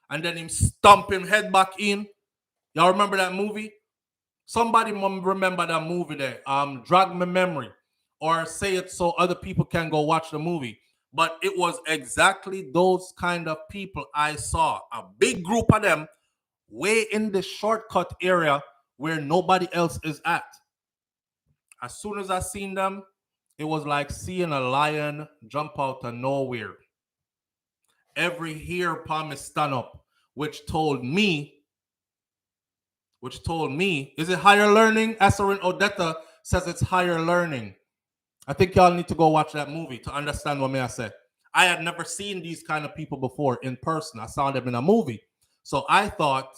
and then him stomp him head back in. Y'all remember that movie? Somebody remember that movie there. Drag my memory or say it so other people can go watch the movie. But it was exactly those kind of people I saw. A big group of them way in the shortcut area where nobody else is at. As soon as I seen them, it was like seeing a lion jump out of nowhere. Every hair upon me stand up, which told me, is it higher learning? Asarin Odetta says it's higher learning. I think y'all need to go watch that movie to understand what I say. I had never seen these kind of people before in person. I saw them in a movie. So I thought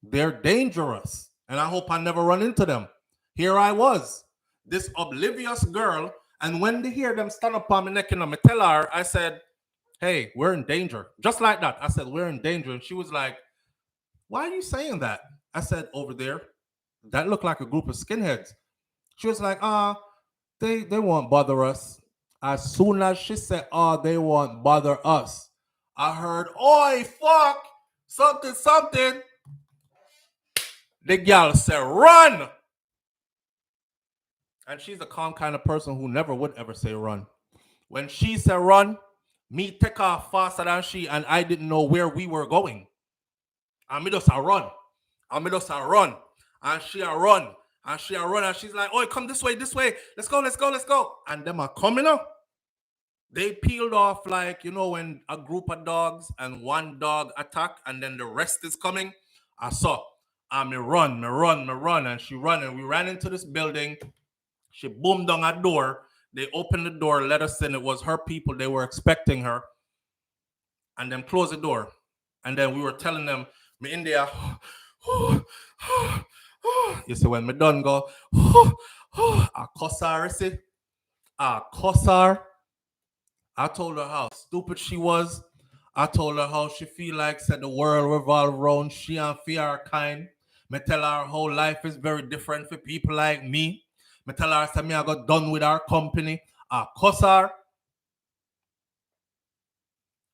they're dangerous. And I hope I never run into them. Here I was, this oblivious girl. And when they hear them stand up on my neck and I tell her, I said, hey, we're in danger. Just like that. I said, we're in danger. And she was like, why are you saying that? I said, over there, that looked like a group of skinheads. She was like, they won't bother us. As soon as she said, they won't bother us, I heard, oi, fuck, something, something. The gal said, run. And she's the calm kind of person who never would ever say run. When she said run, me take off faster than she, and I didn't know where we were going. And me just a run. And me just a run. And she a run. And she a run. And she's like, oh, come this way, this way. Let's go, let's go, let's go. And them are coming up. They peeled off like, you know, when a group of dogs and one dog attack and then the rest is coming. I saw. And me run. And she run. And we ran into this building. She boomed on a door. They opened the door, let us in. It was her people. They were expecting her. And then closed the door. And then we were telling them, me in there. You see, when me done go, I cuss her, you see? I cuss her. I told her how stupid she was. I told her how she feel like said the world revolve around she and fear kind. Me tell her whole life is very different for people like me. Me tell her say me I got done with our company. I cuss her.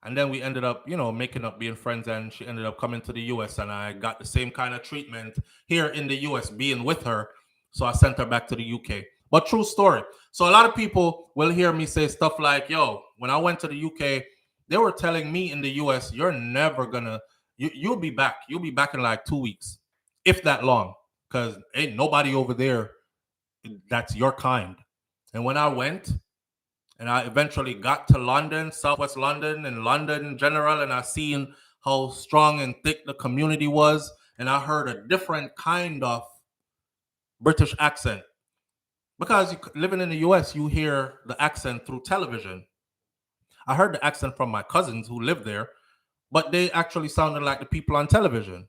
And then we ended up, you know, making up being friends, and she ended up coming to the US, and I got the same kind of treatment here in the US being with her. So I sent her back to the UK. But true story. So a lot of people will hear me say stuff like, yo, when I went to the UK, they were telling me in the US, you're never gonna, you'll be back. You'll be back in like 2 weeks, if that long, because ain't nobody over there that's your kind. And when I went, and I eventually got to London, Southwest London, and London in general, and I seen how strong and thick the community was, and I heard a different kind of British accent. Because living in the US, you hear the accent through television. I heard the accent from my cousins who lived there, but they actually sounded like the people on television.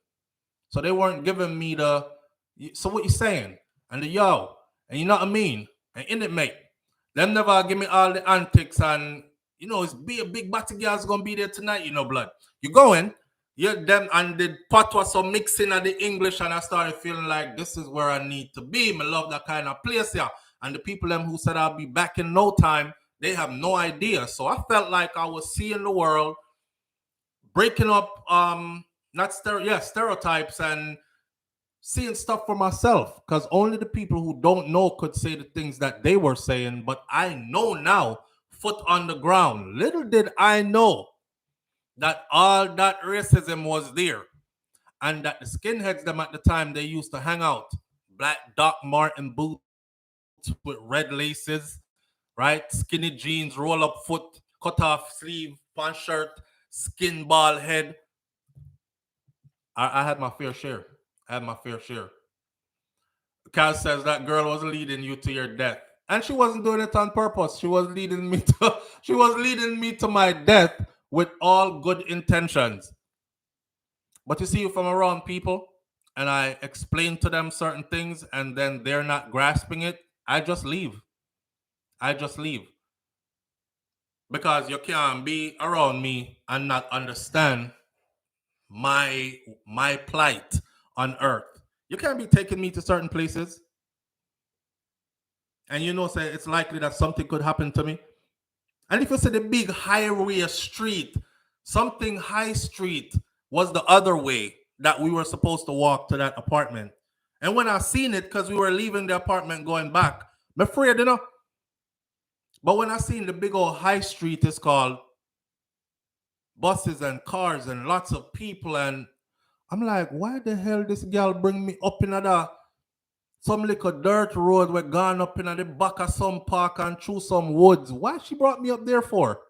So they weren't giving me the, so what you saying? And the yo, and you know what I mean? And in it, mate. Them never give me all the antics, and you know, it's be a big batty girl's gonna be there tonight, you know, blood. You going, you them, and the pot was so mixing of the English, and I started feeling like this is where I need to be. I love that kind of place here. And the people them who said I'll be back in no time, they have no idea. So I felt like I was seeing the world, breaking up stereotypes, and seeing stuff for myself, because only the people who don't know could say the things that they were saying. But I know now, foot on the ground. Little did I know that all that racism was there, and that the skinheads them at the time, they used to hang out, black Doc Marten boots with red laces, right? Skinny jeans, roll up foot, cut off sleeve, pant shirt, skin ball head. I had my fair share. Kaz says that girl was leading you to your death. And she wasn't doing it on purpose. She was leading me to my death with all good intentions. But you see, from around people, and I explain to them certain things, and then they're not grasping it, I just leave. Because you can't be around me and not understand my plight on earth. You can't be taking me to certain places, and you know, say it's likely that something could happen to me. And if you say the big highway street, something high street was the other way that we were supposed to walk to that apartment. And when I seen it, because we were leaving the apartment going back, I'm afraid, you know. But when I seen the big old high street, it's called buses and cars and lots of people, and I'm like, why the hell this girl bring me up in the some little dirt road we gone up in the back of some park and through some woods? Why she brought me up there for?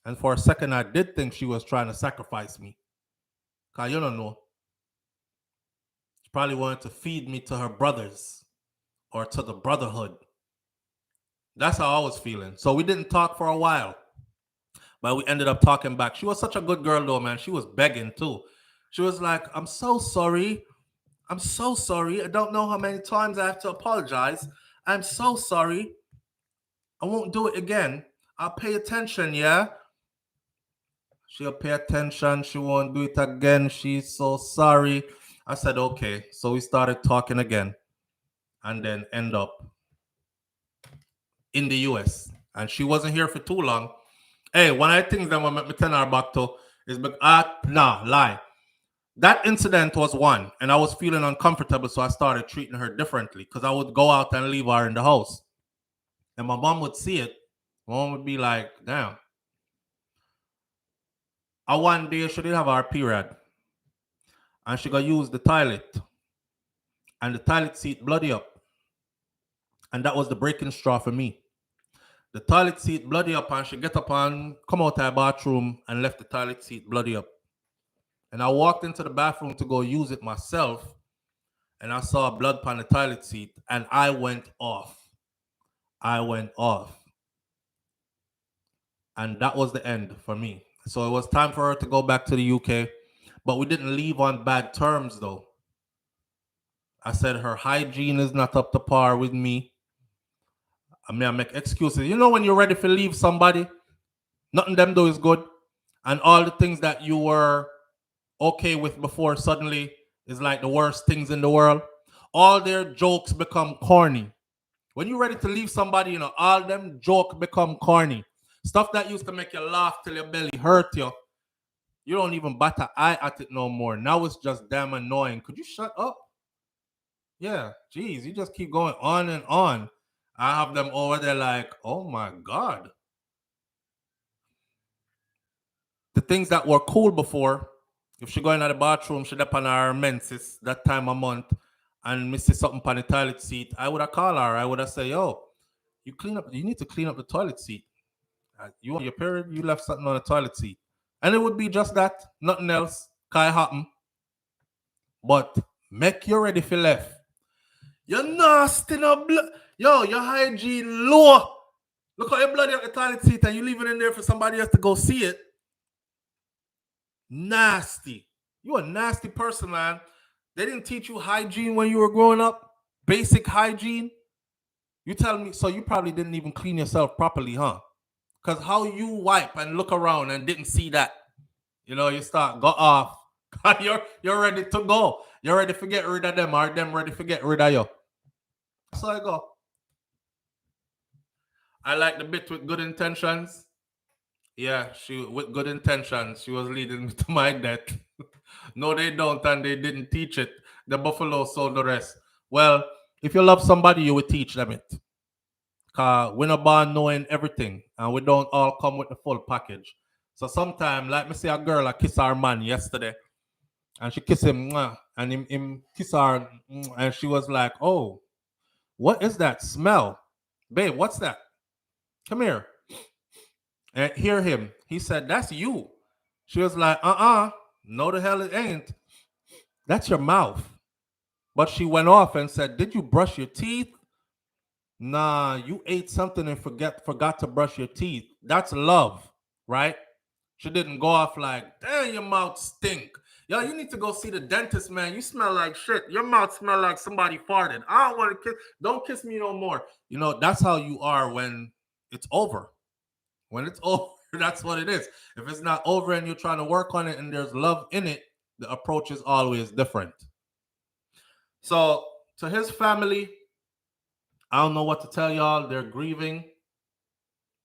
And for a second, I did think she was trying to sacrifice me. Cause you don't know. She probably wanted to feed me to her brothers or to the brotherhood. That's how I was feeling. So we didn't talk for a while, but we ended up talking back. She was such a good girl, though, man. She was begging too. She was like, I'm so sorry. I'm so sorry. I don't know how many times I have to apologize. I'm so sorry. I won't do it again. I'll pay attention, yeah? She'll pay attention. She won't do it again. She's so sorry. I said, okay. So we started talking again and then end up in the US. And she wasn't here for too long. Hey, one of the things that will make me turn her back to is, nah, lie. That incident was one, and I was feeling uncomfortable, so I started treating her differently because I would go out and leave her in the house. And my mom would see it. My mom would be like, damn. One day she did have her period, and she got use the toilet, and the toilet seat bloody up. And that was the breaking straw for me. The toilet seat bloody up, and she get up and come out of the bathroom and left the toilet seat bloody up. And I walked into the bathroom to go use it myself, and I saw blood on the toilet seat, and I went off. I went off. And that was the end for me. So it was time for her to go back to the UK, but we didn't leave on bad terms, though. I said her hygiene is not up to par with me. I mean, I make excuses. You know, when you're ready to leave somebody, nothing them do is good. And all the things that you were okay with before suddenly is like the worst things in the world. All their jokes become corny. When you're ready to leave somebody, you know, all them jokes become corny. Stuff that used to make you laugh till your belly hurt you. You don't even bat an eye at it no more. Now it's just damn annoying. Could you shut up? Yeah, geez, you just keep going on and on. I have them over there like, oh my God. The things that were cool before, if she go in the bathroom, she up on her menses that time of month and me see something on the toilet seat, I would have called her. I would have said, yo, you need to clean up the toilet seat. You want your period, you left something on the toilet seat. And it would be just that, nothing else. Can happen. But make you ready for left. You're nasty no blood. Yo, your hygiene low. Look at your blood at the toilet seat and you leave it in there for somebody else to go see it. Nasty. You a nasty person, man. They didn't teach you hygiene when you were growing up? Basic hygiene? You tell me, so you probably didn't even clean yourself properly, huh? Because how you wipe and look around and didn't see that, you know, you start go off. you're ready to go. You're ready to get rid of them, or them ready to get rid of you. So I go. I like the bit with good intentions. Yeah, she with good intentions. She was leading me to my death. No, they don't, and they didn't teach it. The buffalo sold the rest. Well, if you love somebody, you will teach them it. Cause we're not born knowing everything, and we don't all come with the full package. So sometimes, like me see a girl, I kiss her man yesterday, and she kiss him, mwah, and him kiss her, and she was like, "Oh, what is that smell, babe? What's that? Come here." And hear him. He said, "That's you." She was like, no, the hell it ain't. That's your mouth. But she went off and said, "Did you brush your teeth?" Nah, you ate something and forgot to brush your teeth. That's love, right? She didn't go off like, "Damn, your mouth stink. Yo, you need to go see the dentist, man. You smell like shit. Your mouth smell like somebody farted. I don't want to kiss. Don't kiss me no more." You know, that's how you are when it's over. When it's over, that's what it is. If it's not over and you're trying to work on it and there's love in it, the approach is always different. So to his family, I don't know what to tell y'all. They're grieving.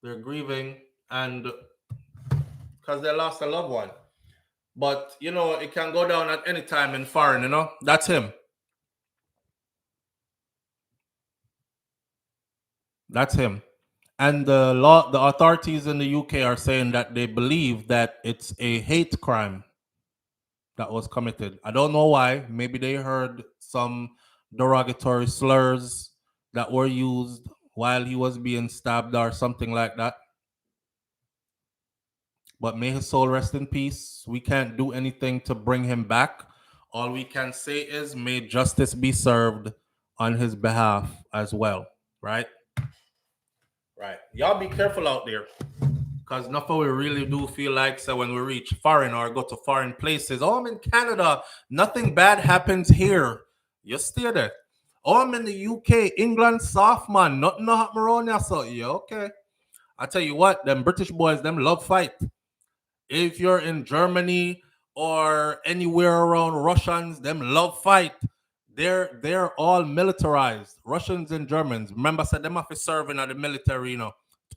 They're grieving, and because they lost a loved one. But you know, it can go down at any time in foreign. You know, that's him. That's him. And the authorities in the UK are saying that they believe that it's a hate crime. that was committed. I don't know why. Maybe they heard some derogatory slurs that were used while he was being stabbed or something like that. But may his soul rest in peace. We can't do anything to bring him back. All we can say is may justice be served on his behalf as well. Right? Right. Y'all be careful out there. Because nothing we really do feel like so when we reach foreign or go to foreign places. Oh, I'm in Canada. Nothing bad happens here. You stay there. Oh, I'm in the UK, England, soft man. Nothing no happen around here. So yeah, okay. I tell you what, them British boys, them love fight. If you're in Germany or anywhere around Russians, them love fight. They're all militarized. Russians and Germans. Remember, I said them have to serve in the military,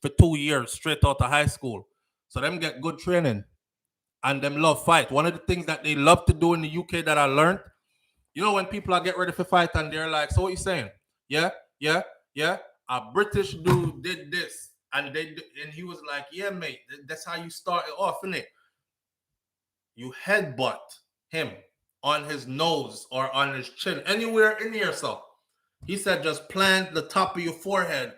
for 2 years straight out of high school. So them get good training and them love fight. One of the things that they love to do in the UK that I learned, when people are get ready for fight and they're like, so what you saying? Yeah, yeah, yeah. A British dude did this. And he was like, yeah, mate, that's how you start it off, innit? You headbutt him on his nose or on his chin, anywhere in here. So he said, just plant the top of your forehead,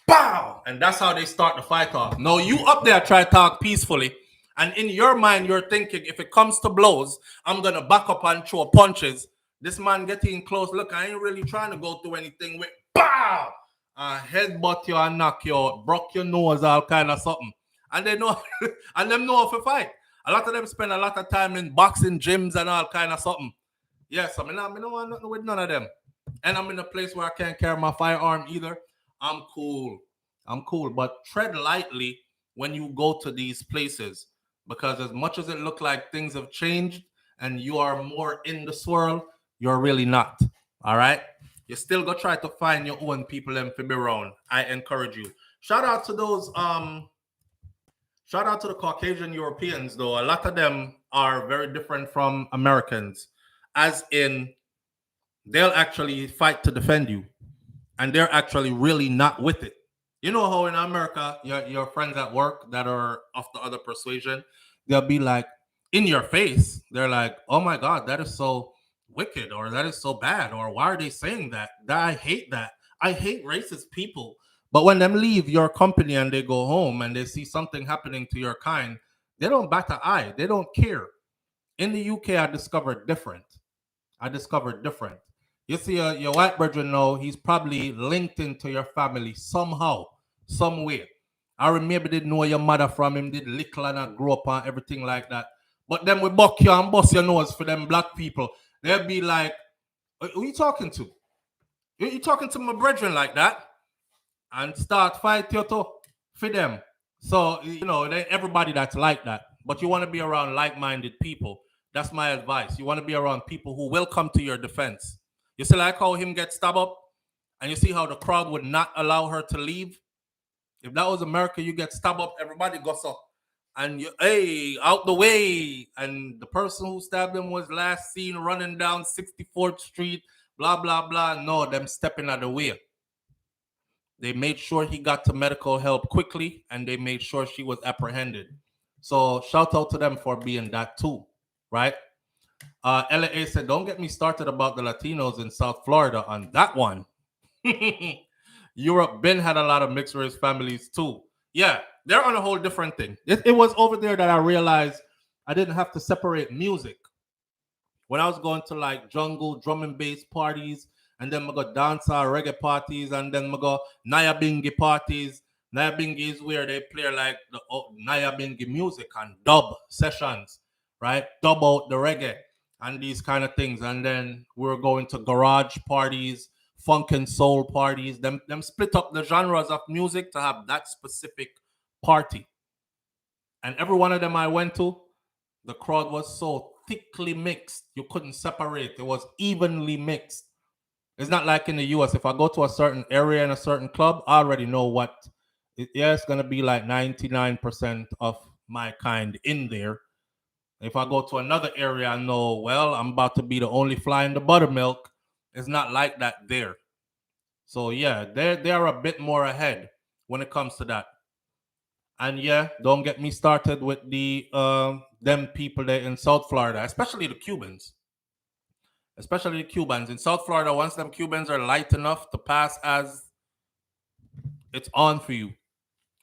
bow, and that's how they start the fight off. No, you up there try to talk peacefully, and in your mind you're thinking, if it comes to blows, I'm gonna back up and throw punches. This man getting close. Look, I ain't really trying to go through anything with bow, headbutt you and knock you out, broke your nose, all kind of something, and they know, and them know how to fight. A lot of them spend a lot of time in boxing gyms and all kind of something. Yes, I don't want nothing with none of them. And I'm in a place where I can't carry my firearm either. I'm cool. I'm cool. But tread lightly when you go to these places. Because as much as it looks like things have changed and you are more in the swirl, you're really not. All right? You still go try to find your own people and to be around. I encourage you. Shout out to those Shout out to the Caucasian Europeans, though. A lot of them are very different from Americans, as in they'll actually fight to defend you, and they're actually really not with it. You know how in America, your friends at work that are of the other persuasion, they'll be like in your face. They're like, "Oh my God, that is so wicked," or "That is so bad," or "Why are they saying that? I hate that. I hate racist people." But when them leave your company and they go home and they see something happening to your kind, they don't bat an eye. They don't care. In the UK, I discovered different. You see, your white brother now, he's probably linked into your family somehow, some way. I maybe didn't know your mother from him, did little and I grew up and everything like that. But then we buck you and bust your nose for them black people. They'll be like, who you talking to? You talking to my brethren like that? And start fight you too for them. So, everybody that's like that. But you want to be around like-minded people. That's my advice. You want to be around people who will come to your defense. You see like how him get stabbed up? And you see how the crowd would not allow her to leave? If that was America, you get stabbed up, everybody goes up. And you, hey, out the way. And the person who stabbed him was last seen running down 64th Street, blah, blah, blah. No, them stepping out of the way. They made sure he got to medical help quickly, and they made sure she was apprehended. So shout out to them for being that too, right? LA said, don't get me started about the Latinos in South Florida on that one. Europe been had a lot of mixed race families too. Yeah, they're on a whole different thing. It was over there that I realized I didn't have to separate music. When I was going to like jungle drum and bass parties, and then I go dancehall reggae parties, and then I go Nyabingi parties. Nyabingi is where they play like the Nyabingi music and dub sessions, right? Dub out the reggae and these kind of things. And then we're going to garage parties, funk and soul parties. Them split up the genres of music to have that specific party. And every one of them I went to, the crowd was so thickly mixed, you couldn't separate. It was evenly mixed. It's not like in the US. If I go to a certain area in a certain club, I already know what. It's going to be like 99% of my kind in there. If I go to another area, I know, well, I'm about to be the only fly in the buttermilk. It's not like that there. So, yeah, they're a bit more ahead when it comes to that. And yeah, don't get me started with the them people there in South Florida, especially the Cubans. Especially the Cubans in South Florida. Once them Cubans are light enough to pass as, it's on for you.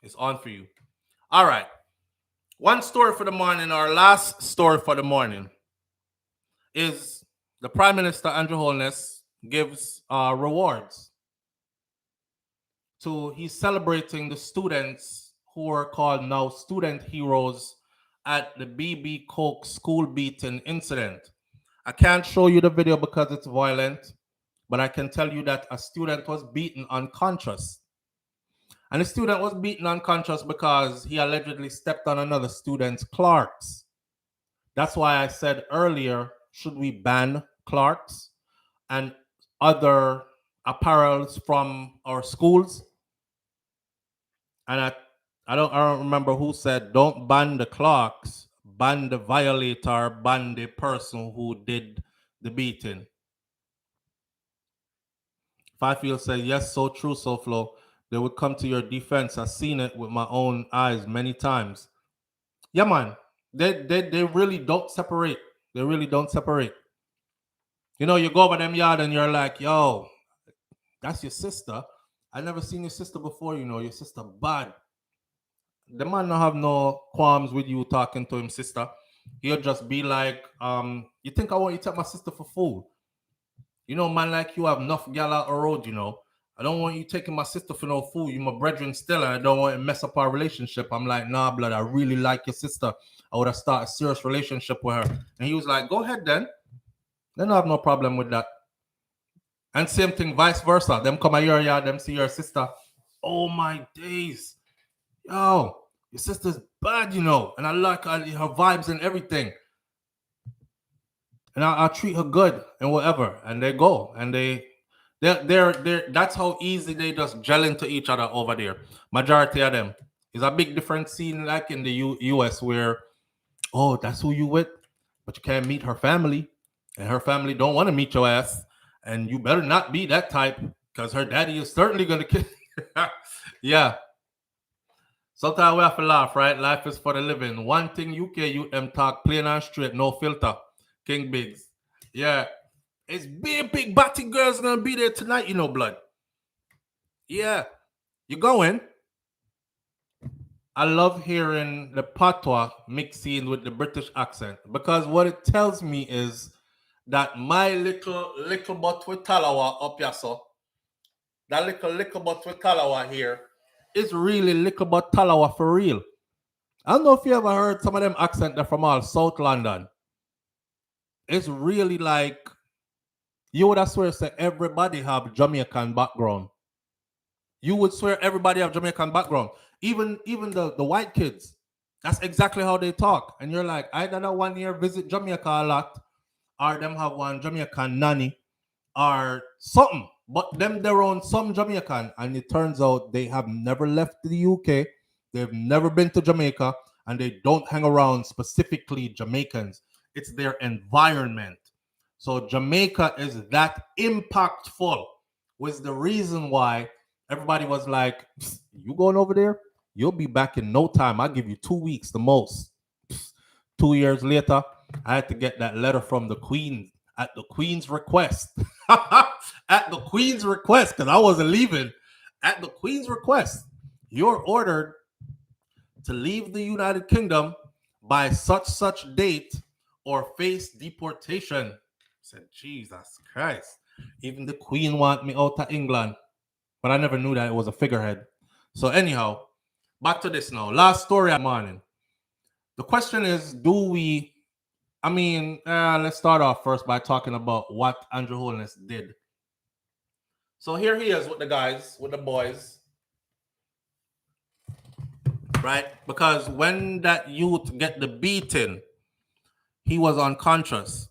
It's on for you. All right. One story for the morning, our last story for the morning, is the Prime Minister Andrew Holness gives rewards to, he's celebrating the students who are called now student heroes at the BB Coke school beating incident. I can't show you the video because it's violent, but I can tell you that a student was beaten unconscious. And the student was beaten unconscious because he allegedly stepped on another student's Clarks. That's why I said earlier, should we ban Clarks and other apparels from our schools? And I don't remember who said, don't ban the Clarks, ban the violator, ban the person who did the beating. Fifield said, yes, so true, so flow. They would come to your defense. I've seen it with my own eyes many times. Yeah, man. They really don't separate. They really don't separate. You know, you go over them yard and you're like, yo, that's your sister. I never seen your sister before, you know, your sister bad. The man don't have no qualms with you talking to him, sister. He'll just be like, you think I want you to take my sister for food? You know, man, like you have enough gal out the road, you know. I don't want you taking my sister for no food. You my brethren still, and I don't want to mess up our relationship. I'm like, nah, blood, I really like your sister. I would have started a serious relationship with her. And he was like, go ahead then. Then I have no problem with that. And same thing, vice versa. Them come at your yard, them see your sister. Oh my days. Yo, your sister's bad, you know. And I like her vibes and everything. And I'll treat her good and whatever. And they go. And they're that's how easy they just gel into each other over there. Majority of them. It's a big different scene like in the US where, oh, that's who you with, but you can't meet her family. And her family don't want to meet your ass. And you better not be that type because her daddy is certainly going to kill. Yeah. Sometimes we have to laugh, right? Life is for the living. One thing UK youth them talk plain and straight, no filter. King Biggs. Yeah. It's big batty girls gonna be there tonight, you know, blood. Yeah. You going? I love hearing the patois mixing with the British accent because what it tells me is that my little butt with Talawa up here, so that little butt with Talawa here is really little butt Talawa for real. I don't know if you ever heard some of them accent that from all South London. It's really like you would have swear that everybody have Jamaican background. You would swear everybody have Jamaican background. Even the white kids. That's exactly how they talk. And you're like, either that 1 year visit Jamaica a lot, or them have one Jamaican nanny, or something. But them they're on some Jamaican. And it turns out they have never left the UK. They've never been to Jamaica. And they don't hang around specifically Jamaicans. It's their environment. So Jamaica is that impactful. Was the reason why everybody was like, you going over there? You'll be back in no time. I'll give you 2 weeks the most. 2 years later, I had to get that letter from the Queen at the Queen's request. At the Queen's request, because I wasn't leaving. At the Queen's request, you're ordered to leave the United Kingdom by such date or face deportation. I said, Jesus Christ. Even the Queen want me out of England. But I never knew that it was a figurehead. So anyhow, back to this now. Last story of the morning. The question is, let's start off first by talking about what Andrew Holness did. So here he is with the guys, with the boys. Right? Because when that youth get the beating, he was unconscious.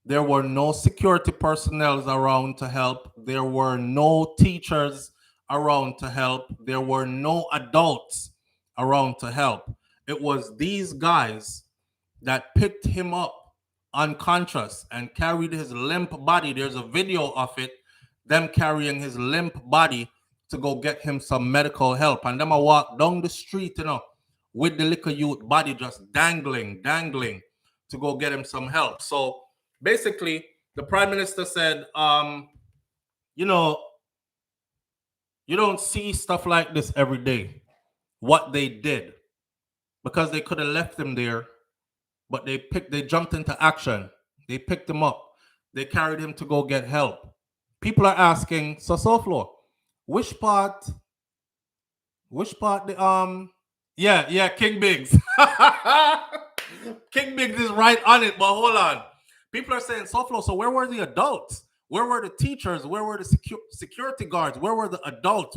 There were no security personnel around to help. There were no teachers around to help. There were no adults around to help. It was these guys that picked him up unconscious and carried his limp body. There's a video of it, them carrying his limp body to go get him some medical help. And them I walk down the street, with the little youth body just dangling to go get him some help. So basically, the prime minister said, you know, you don't see stuff like this every day. What they did, because they could have left him there, but they jumped into action. They picked him up. They carried him to go get help. People are asking, so Soflo, which part yeah, King Biggs. King Biggs is right on it, but hold on. People are saying, Soflo, so where were the adults? Where were the teachers? Where were the security guards? Where were the adults?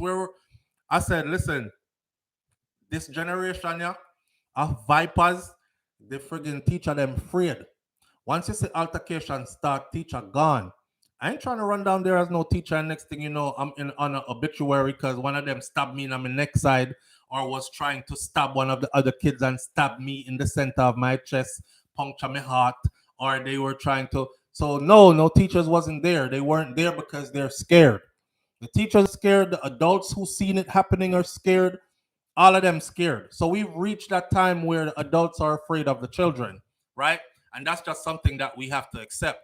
I said, listen, this generation, yeah, of vipers, the friggin' teacher them afraid. Once you see altercation start, teacher gone. I ain't trying to run down there as no teacher, and next thing you know, I'm on an obituary because one of them stabbed me in my neck side, or was trying to stab one of the other kids and stab me in the center of my chest, puncture my heart, or they were trying to. So no teachers wasn't there. They weren't there because they're scared. The teachers are scared. The adults who seen it happening are scared. All of them scared. So we've reached that time where the adults are afraid of the children, right? And that's just something that we have to accept.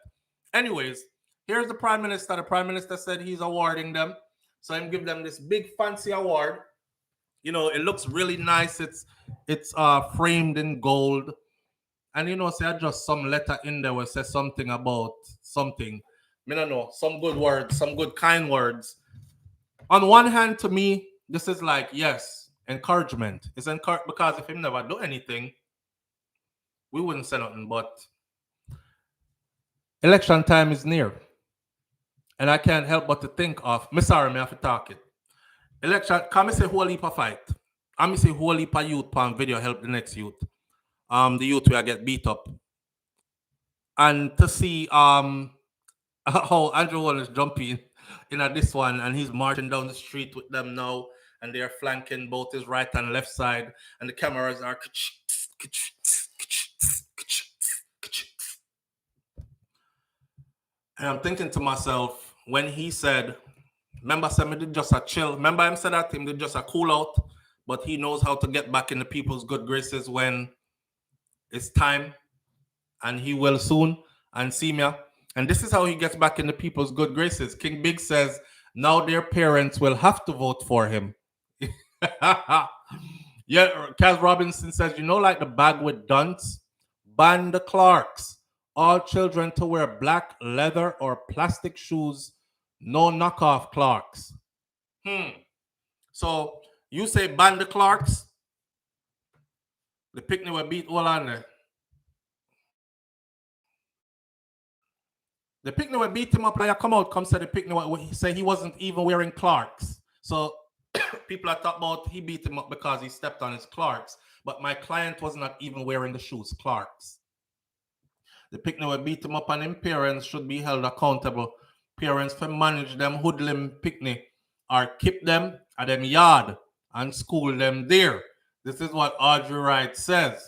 Anyways, here's the prime minister. The prime minister said he's awarding them. So I'm giving them this big fancy award. You know, it looks really nice. It's framed in gold. And you know, say just some letter in there where says something about something. I don't know, some good words, some good kind words. On one hand, to me, this is like, yes, encouragement. It's encouragement because if him never do anything, we wouldn't say nothing. But election time is near. And I can't help but to think of, me sorry, me have to talk it. Election, can me say whole heap of fight? I me say whole heap of youth pan video help the next youth. The youth where get beat up. And to see how Andrew Holmes is jumping in at this one, and he's marching down the street with them now, and they're flanking both his right and left side, and the cameras are. And I'm thinking to myself, when he said, remember, Sammy did just a chill. Remember him said that him did just a cool out, but he knows how to get back in the people's good graces when it's time, and he will soon. And see me. And this is how he gets back in the people's good graces. King Big says now their parents will have to vote for him. Yeah, Kaz Robinson says, you know, like the bag with dunce, ban the Clarks. All children to wear black leather or plastic shoes. No knockoff Clarks. So you say ban the Clarks? The picnic will beat all on there. The picnic will beat him up. Like, come out, come say the picnic. He say he wasn't even wearing Clarks. So people are talking about he beat him up because he stepped on his Clarks. But my client was not even wearing the shoes, Clarks. The picnic will beat him up, and him parents should be held accountable. Parents for manage them hoodlum picnic or keep them at them yard and school them there. This is what Audrey Wright says.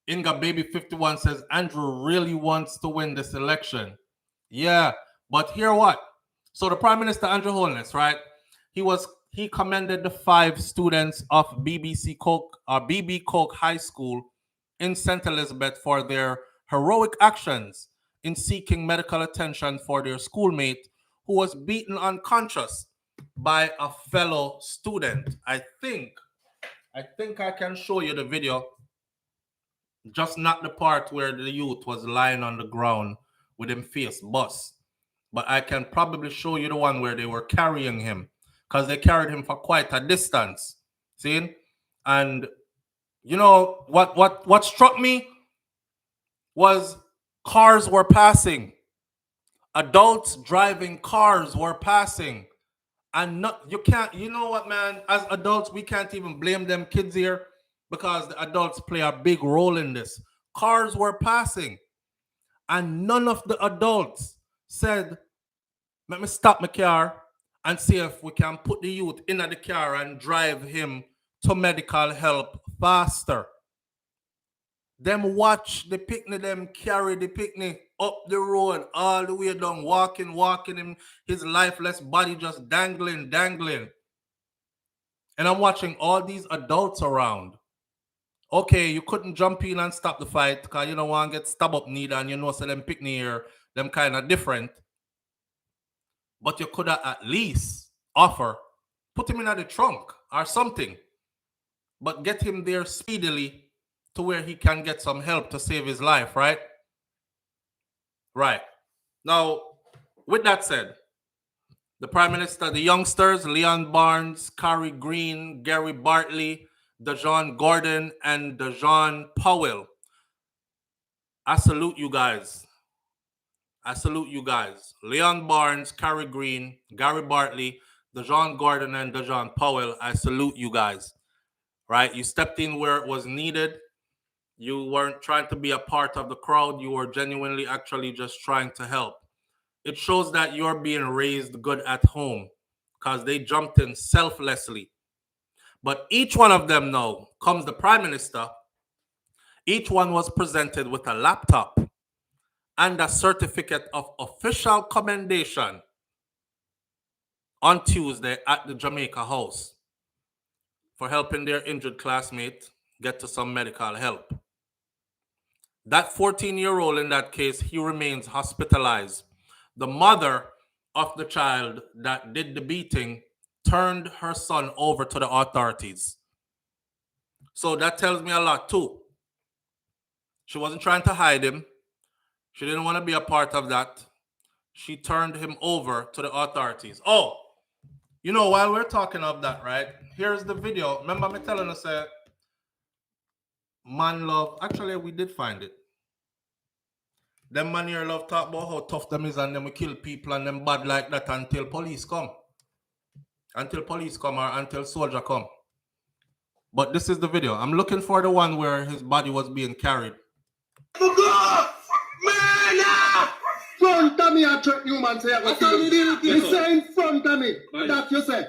Inga Baby 51 says Andrew really wants to win this election. Yeah, but hear what? So the Prime Minister Andrew Holness, right? He commended the 5 students of BB Coke High School in St. Elizabeth for their heroic actions in seeking medical attention for their schoolmate who was beaten unconscious by a fellow student. I think I can show you the video. Just not the part where the youth was lying on the ground with him face bust. But I can probably show you the one where they were carrying him, because they carried him for quite a distance. See? And you know what struck me was cars were passing. Adults driving cars were passing. And you know what, man? As adults, we can't even blame them kids here because the adults play a big role in this. Cars were passing, and none of the adults said, let me stop my car and see if we can put the youth in the car and drive him to medical help faster. Them watch the picnic, them carry the picnic up the road all the way down, walking him, his lifeless body just dangling. And I'm watching all these adults around. Okay, you couldn't jump in and stop the fight because you don't want to get stabbed up neither, and you know so them picnic here, them kind of different. But you could have at least offer, put him in the trunk or something, but get him there speedily to where he can get some help to save his life, right? Right. Now, with that said, the Prime Minister, the youngsters, Leon Barnes, Carrie Green, Gary Bartley, Dejon Gordon, and Dejon Powell. I salute you guys. I salute you guys. Leon Barnes, Carrie Green, Gary Bartley, Dejon Gordon, and Dejon Powell. I salute you guys. Right? You stepped in where it was needed. You weren't trying to be a part of the crowd. You were genuinely actually just trying to help. It shows that you're being raised good at home because they jumped in selflessly. But each one of them now comes the Prime Minister. Each one was presented with a laptop and a certificate of official commendation on Tuesday at the Jamaica House for helping their injured classmate get to some medical help. That 14-year-old in that case, he remains hospitalized. The mother of the child that did the beating turned her son over to the authorities. So that tells me a lot too. She wasn't trying to hide him. She didn't want to be a part of that. She turned him over to the authorities. Oh, you know, while we're talking of that, right? Here's the video. Remember me telling us that man love. Actually, we did find it. Them man here love talk about how tough them is and them kill people and them bad like that until police come. Until police come or until soldier come. But this is the video. I'm looking for the one where his body was being carried. Front of me, I threat you, man. Say, you say in front of me. That you say.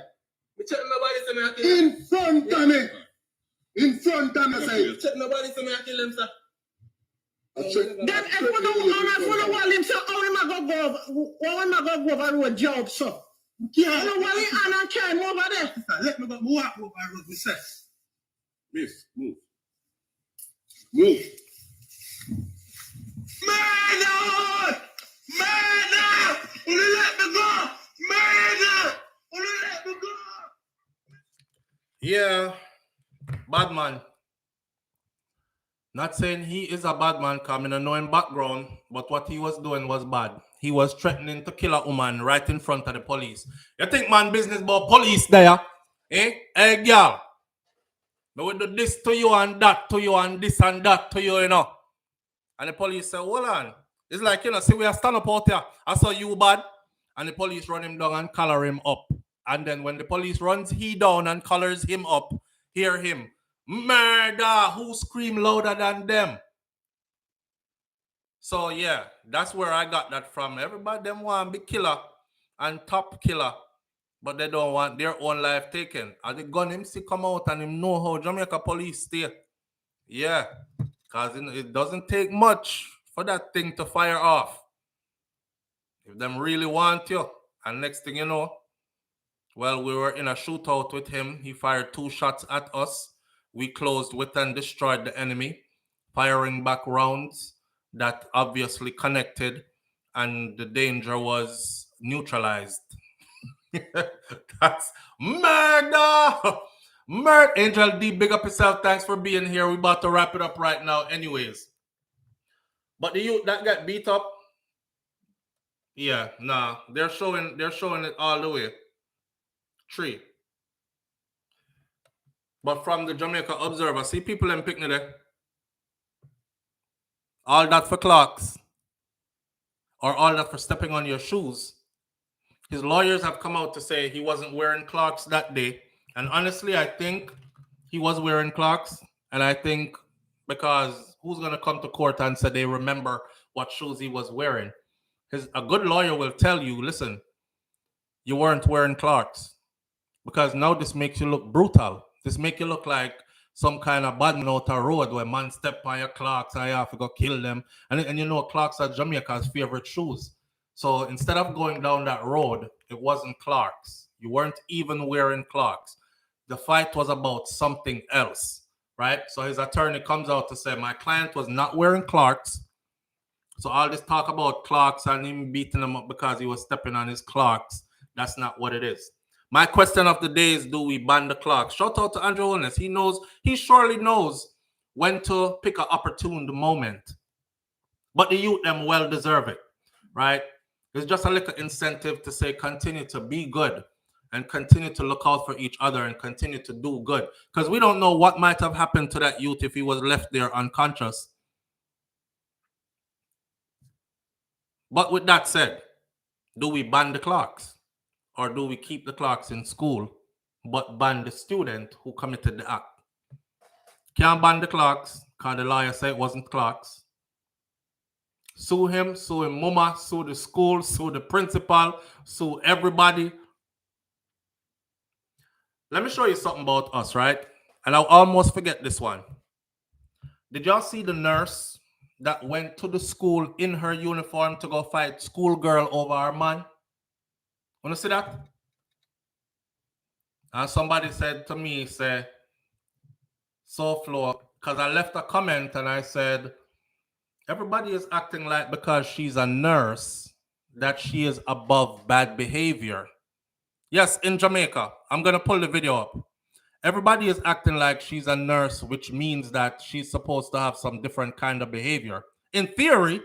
In front of me. In front of me, say. Check nobody say me I kill him, sir. Then if we don't want him, so how am I go over road job, so? Yeah. You know what he and carry him over there? Let me go walk over road, we say. Miss, move. Move. Murder! Murder! Will you let me go? Murder! Will you let me go? Yeah, bad man. Not saying he is a bad man coming and knowing background, but what he was doing was bad. He was threatening to kill a woman right in front of the police. You think man business about police there? Eh? Hey, girl. But we do this to you and that to you and this and that to you, you know. And the police say, hold on. It's like, you know, see, we are stand up out here. I saw you bad. And the police run him down and collar him up. And then when the police runs he down and collars him up, hear him. Murder! Who scream louder than them? So yeah, that's where I got that from. Everybody them want to be killer and top killer, but they don't want their own life taken. And the gun him see come out and him know how Jamaica police stay. Yeah, because it doesn't take much for that thing to fire off. If them really want you, and next thing you know, well, we were in a shootout with him. He fired 2 shots at us. We closed with and destroyed the enemy, firing back rounds that obviously connected, and the danger was neutralized. That's murder! Murder! Angel D, big up yourself. Thanks for being here. We're about to wrap it up right now anyways. But the youth that got beat up, yeah, nah, they're showing it all the way. 3. But from the Jamaica Observer, see people in picnic there. All that for clocks. Or all that for stepping on your shoes. His lawyers have come out to say he wasn't wearing clocks that day. And honestly, I think he was wearing clocks. And I think because who's going to come to court and say they remember what shoes he was wearing? A good lawyer will tell you, listen, you weren't wearing clocks. Because now this makes you look brutal. This make you look like some kind of bad man out a road where man step on your clocks and you have to go kill them. And you know clocks are Jamaica's favorite shoes. So instead of going down that road, it wasn't clocks. You weren't even wearing clocks. The fight was about something else. right? So his attorney comes out to say, my client was not wearing Clarks. So all this talk about Clarks and him beating him up because he was stepping on his Clarks, that's not what it is. My question of the day is, do we ban the Clarks? Shout out to Andrew Holness. He surely knows when to pick an opportune moment. But the youth, them well deserve it, right? It's just a little incentive to say, continue to be good and continue to look out for each other and continue to do good. Because we don't know what might have happened to that youth if he was left there unconscious. But with that said, do we ban the Clarks? Or do we keep the Clarks in school, but ban the student who committed the act? Can't ban the Clarks, because the lawyer said it wasn't Clarks. Sue him, mama, sue the school, sue the principal, sue everybody. Let me show you something about us, right? And I'll almost forget this one. Did y'all see the nurse that went to the school in her uniform to go fight schoolgirl over her man? Want to see that? And somebody said to me, say, so Flo, because I left a comment and I said, everybody is acting like because she's a nurse that she is above bad behavior. Yes, in Jamaica. I'm going to pull the video up. Everybody is acting like she's a nurse, which means that she's supposed to have some different kind of behavior. In theory,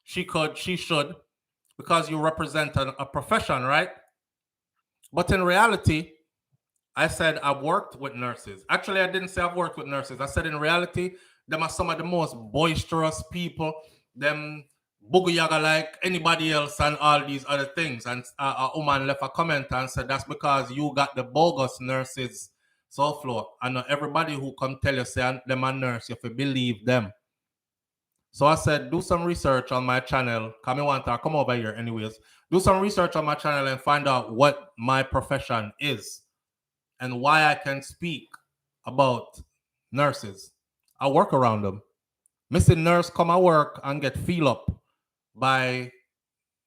she should, because you represent a profession, right? But in reality, I said I've worked with nurses. Actually, I didn't say I've worked with nurses. I said in reality, them are some of the most boisterous people. Them boogie like anybody else and all these other things. And a woman left a comment and said, that's because you got the bogus nurses. So Flo, I know everybody who come tell you, say them a nurse, you have to believe them. So I said, do some research on my channel. Come over here anyways. Do some research on my channel and find out what my profession is and why I can speak about nurses. I work around them. Missing nurse come at work and get feel up by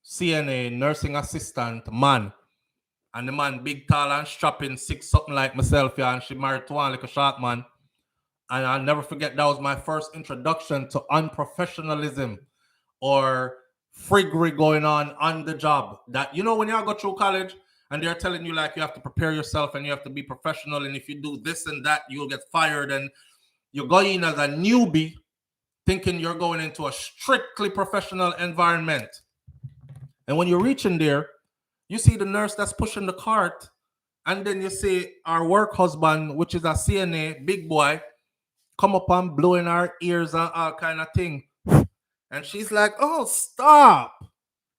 CNA, nursing assistant, man. And the man big, tall, and strapping, 6 something like myself, yeah, and she married to one like a short man. And I'll never forget, that was my first introduction to unprofessionalism or friggery going on the job. That, you know, when you go through college and they're telling you like you have to prepare yourself and you have to be professional, and if you do this and that, you'll get fired, and you're going in as a newbie thinking you're going into a strictly professional environment. And when you reach in there, you see the nurse that's pushing the cart, and then you see our work husband, which is a CNA, big boy, come up and blowing our ears and all kind of thing. And she's like, oh, stop.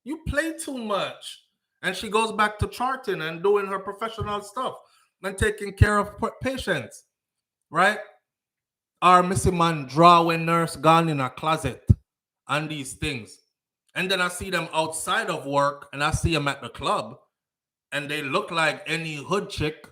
You play too much. And she goes back to charting and doing her professional stuff and taking care of patients, right? Our missing man drawing nurse gone in a closet and these things. And then I see them outside of work and I see them at the club and they look like any hood chick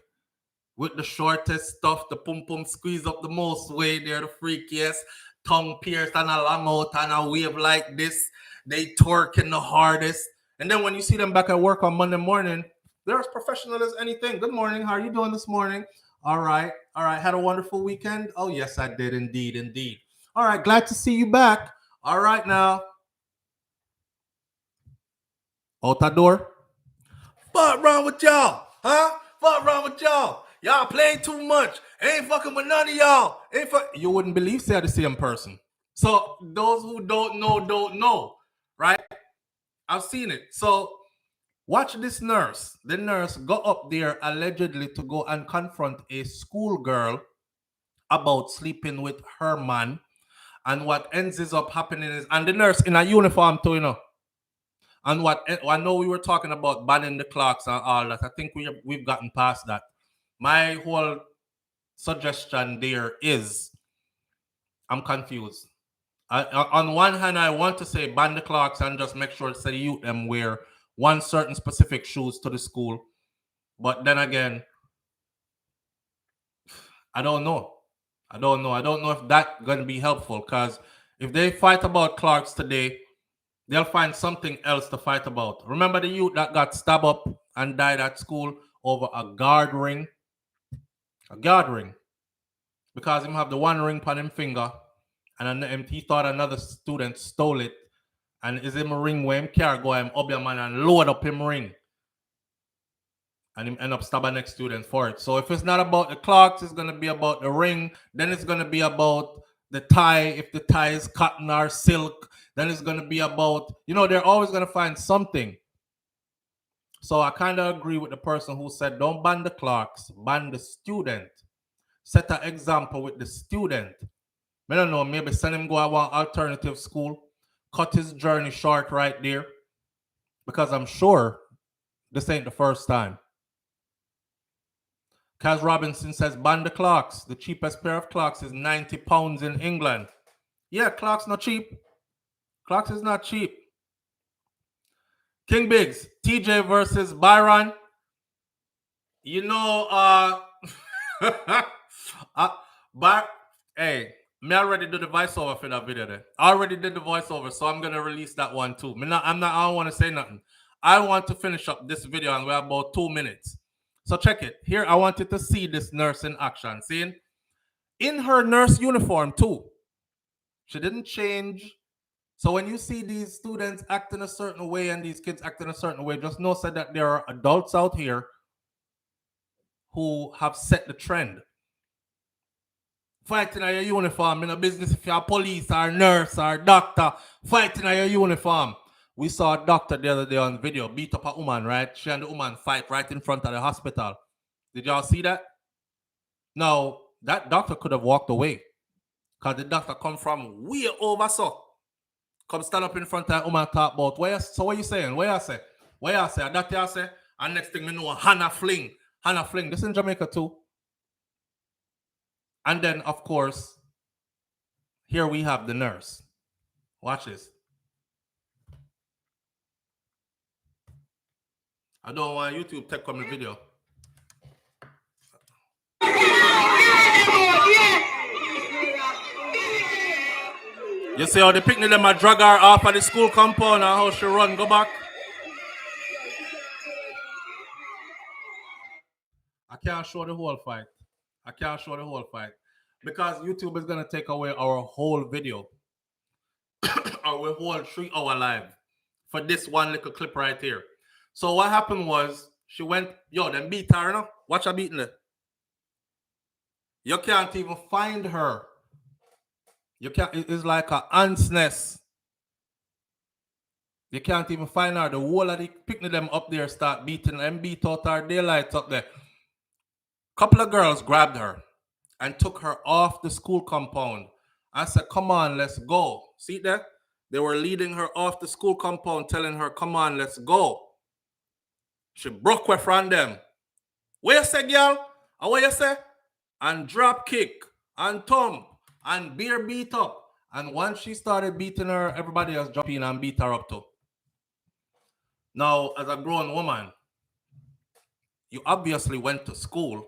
with the shortest stuff, the pum-pum squeeze up the most way, they're the freakiest, tongue pierced and a long out and a wave like this. They twerking the hardest. And then when you see them back at work on Monday morning, they're as professional as anything. Good morning. How are you doing this morning? All right. Had a wonderful weekend? Oh, yes, I did. Indeed. All right. Glad to see you back. All right now. Out that door. What wrong with y'all? Huh? What wrong with y'all? Y'all playing too much. Ain't fucking with none of y'all. You wouldn't believe say the same person. So those who don't know, right? I've seen it. So watch this nurse. The nurse go up there allegedly to go and confront a schoolgirl about sleeping with her man. And what ends up happening is, and the nurse in a uniform too, you know. And what I know we were talking about banning the clocks and all that. I think we've gotten past that. My whole suggestion there is, I'm confused. On one hand, I want to say ban the clocks and just make sure the youth them wear one certain specific shoes to the school. But then again, I don't know. I don't know if that's going to be helpful, because if they fight about clocks today, they'll find something else to fight about. Remember the youth that got stabbed up and died at school over a guard ring? A guard ring. because him have the one ring on him finger, and he thought another student stole it, and is him a ring where him carry go him up your man and load up him ring. And him end up stabbing next student for it. So if it's not about the clocks, it's gonna be about the ring. Then it's gonna be about the tie. If the tie is cotton or silk, then it's gonna be about, they're always gonna find something. So I kind of agree with the person who said, don't ban the clocks, ban the student. Set an example with the student. I don't know, maybe send him go to one alternative school, cut his journey short right there, because I'm sure this ain't the first time. Kaz Robinson says, ban the clocks. The cheapest pair of clocks is £90 in England. Yeah, clocks not cheap. Clocks is not cheap. King Biggs, TJ versus Byron. Hey, me already did the voiceover for that video there. I already did the voiceover, so I'm gonna release that one too. I don't want to say nothing. I want to finish up this video, and we're about 2 minutes. So check it. Here, I want you to see this nurse in action. See? In her nurse uniform too. She didn't change. So when you see these students acting a certain way and these kids acting a certain way, just know that there are adults out here who have set the trend. Fighting in your uniform in a business, if you're a police or nurse or doctor, fighting in your uniform. We saw a doctor the other day on video beat up a woman, right? She and the woman fight right in front of the hospital. Did y'all see that? Now, that doctor could have walked away, because the doctor come from way over so. Come stand up in front of that woman and talk about, so what you saying? What you say? What you say? That you say? And next thing we know, Hannah Fling. This in Jamaica too. And then, of course, here we have the nurse. Watch this. I don't want YouTube to take on the video. You see how the picnic them a drag her off of the school compound and how she run, go back? I can't show the whole fight. Because YouTube is going to take away our whole video. Our whole 3-hour live for this one little clip right here. So what happened was, she went, them beat her, no? Watch her beating her. You can't even find her. It's like an ant's nest. You can't even find her. The whole of the picnic them up there start beating them, beat out her daylights up there. Couple of girls grabbed her and took her off the school compound. I said, come on, let's go. See that? They were leading her off the school compound, telling her, come on, let's go. She broke away from them. What you say, girl? And what you say? And drop kick, and thump, and beer beat up. And once she started beating her, everybody else jumped in and beat her up too. Now, as a grown woman, you obviously went to school.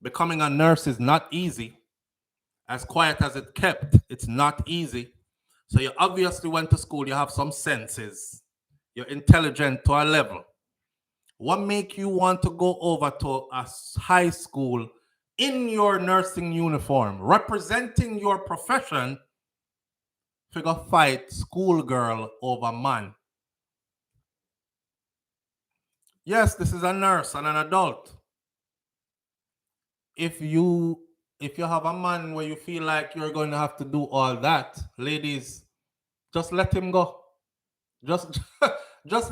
Becoming a nurse is not easy. As quiet as it kept, it's not easy. So you obviously went to school. You have some senses. You're intelligent to a level. What make you want to go over to a high school in your nursing uniform, representing your profession, figure fight schoolgirl over man? Yes, this is a nurse and an adult. If you have a man where you feel like you're going to have to do all that, ladies, just let him go. Just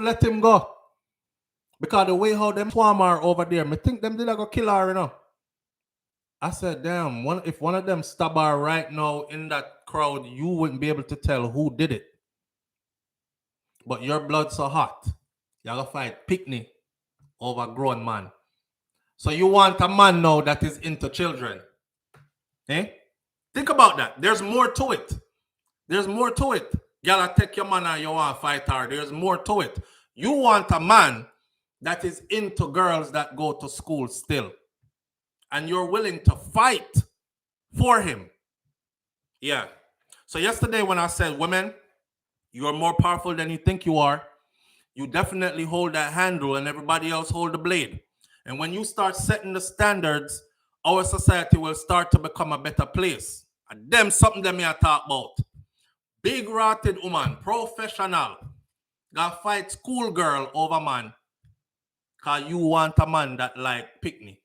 let him go. Because the way how them swarm her over there, me think them did go kill her, you know. I said, damn, if one of them stab her right now in that crowd, you wouldn't be able to tell who did it. But your blood's so hot. You're going to fight picnic over a grown man. So you want a man now that is into children. Eh? Think about that. There's more to it. Y'all take your man and you want to fight her. There's more to it. You want a man that is into girls that go to school still. And you're willing to fight for him. Yeah. So yesterday when I said, women, you are more powerful than you think you are. You definitely hold that handle and everybody else hold the blade. And when you start setting the standards our society will start to become a better place. And them something that me I talk about. Big rotted woman, professional, gonna fight schoolgirl over man. Cause you want a man that like picnic.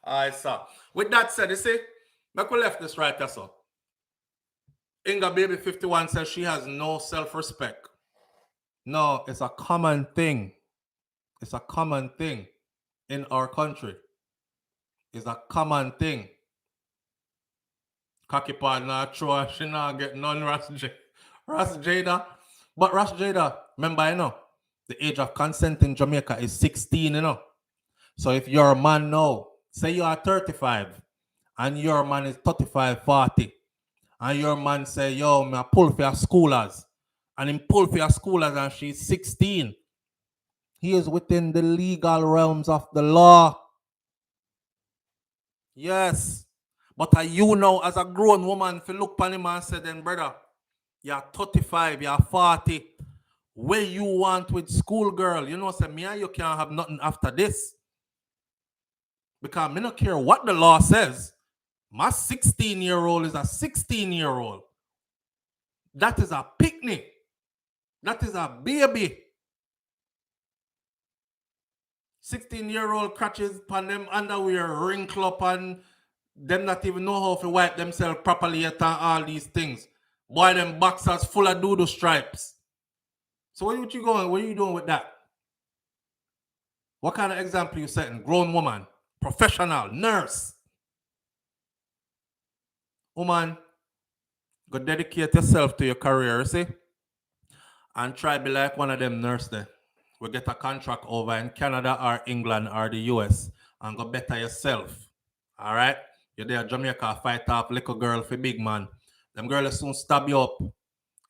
I saw. With that said, you see, make we left this right there, so. Inga Baby 51 says she has no self-respect. No, it's a common thing. It's a common thing in our country. It's a common thing. Cocky part not true, she not get none Ras Jada. But Ras Jada, remember, you know, the age of consent in Jamaica is 16, you know. So if you're a man now, say you are 35, and your man is 35, 40, and your man say, yo, me pull for your schoolers, and him pull for your schoolers and she's 16, he is within the legal realms of the law. Yes. But are you now, as a grown woman, if you look upon him and say, then brother, you're 35, you're 40, where you want with schoolgirl, you know, say, me and you can't have nothing after this. Because me don't care what the law says. My 16-year-old is a 16-year-old. That is a picnic. That is a baby. 16-year-old crutches upon them underwear, wrinkle up, and them not even know how to wipe themselves properly yet and all these things. Boy, them boxers full of doodle stripes. So where you going? What are you doing with that? What kind of example you setting? Grown woman, professional, nurse. Woman, go dedicate yourself to your career, see? And try be like one of them nurse there. We get a contract over in Canada or England or the US and go better yourself. All right? You're there, Jamaica, fight off little girl for big man. Them girls soon stab you up.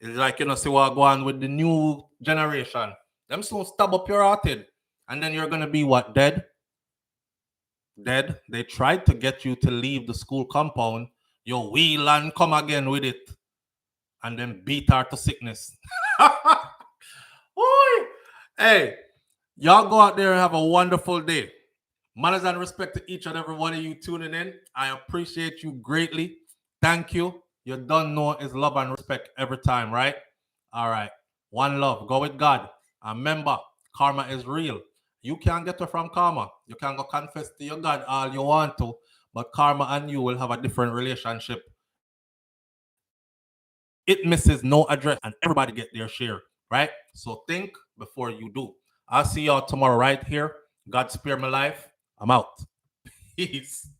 It's like, you know, see what go on with the new generation. Them soon stab up your hearted. And then you're going to be what, dead? Dead. They tried to get you to leave the school compound. You wheel and come again with it. And then beat her to sickness. Oy. Hey, y'all go out there and have a wonderful day. Manners and respect to each and every one of you tuning in. I appreciate you greatly. Thank you. You don't know is love and respect every time, right? All right. One love. Go with God. And remember, karma is real. You can't get it from karma. You can go confess to your God all you want to, but karma and you will have a different relationship. It misses no address and everybody get their share, right? So think before you do. I'll see y'all tomorrow right here. God spare my life. I'm out. Peace.